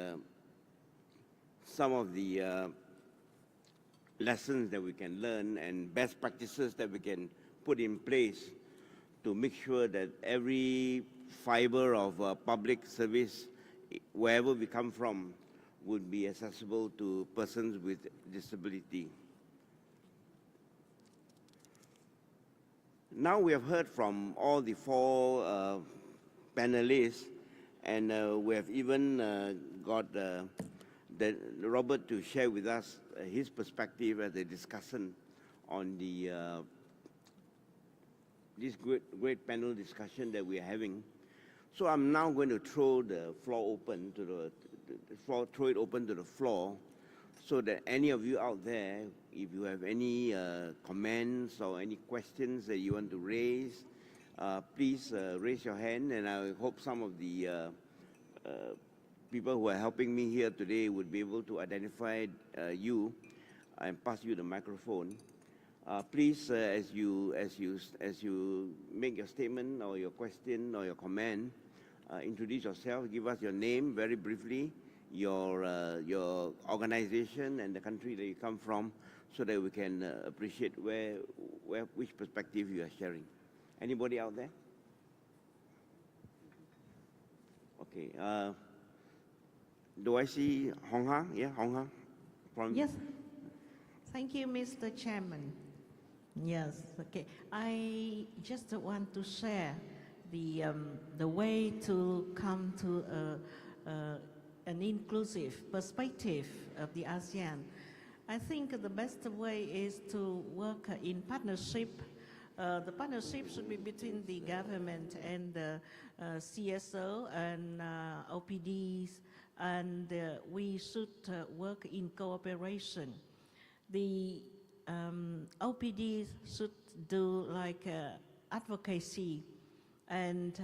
lessons that we can learn and best practices that we can put in place to make sure that every fiber of public service, wherever we come from, would be accessible to persons with disability. Now we have heard from all the four panelists, and we have even got Robert to share with us his perspective as a discussion on the this great panel discussion that we are having. So I'm now going to throw the floor open to the floor, so that any of you out there, if you have any comments or any questions that you want to raise, please raise your hand, and I hope some of the people who are helping me here today would be able to identify you and pass you the microphone. Please, as you make your statement or your question or your comment, introduce yourself. Give us your name very briefly, your organization and the country that you come from, so that we can appreciate which perspective you are sharing. Anybody out there? Okay. Do I see Hong Ha? Yeah, Hong Ha. Yes. Thank you, Mr. Chairman. Yes. Okay. I just want to share the way to come to an inclusive perspective of the ASEAN. I think the best way is to work in partnership. The partnership should be between the government and the CSO and OPDs, and we should work in cooperation. The OPDs should do like advocacy, and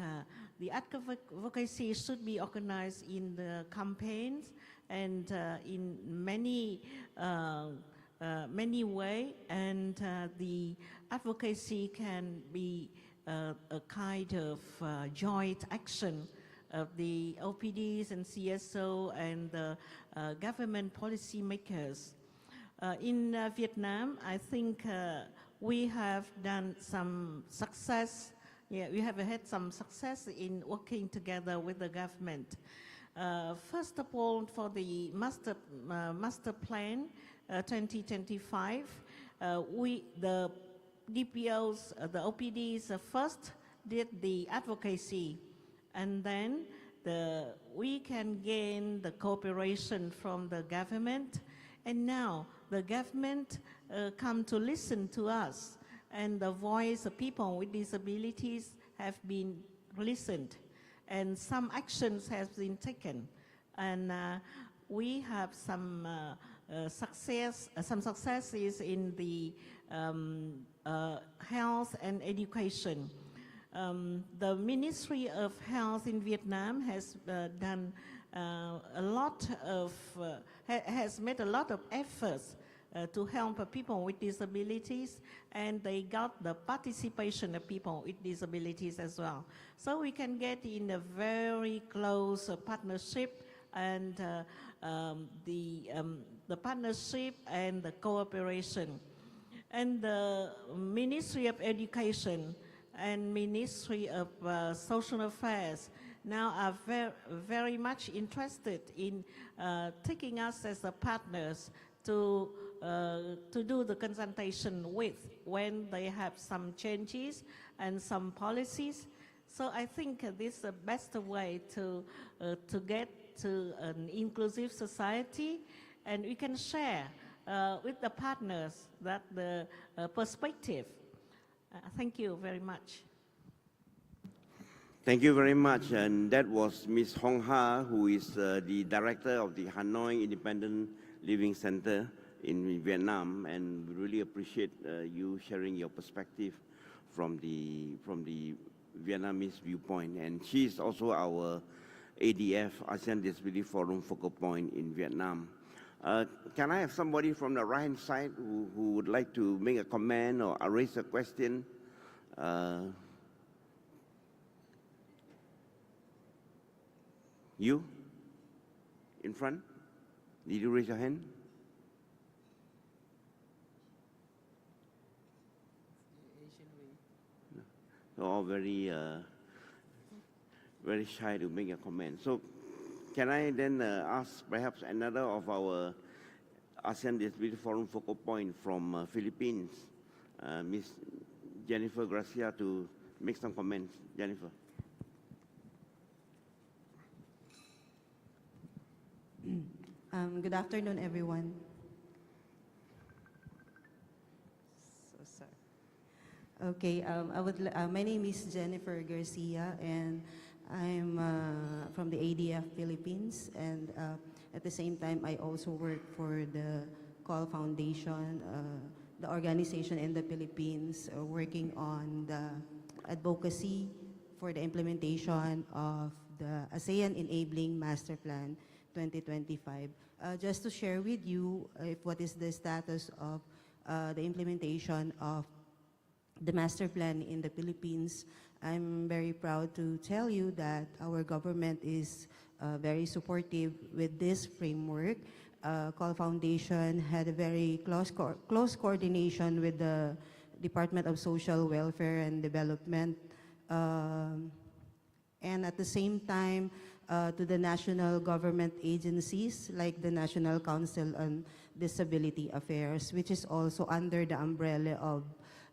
the advocacy should be organized in the campaigns and in many ways, and the advocacy can be a kind of joint action of the OPDs and CSO and the government policy makers. In Vietnam, I think we have done some success. Yeah, we have had some success in working together with the government. First of all, for the master plan 2025, the DPOs, the OPDs first did the advocacy, and then we can gain the cooperation from the government, and now the government come to listen to us, and the voice of people with disabilities have been listened, and some actions have been taken, and we have some successes in the health and education. The Ministry of Health in Vietnam has done has made a lot of efforts to help people with disabilities, and they got the participation of people with disabilities as well. So we can get in a very close partnership, and the partnership and the cooperation. And the Ministry of Education and Ministry of Social Affairs now are very much interested in taking us as the partners to do the consultation with when they have some changes and some policies. So I think this is the best way to get to an inclusive society, and we can share with the partners that the perspective. Thank you very much. Thank you very much. And that was Ms. Hong Ha, who is the director of the Hanoi Independent Living Center in Vietnam. And we really appreciate you sharing your perspective from the Vietnamese viewpoint. And she is also our ADF, ASEAN Disability Forum focal point in Vietnam. Can I have somebody from the right-hand side who would like to make a comment or raise a question? You? In front? Did you raise your hand? No. They're all very shy to make a comment. So can I then ask perhaps another of our ASEAN Disability Forum focal point from Philippines, Ms. Jennifer Gracia, to make some comments. Jennifer. Good afternoon, everyone. So sorry. Okay, my name is Jennifer Garcia, and I'm from the ADF Philippines, and at the same time, I also work for the Call Foundation, the organization in the Philippines, working on the advocacy for the implementation of the ASEAN Enabling Master Plan 2025. Just to share with you what is the status of the implementation of the master plan in the Philippines, I'm very proud to tell you that our government is very supportive with this framework. Call Foundation had a very close coordination with the Department of Social Welfare and Development, and at the same time to the national government agencies like the National Council on Disability Affairs, which is also under the umbrella of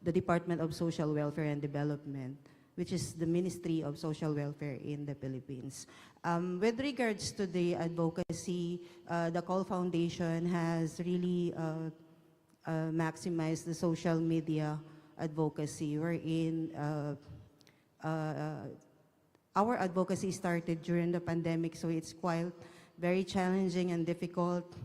the Department of Social Welfare and Development, which is the Ministry of Social Welfare in the Philippines. With regards to the advocacy, the Call Foundation has really maximized the social media advocacy, wherein our advocacy started during the pandemic, so it's quite very challenging and difficult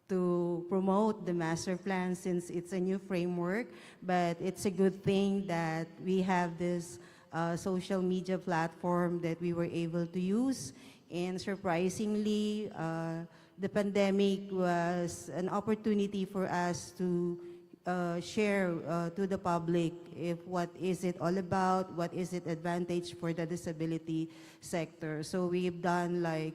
to promote the master plan since it's a new framework, but it's a good thing that we have this social media platform that we were able to use. And surprisingly, the pandemic was an opportunity for us to share to the public if what is it all about, what is it advantage for the disability sector. So we've done like,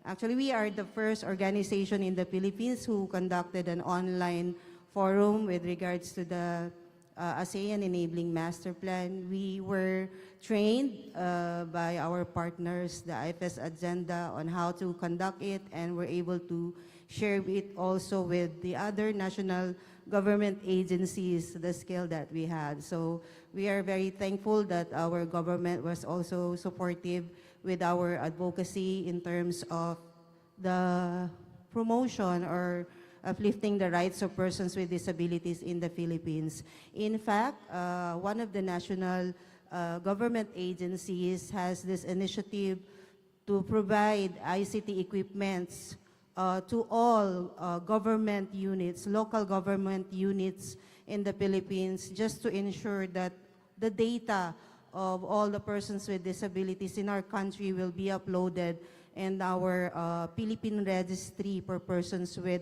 actually we are the first organization in the Philippines who conducted an online forum with regards to the ASEAN Enabling Master Plan. We were trained by our partners, the IFS Agenda, on how to conduct it, and we're able to share it also with the other national government agencies, the skill that we had. So we are very thankful that our government was also supportive with our advocacy in terms of the promotion or uplifting the rights of persons with disabilities in the Philippines. In fact, one of the national government agencies has this initiative to provide ICT equipments to all government units, local government units in the Philippines, just to ensure that the data of all the persons with disabilities in our country will be uploaded in our Philippine registry for persons with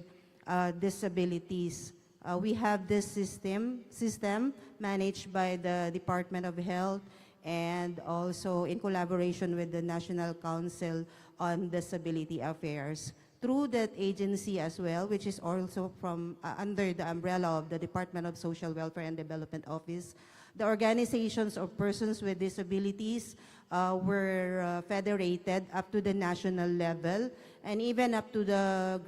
disabilities. We have this system managed by the Department of Health and also in collaboration with the National Council on Disability Affairs. Through that agency as well, which is also from under the umbrella of the Department of Social Welfare and Development Office, the organizations of persons with disabilities were federated up to the national level, and even up to the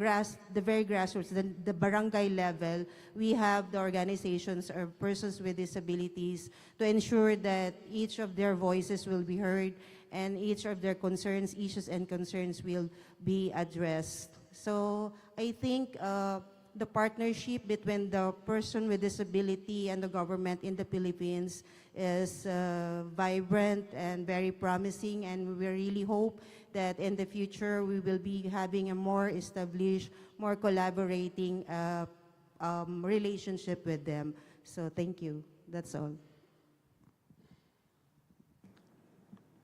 very grassroots, the barangay level. We have the organizations of persons with disabilities to ensure that each of their voices will be heard and each of their issues and concerns will be addressed. So I think the partnership between the person with disability and the government in the Philippines is vibrant and very promising, and we really hope that in the future we will be having a more established, more collaborating relationship with them. So thank you. That's all.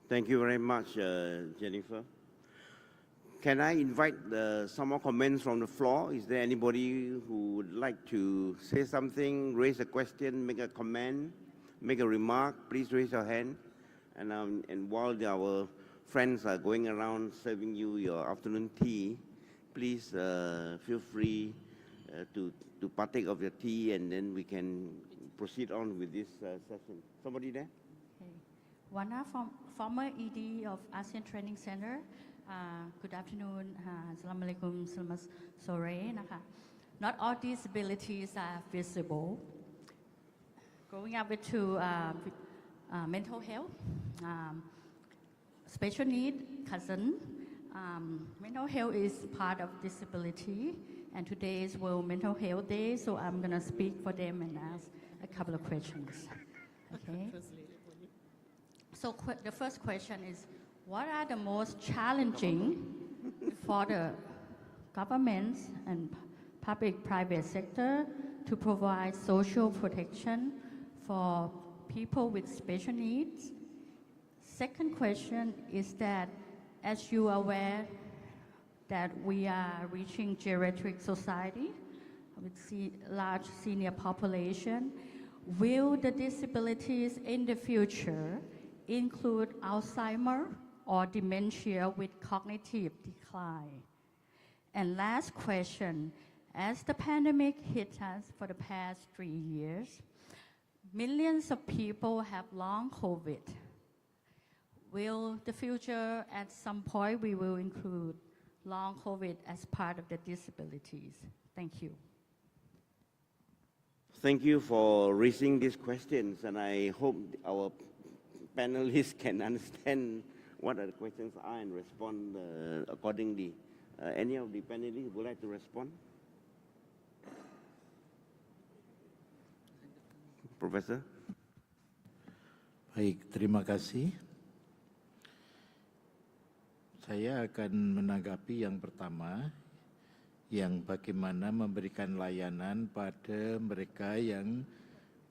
Thank you very much, Jennifer. Can I invite some more comments from the floor? Is there anybody who would like to say something, raise a question, make a comment, make a remark? Please raise your hand. And while our friends are going around serving you your afternoon tea, please feel free to partake of your tea, and then we can proceed on with this session. Somebody there? Wana, former ED of ASEAN Training Center. Good afternoon. Assalamualaikum, selamat sore. Not all disabilities are visible. Growing up with mental health, special need, cousin. Mental health is part of disability, and today is World Mental Health Day, so I'm going to speak for them and ask a couple of questions. Okay. So the first question is, what are the most challenging for the governments and public-private sector to provide social protection for people with special needs? Second question is that, as you are aware, that we are reaching geriatric society with large senior population, will the disabilities in the future include Alzheimer or dementia with cognitive decline? And last question, as the pandemic hit us for the past 3 years, millions of people have long COVID. Will the future, at some point, we will include long COVID as part of the disabilities? Thank you. Thank you for raising these questions, and I hope our panelists can understand what the questions are and respond accordingly. Any of the panelists would like to respond? Professor? Baik, terima kasih. Saya akan menanggapi yang pertama, yang bagaimana memberikan layanan pada mereka yang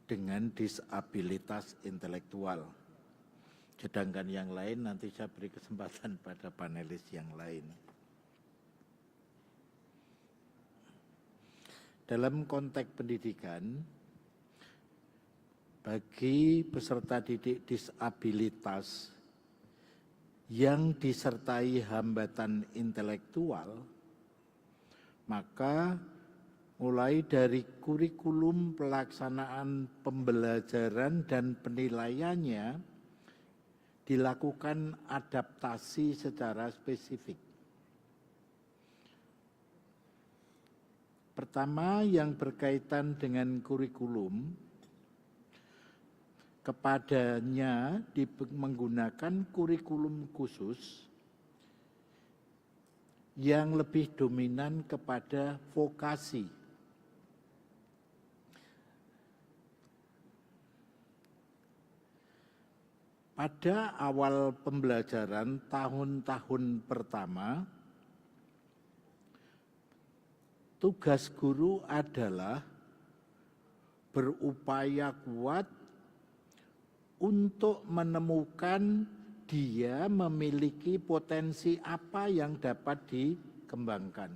dengan disabilitas intelektual. Sedangkan yang lain nanti saya beri kesempatan pada panelis yang lain. Dalam konteks pendidikan, bagi peserta didik disabilitas yang disertai hambatan intelektual, maka mulai dari kurikulum pelaksanaan pembelajaran dan penilaiannya dilakukan adaptasi secara spesifik. Pertama, yang berkaitan dengan kurikulum, kepadanya menggunakan kurikulum khusus yang lebih dominan kepada vokasi. Pada awal pembelajaran tahun-tahun pertama, tugas guru adalah berupaya kuat untuk menemukan dia memiliki potensi apa yang dapat dikembangkan.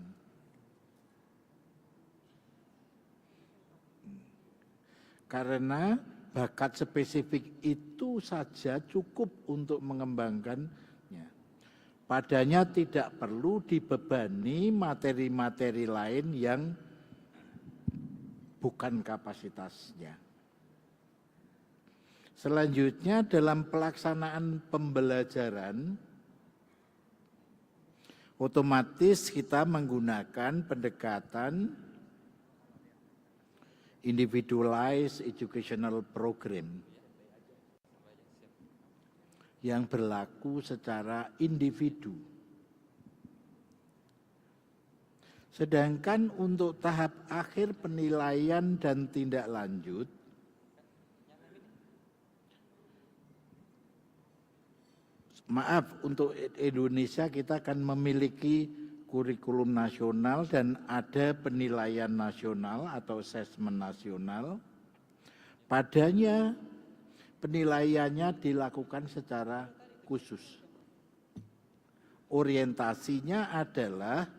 Karena bakat spesifik itu saja cukup untuk mengembangkannya. Padanya tidak perlu dibebani materi-materi lain yang bukan kapasitasnya. Selanjutnya dalam pelaksanaan pembelajaran, otomatis kita menggunakan pendekatan individualized educational program yang berlaku secara individu. Sedangkan untuk tahap akhir penilaian dan tindak lanjut, maaf, untuk Indonesia kita akan memiliki kurikulum nasional dan ada penilaian nasional atau asesmen nasional. Padanya penilaiannya dilakukan secara khusus. Orientasinya adalah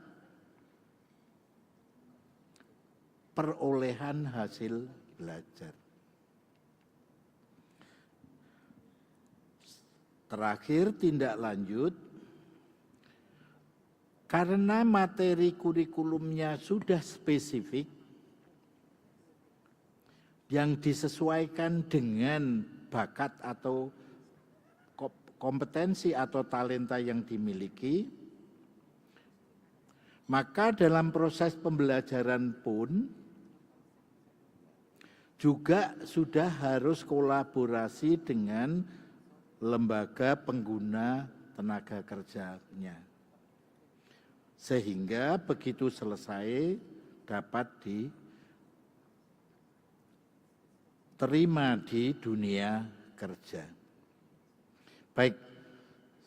perolehan hasil belajar. Terakhir, tindak lanjut. Karena materi kurikulumnya sudah spesifik, yang disesuaikan dengan bakat atau kompetensi atau talenta yang dimiliki, maka dalam proses pembelajaran pun juga sudah harus kolaborasi dengan lembaga pengguna tenaga kerjanya. Sehingga begitu selesai dapat diterima di dunia kerja. Baik,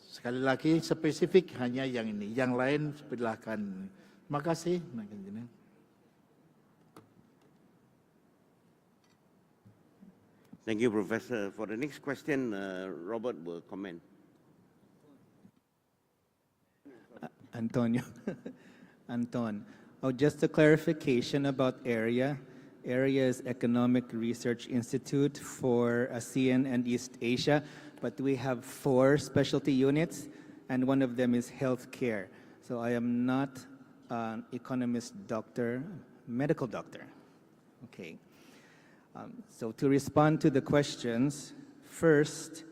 sekali lagi spesifik hanya yang ini, yang lain silakan. Terima kasih. Thank you, Professor. For the next question, Robert will comment. Antonio. Anton. Oh, just a clarification about AREA. AREA is Economic Research Institute for ASEAN and East Asia, but we have 4 specialty units, and one of them is healthcare. So I am not an economist doctor, medical doctor. Okay. So to respond to the questions, first,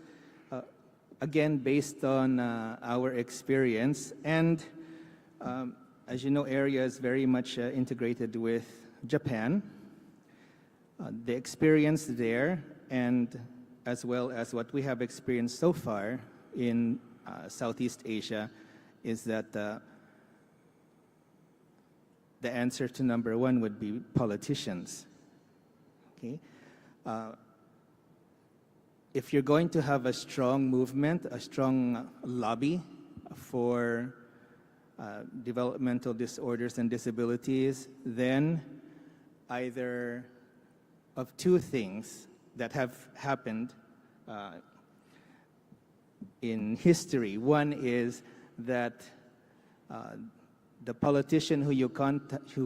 again, based on our experience, and as you know, AREA is very much integrated with Japan. The experience there, and as well as what we have experienced so far in Southeast Asia, is that the answer to number 1 would be politicians. Okay. If you're going to have a strong movement, a strong lobby for developmental disorders and disabilities, then either of 2 things that have happened in history. One is that the politician who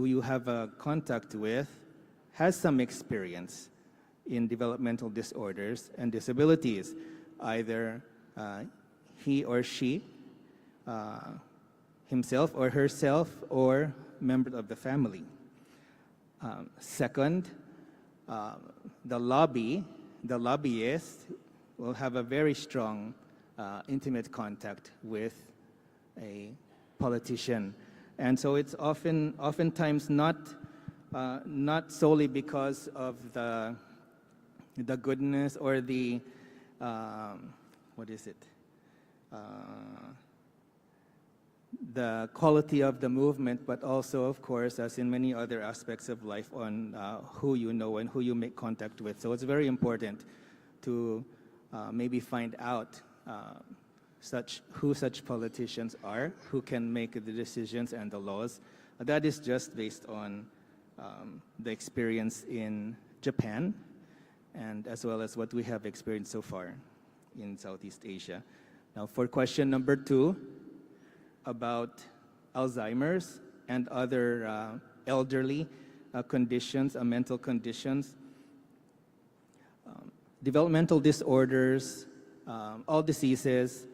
you have a contact with has some experience in developmental disorders and disabilities, either he or she, himself or herself, or members of the family. Second, the lobbyist will have a very strong intimate contact with a politician. And so it's oftentimes not solely because of the goodness or the, the quality of the movement, but also, of course, as in many other aspects of life, on who you know and who you make contact with. So it's very important to maybe find out who such politicians are, who can make the decisions and the laws. That is just based on the experience in Japan, and as well as what we have experienced so far in Southeast Asia. Now, for question number 2, about Alzheimer's and other elderly conditions, mental conditions. Developmental disorders, all diseases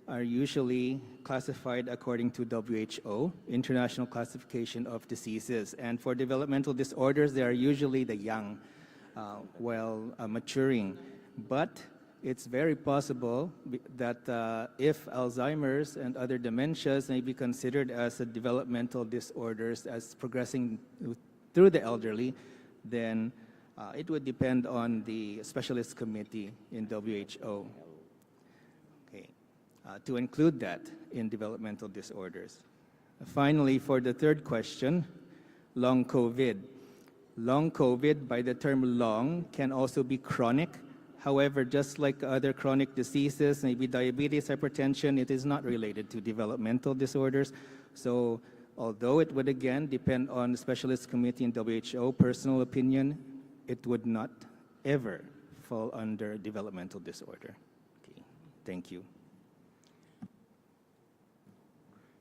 are usually classified according to WHO, International Classification of Diseases. And for developmental disorders, they are usually the young, while maturing. But it's very possible that if Alzheimer's and other dementias may be considered as a developmental disorders as progressing through the elderly, then it would depend on the specialist committee in WHO to include that in developmental disorders. Finally, for the third question, long COVID. Long COVID, by the term long, can also be chronic. However, just like other chronic diseases, maybe diabetes, hypertension, it is not related to developmental disorders. So although it would again depend on the specialist committee in WHO, personal opinion, it would not ever fall under developmental disorder. Okay. Thank you.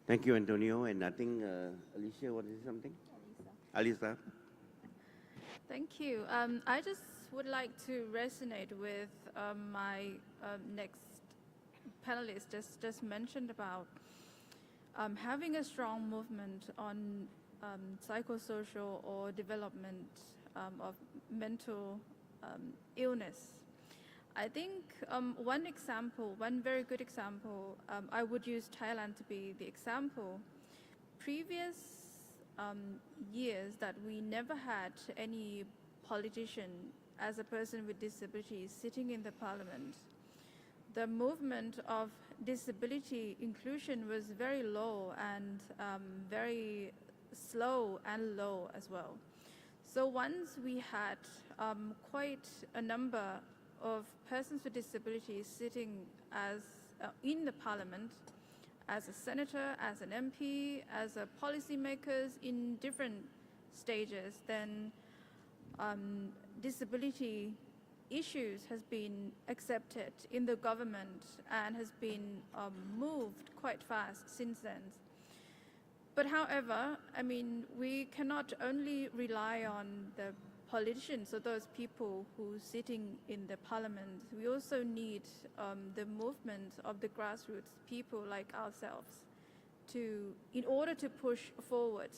Thank you, Antonio. And I think Alicia, what is something? Alisa. Thank you. I just would like to resonate with my next panelist just mentioned about having a strong movement on psychosocial or development of mental illness. I think one very good example, I would use Thailand to be the example. Previous years that we never had any politician as a person with disabilities sitting in the parliament. The movement of disability inclusion was very low and very slow and low as well. So once we had quite a number of persons with disabilities sitting as in the parliament, as a senator, as an MP, as a policymakers in different stages, then disability issues has been accepted in the government and has been moved quite fast since then. But however, I mean, we cannot only rely on the politicians or those people who are sitting in the parliament. We also need the movement of the grassroots people like ourselves in order to push forward,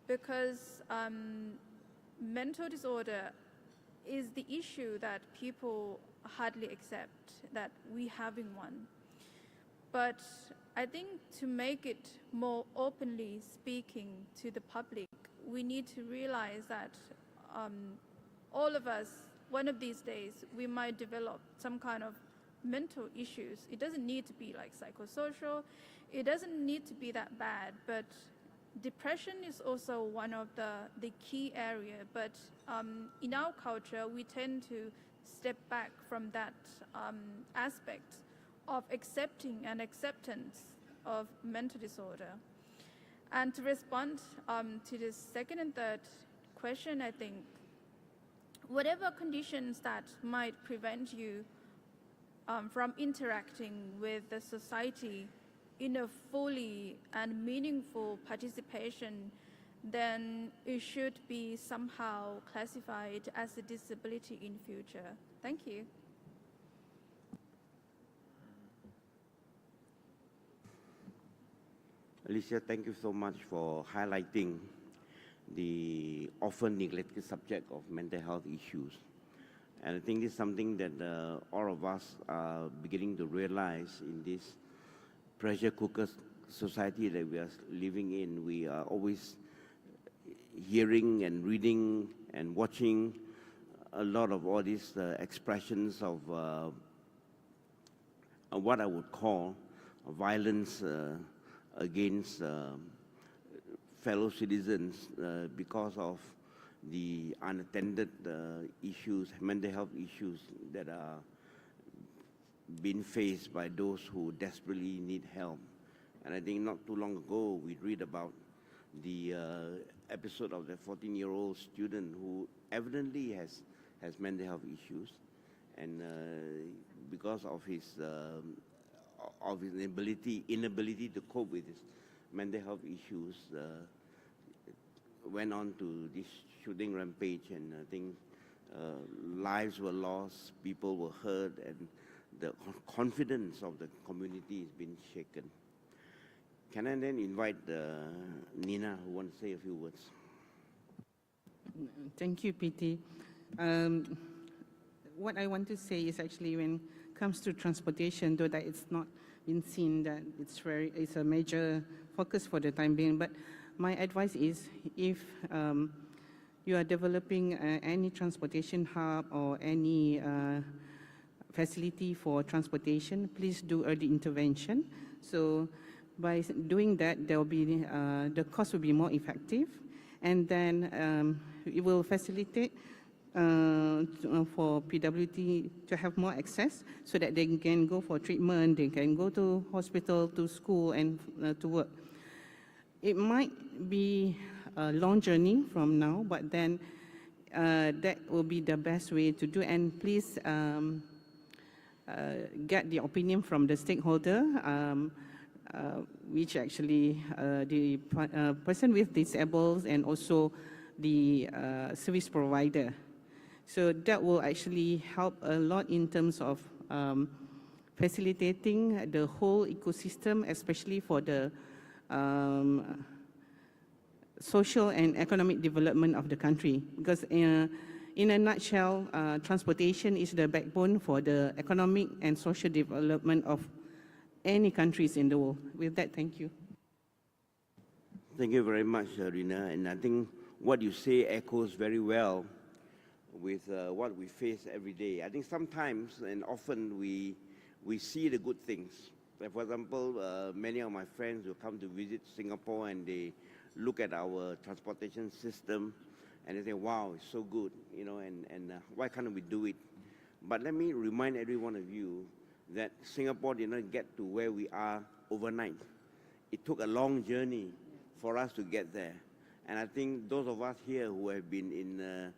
because mental disorder is the issue that people hardly accept that we having one. But I think to make it more openly speaking to the public, we need to realize that all of us, one of these days, we might develop some kind of mental issues. It doesn't need to be like psychosocial. It doesn't need to be that bad, but depression is also one of the key area. But in our culture, we tend to step back from that aspect of accepting and acceptance of mental disorder. And to respond to the second and third question, I think whatever conditions that might prevent you from interacting with the society in a fully and meaningful participation then it should be somehow classified as a disability in future. Thank you. Alicia, thank you so much for highlighting the often neglected subject of mental health issues. And I think this is something that all of us are beginning to realize in this pressure cooker society that we are living in. We are always hearing and reading and watching a lot of all these expressions of what I would call violence against fellow citizens because of the unattended issues, mental health issues that are being faced by those who desperately need help. And I think not too long ago, we read about the episode of the 14-year-old student who evidently has mental health issues, and because of his inability to cope with his mental health issues, went on to this shooting rampage, and I think lives were lost, people were hurt, and the confidence of the community has been shaken. Can I then invite Nina, who wants to say a few words? Thank you, PT. What I want to say is actually when it comes to transportation, though that it's not been seen that it's a major focus for the time being, but my advice is if you are developing any transportation hub or any facility for transportation, please do early intervention. So by doing that, there will be the cost will be more effective, and then it will facilitate for PWD to have more access so that they can go for treatment, they can go to hospital, to school, and to work. It might be a long journey from now, but then that will be the best way to do. And please get the opinion from the stakeholder, which actually the person with disables and also the service provider. So that will actually help a lot in terms of facilitating the whole ecosystem, especially for the social and economic development of the country. Because in a nutshell, transportation is the backbone for the economic and social development of any countries in the world. With that, thank you. Thank you very much, Rina. And I think what you say echoes very well with what we face every day. I think sometimes and often we see the good things. Like for example, many of my friends will come to visit Singapore and they look at our transportation system and they say, wow, it's so good, you know, and why can't we do it? But let me remind every one of you that Singapore did not get to where we are overnight. It took a long journey for us to get there. And I think those of us here who have been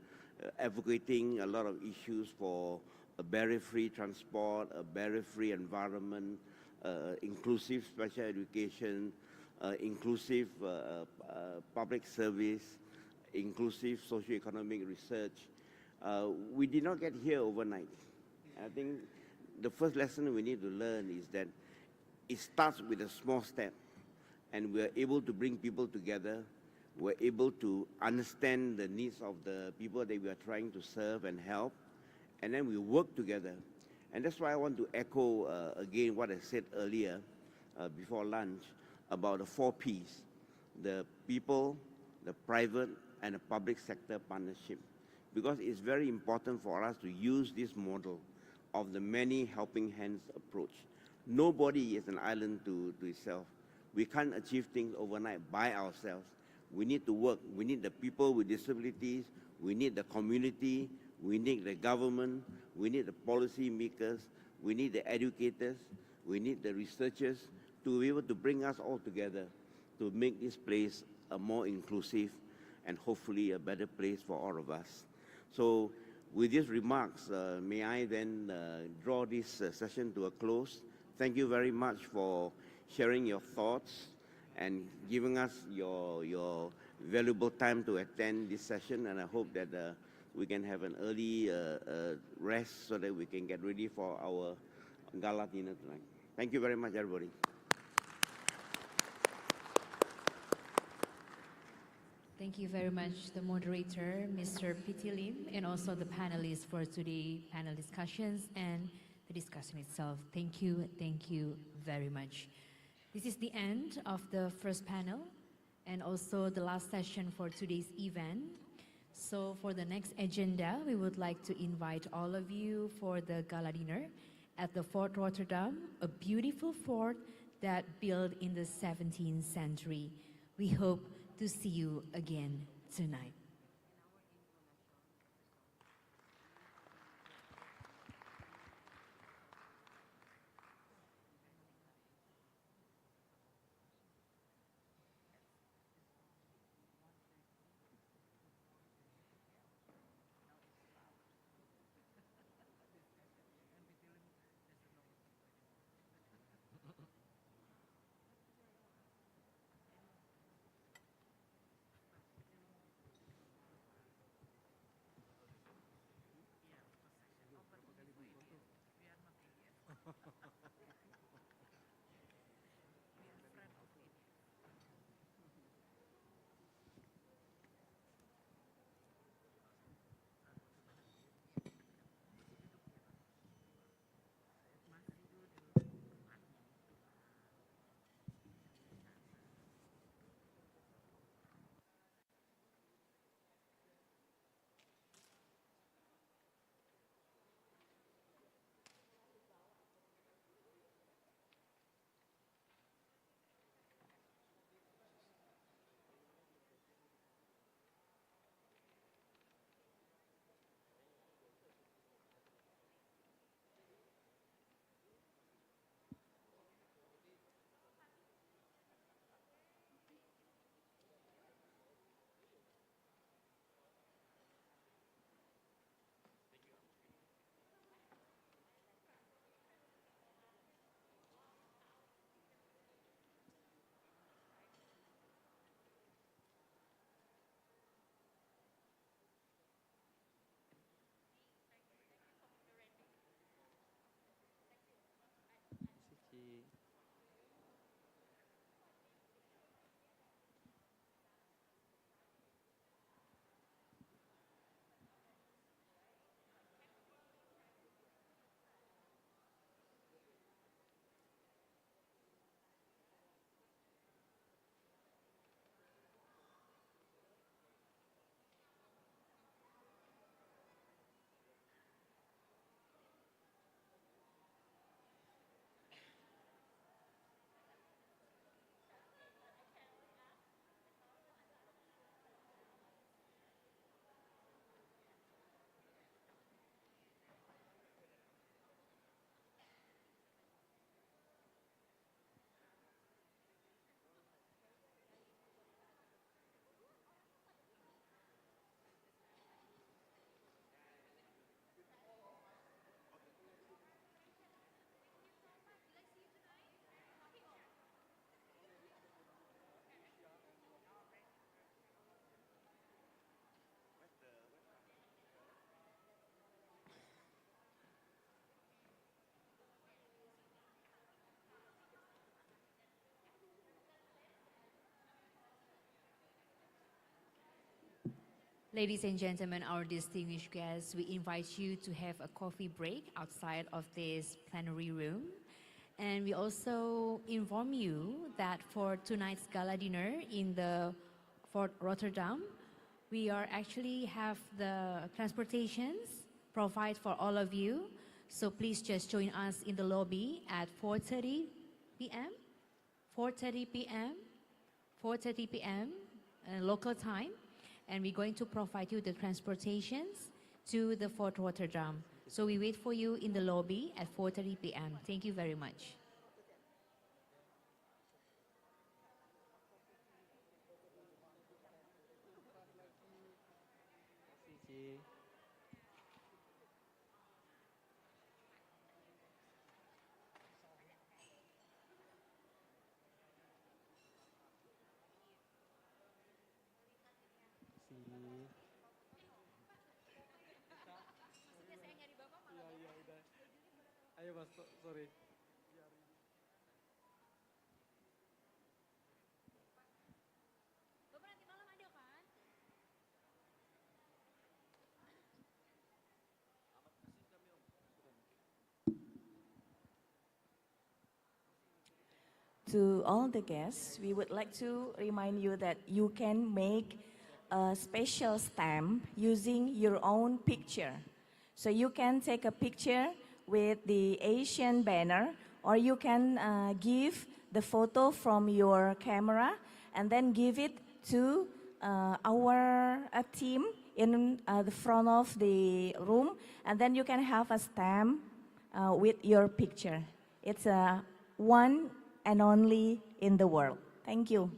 advocating a lot of issues for a barrier-free transport, a barrier-free environment, inclusive special education, inclusive public service, inclusive socio-economic research. We did not get here overnight. I think the first lesson we need to learn is that it starts with a small step, and we're able to bring people together. We're able to understand the needs of the people that we are trying to serve and help, and then we work together. And that's why I want to echo again what I said earlier before lunch about the 4 Ps, the people, the private, and the public sector partnership. Because it's very important for us to use this model of the many helping hands approach. Nobody is an island to itself. We can't achieve things overnight by ourselves. We need to work. We need the people with disabilities. We need the community. We need the government. We need the policy makers. We need the educators. We need the researchers to be able to bring us all together to make this place a more inclusive and hopefully a better place for all of us. So with these remarks, may I then draw this session to a close. Thank you very much for sharing your thoughts and giving us your valuable time to attend this session, and I hope that we can have an early rest so that we can get ready for our gala dinner tonight. Thank you very much, everybody. Thank you very much, the moderator, Mr. Piti Lim, and also the panelists for today's panel discussions and the discussion itself. Thank you very much. This is the end of the first panel and also the last session for today's event. So for the next agenda, we would like to invite all of you for the gala dinner at the Fort Rotterdam, a beautiful fort that built in the 17th century. We hope to see you again tonight. Ladies and gentlemen, our distinguished guests, we invite you to have a coffee break outside of this plenary room. And we also inform you that for tonight's gala dinner in the Fort Rotterdam, we are actually have the transportations provide for all of you. So please just join us in the lobby at 4:30 p.m. 4:30 p.m. 4:30 p.m. Local time. And we're going to provide you the transportations to the Fort Rotterdam. So we wait for you in the lobby at 4:30 p.m. Thank you very much. Ayo Mas, sorry. To all the guests, we would like to remind you that you can make a special stamp using your own picture. So you can take a picture with the Asian banner, or you can give the photo from your camera and then give it to our team in the front of the room, and then you can have a stamp with your picture. It's one and only in the world. Thank you.